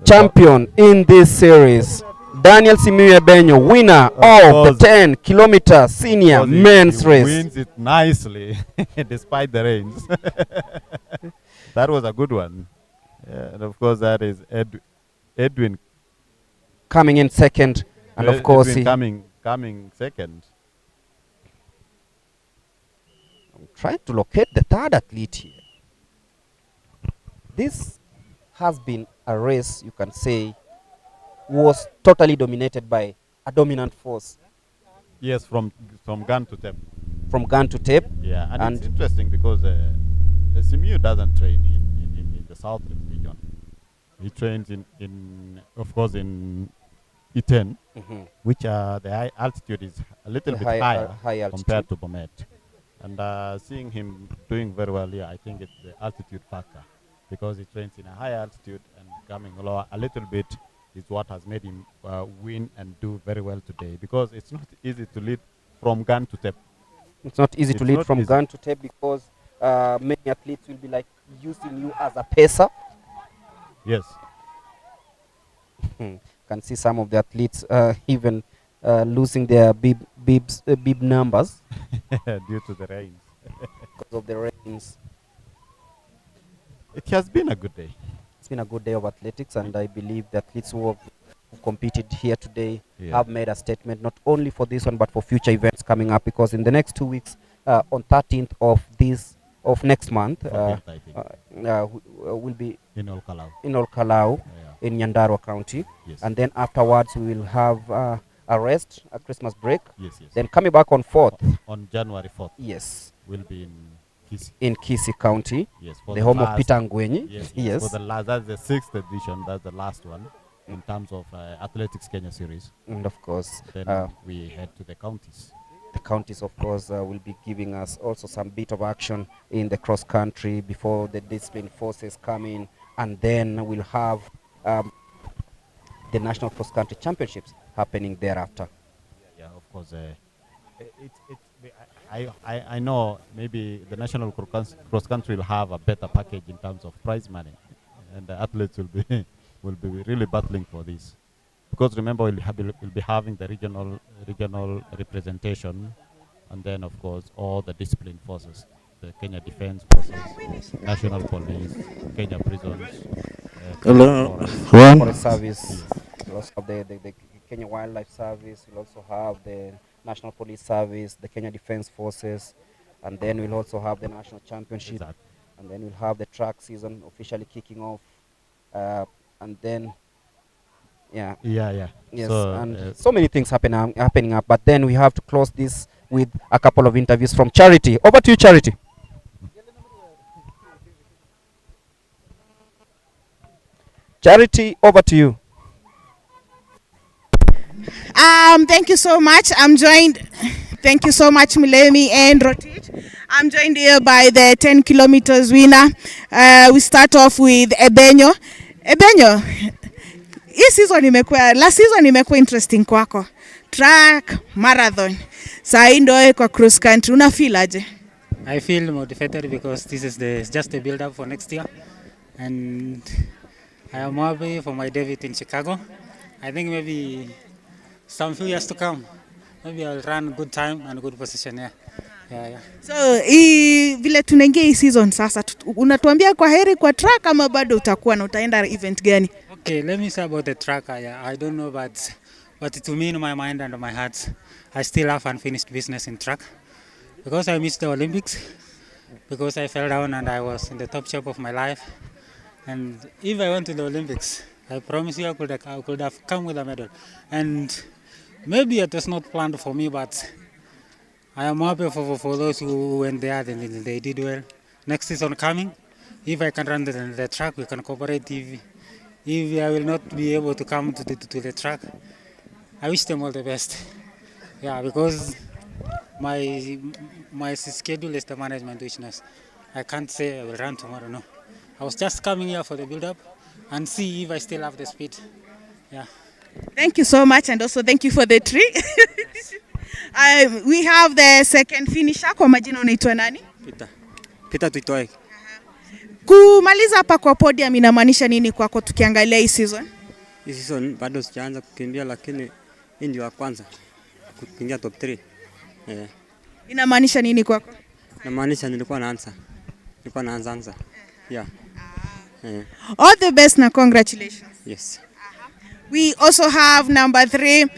champion in this series. Daniel Simiyu Benyo, winner of the 10-kilometer senior men's race. Wins it nicely despite the rains. That was a good one. Yeah, and of course, that is Edwin coming in second, and of course Edwin coming second. I'm trying to locate the third athlete here. This has been a race, you can say, was totally dominated by a dominant force. Yes, from gun to tape. From gun to tape. Yeah, and it's interesting because Simiyu doesn't train in the south region. He trains in of course in E10, which the high altitude is a little bit higher compared to Bomet. And seeing him doing very well here, I think it's the altitude factor, because he trains in a high altitude, and coming lower a little bit is what has made him win and do very well today, because it's not easy to lead from gun to tape. It's not easy to lead from gun to tape, because many athletes will be like using you as a pacer. Yes. Can see some of the athletes even losing their bib numbers due to the rains. Because of the rains. It has been a good day. It's been a good day of athletics, and I believe the athletes who have competed here today have made a statement, not only for this one but for future events coming up, because in the next 2 weeks, on 13th of next month, will be in Olkalau. In Olkalau, in Nyandarua County. Yes. And then afterwards we will have a rest, a Christmas break. Yes. Then coming back on 4th. On January 4th. Yes. We'll be in Kisii. In Kisii County. Yes. The home of Peter Ngwenyi. Yes. For the last, that's the 6th edition. That's the last one in terms of Athletics Kenya series. And of course, then we head to the counties. The counties, of course, will be giving us also some bit of action in the cross country before the discipline forces come in, and then we'll have the national cross country championships happening thereafter. Yeah, of course. I know maybe the national cross country will have a better package in terms of prize money, and the athletes will be really battling for this. Because remember, we'll be having the regional representation, and then of course all the discipline forces. the Kenya Defense Forces, National Police, Kenya Prisons, Hello. Forest Service. We'll also have the Kenya Wildlife Service. We'll also have the National Police Service, the Kenya Defense Forces, and then we'll also have the National Championship. Exactly. And then we'll have the track season officially kicking off. And then, yeah. Yeah. Yes, So, and so many things happening up. But then we have to close this with a couple of interviews from Charity. Over to you, Charity. Charity, over to you. Thank you so much. I'm joined. Thank you so much, Milemi and Rotich. I'm joined here by the 10 kilometers winner. We start off with Ebenyo. Ebenyo, last season imekuwa interesting kwako. Track, marathon. Saa hii ndio kwa cross country. Una feel aje? I feel motivated because this is just a build up for next year, and I am happy for my debut in Chicago. I think maybe some few years to come, maybe I'll run good time and good position. Yeah. So vile tunaingia hii season sasa, unatuambia kwa heri kwa track ama bado utakuwa na utaenda event gani? Okay, let me say about the track. I don't know, but to me, in my mind and my heart, I still have unfinished business in track because I missed the Olympics, because I fell down and I was in the top shape of my life. And if I went to the Olympics, I promise you I could have come with a medal. And maybe it was not planned for me, but I am happy for those who went there and they did well. Next season coming, if I can run the track, we can cooperate. If I will not be able to come to the track, I wish them all the best. Yeah, because my schedule is the management business. I can't say I will run tomorrow, no. I was just coming here for the build-up and see if I still have the speed. Yeah. Thank you so much, and also thank you for the tree. We have the second finisher. Kwa majina unaitwa nani? Peter Tuitoe. Kumaliza hapa kwa podium inamaanisha nini kwako tukiangalia hii season? Hii season bado sijaanza kukimbia, lakini hii ndio ya kwanza kukimbia top 3. Inamaanisha nini kwako? Inamaanisha nilikuwa naanza. Yeah. All the best na congratulations. Yes. We also have number 3.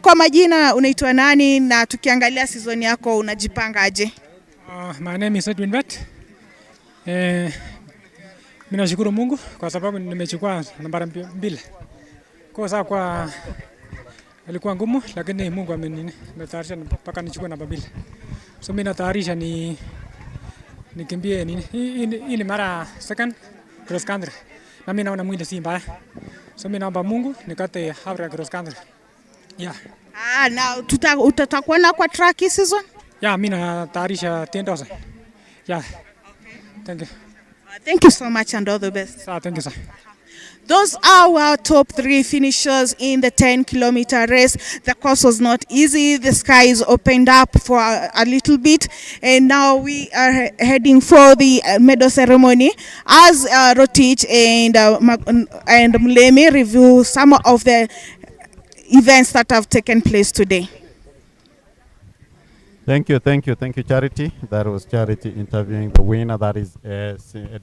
Kwa majina unaitwa nani na tukiangalia season yako unajipanga aje? My name is Edwin Bet. Mimi nashukuru Mungu kwa sababu nimechukua nambari 2. Kwa sababu kwa ilikuwa ngumu, lakini Mungu ametayarisha mpaka nichukue namba 2. So mimi natayarisha nikimbie nini. Hii ni mara second cross country. Na mimi naona mwili si mbaya. So mimi naomba Mungu nikate half cross country. Yeah. Na utakuwa na kwa track hii season? Yeah, mimi natayarisha 10,000. Yeah. Thank you. Thank you so much and all the best. Thank you, sir. Those are our top 3 finishers in the 10-kilometer race. The course was not easy. The skies opened up for a little bit, and now we are heading for the medal ceremony as Rotich and Mulemi review some of the events that have taken place today. Thank you, Charity. That was Charity interviewing the winner. That is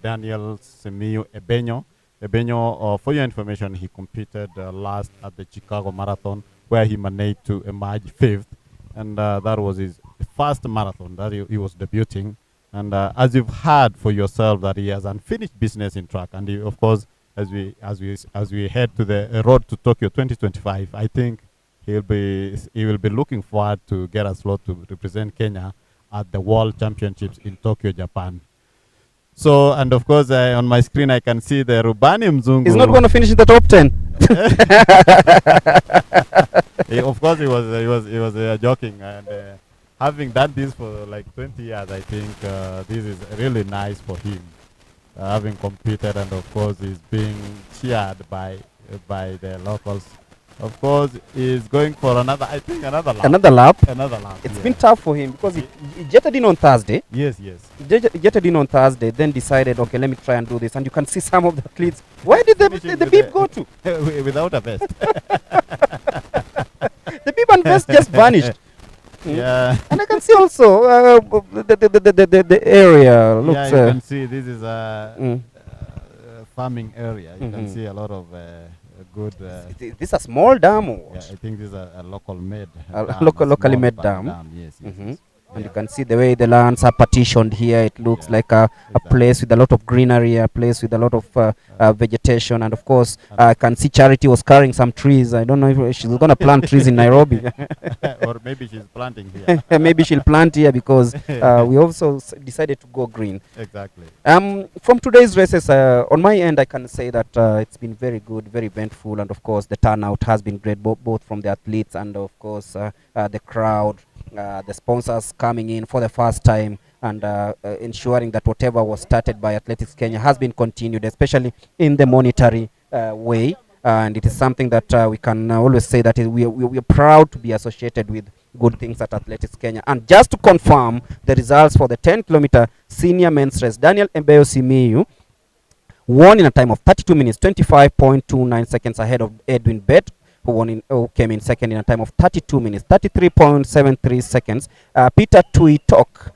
Daniel Simiyu Ebenyo. Ebenyo, for your information, he competed last at the Chicago Marathon, where he managed to emerge 5th, and that was his first marathon that he was debuting. And as you've heard for yourself, that he has unfinished business in track, and he, of course, as we head to the road to Tokyo 2025, I think he will be looking forward to get a slot to represent Kenya at the World Championships in Tokyo, Japan. So, and of course, on my screen I can see the Rubani Mzungu. He's not going to finish in the top 10. Of course, he was joking, and having done this for like 20 years, I think this is really nice for him, having competed, and of course, he's being cheered by the locals. Of course, he's going for another lap. Another lap? It's been tough for him because he jetted in on Thursday. Yes. He jetted in on Thursday, then decided, okay, let me try and do this. And you can see some of the athletes. Where did the bib go to? Without a vest. The bib and vest just vanished. Yeah. And I can see also the area looks. Yeah, you can see this is a farming area. You can see a lot of good. This a small dam. Or yeah, I think this is a local made. Locally made dam. Yes, yes, yes. And you can see the way the lands are partitioned here. It looks like a place with a lot of greenery, a place with a lot of vegetation. And of course, I can see Charity was carrying some trees. I don't know if she's going to plant trees in Nairobi. Or maybe she's planting here. Maybe she'll plant here because we also decided to go green. Exactly. From today's races, on my end, I can say that it's been very good, very eventful. And of course, the turnout has been great, both from the athletes and of course, the crowd. The sponsors coming in for the first time and ensuring that whatever was started by Athletics Kenya has been continued, especially in the monetary way. And it is something that we can always say that we are proud to be associated with good things at Athletics Kenya. And just to confirm the results for the 10-kilometer senior men's race, Daniel Embeyo Simiyu won in a time of 32 minutes, 25.29 seconds ahead of Edwin Bett, who came in second in a time of 32 minutes, 33.73 seconds. Peter Tuitok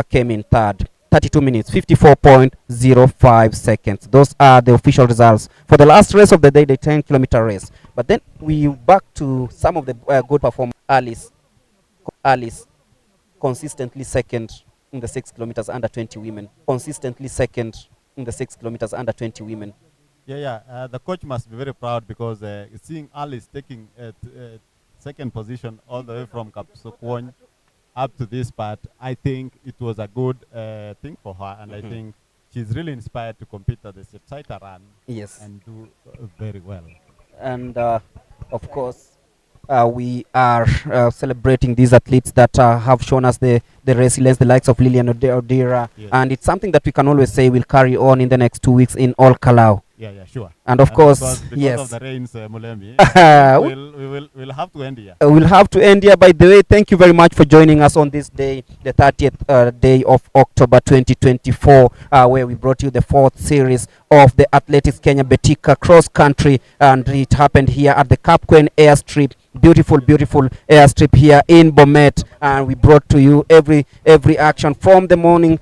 came in third, 32 minutes, 54.05 seconds. Those are the official results for the last race of the day, the 10-kilometer race. But then we back to some of the good performers. Alice, consistently second in the 6 kilometers under 20 women. Consistently second in the 6 kilometers under 20 women. Yeah. The coach must be very proud because seeing Alice taking second position all the way from Kapsukwony up to this part, I think it was a good thing for her, and I think she's really inspired to compete at the Sepsita run. Yes. And do very well. And of course, we are celebrating these athletes that have shown us the resilience, the likes of Lilian Odira, yes. And it's something that we can always say will carry on in the next 2 weeks in all Kalau. Yeah, sure. And of course, because yes. of the rains, Mulembi, we'll have to end here. We'll have to end here. By the way, thank you very much for joining us on this day, the 30th day of October 2024, where we brought you the 4th series of the Athletics Kenya Betika cross country, and it happened here at the Kapkwen airstrip. Beautiful airstrip here in Bomet, and we brought to you every action from the morning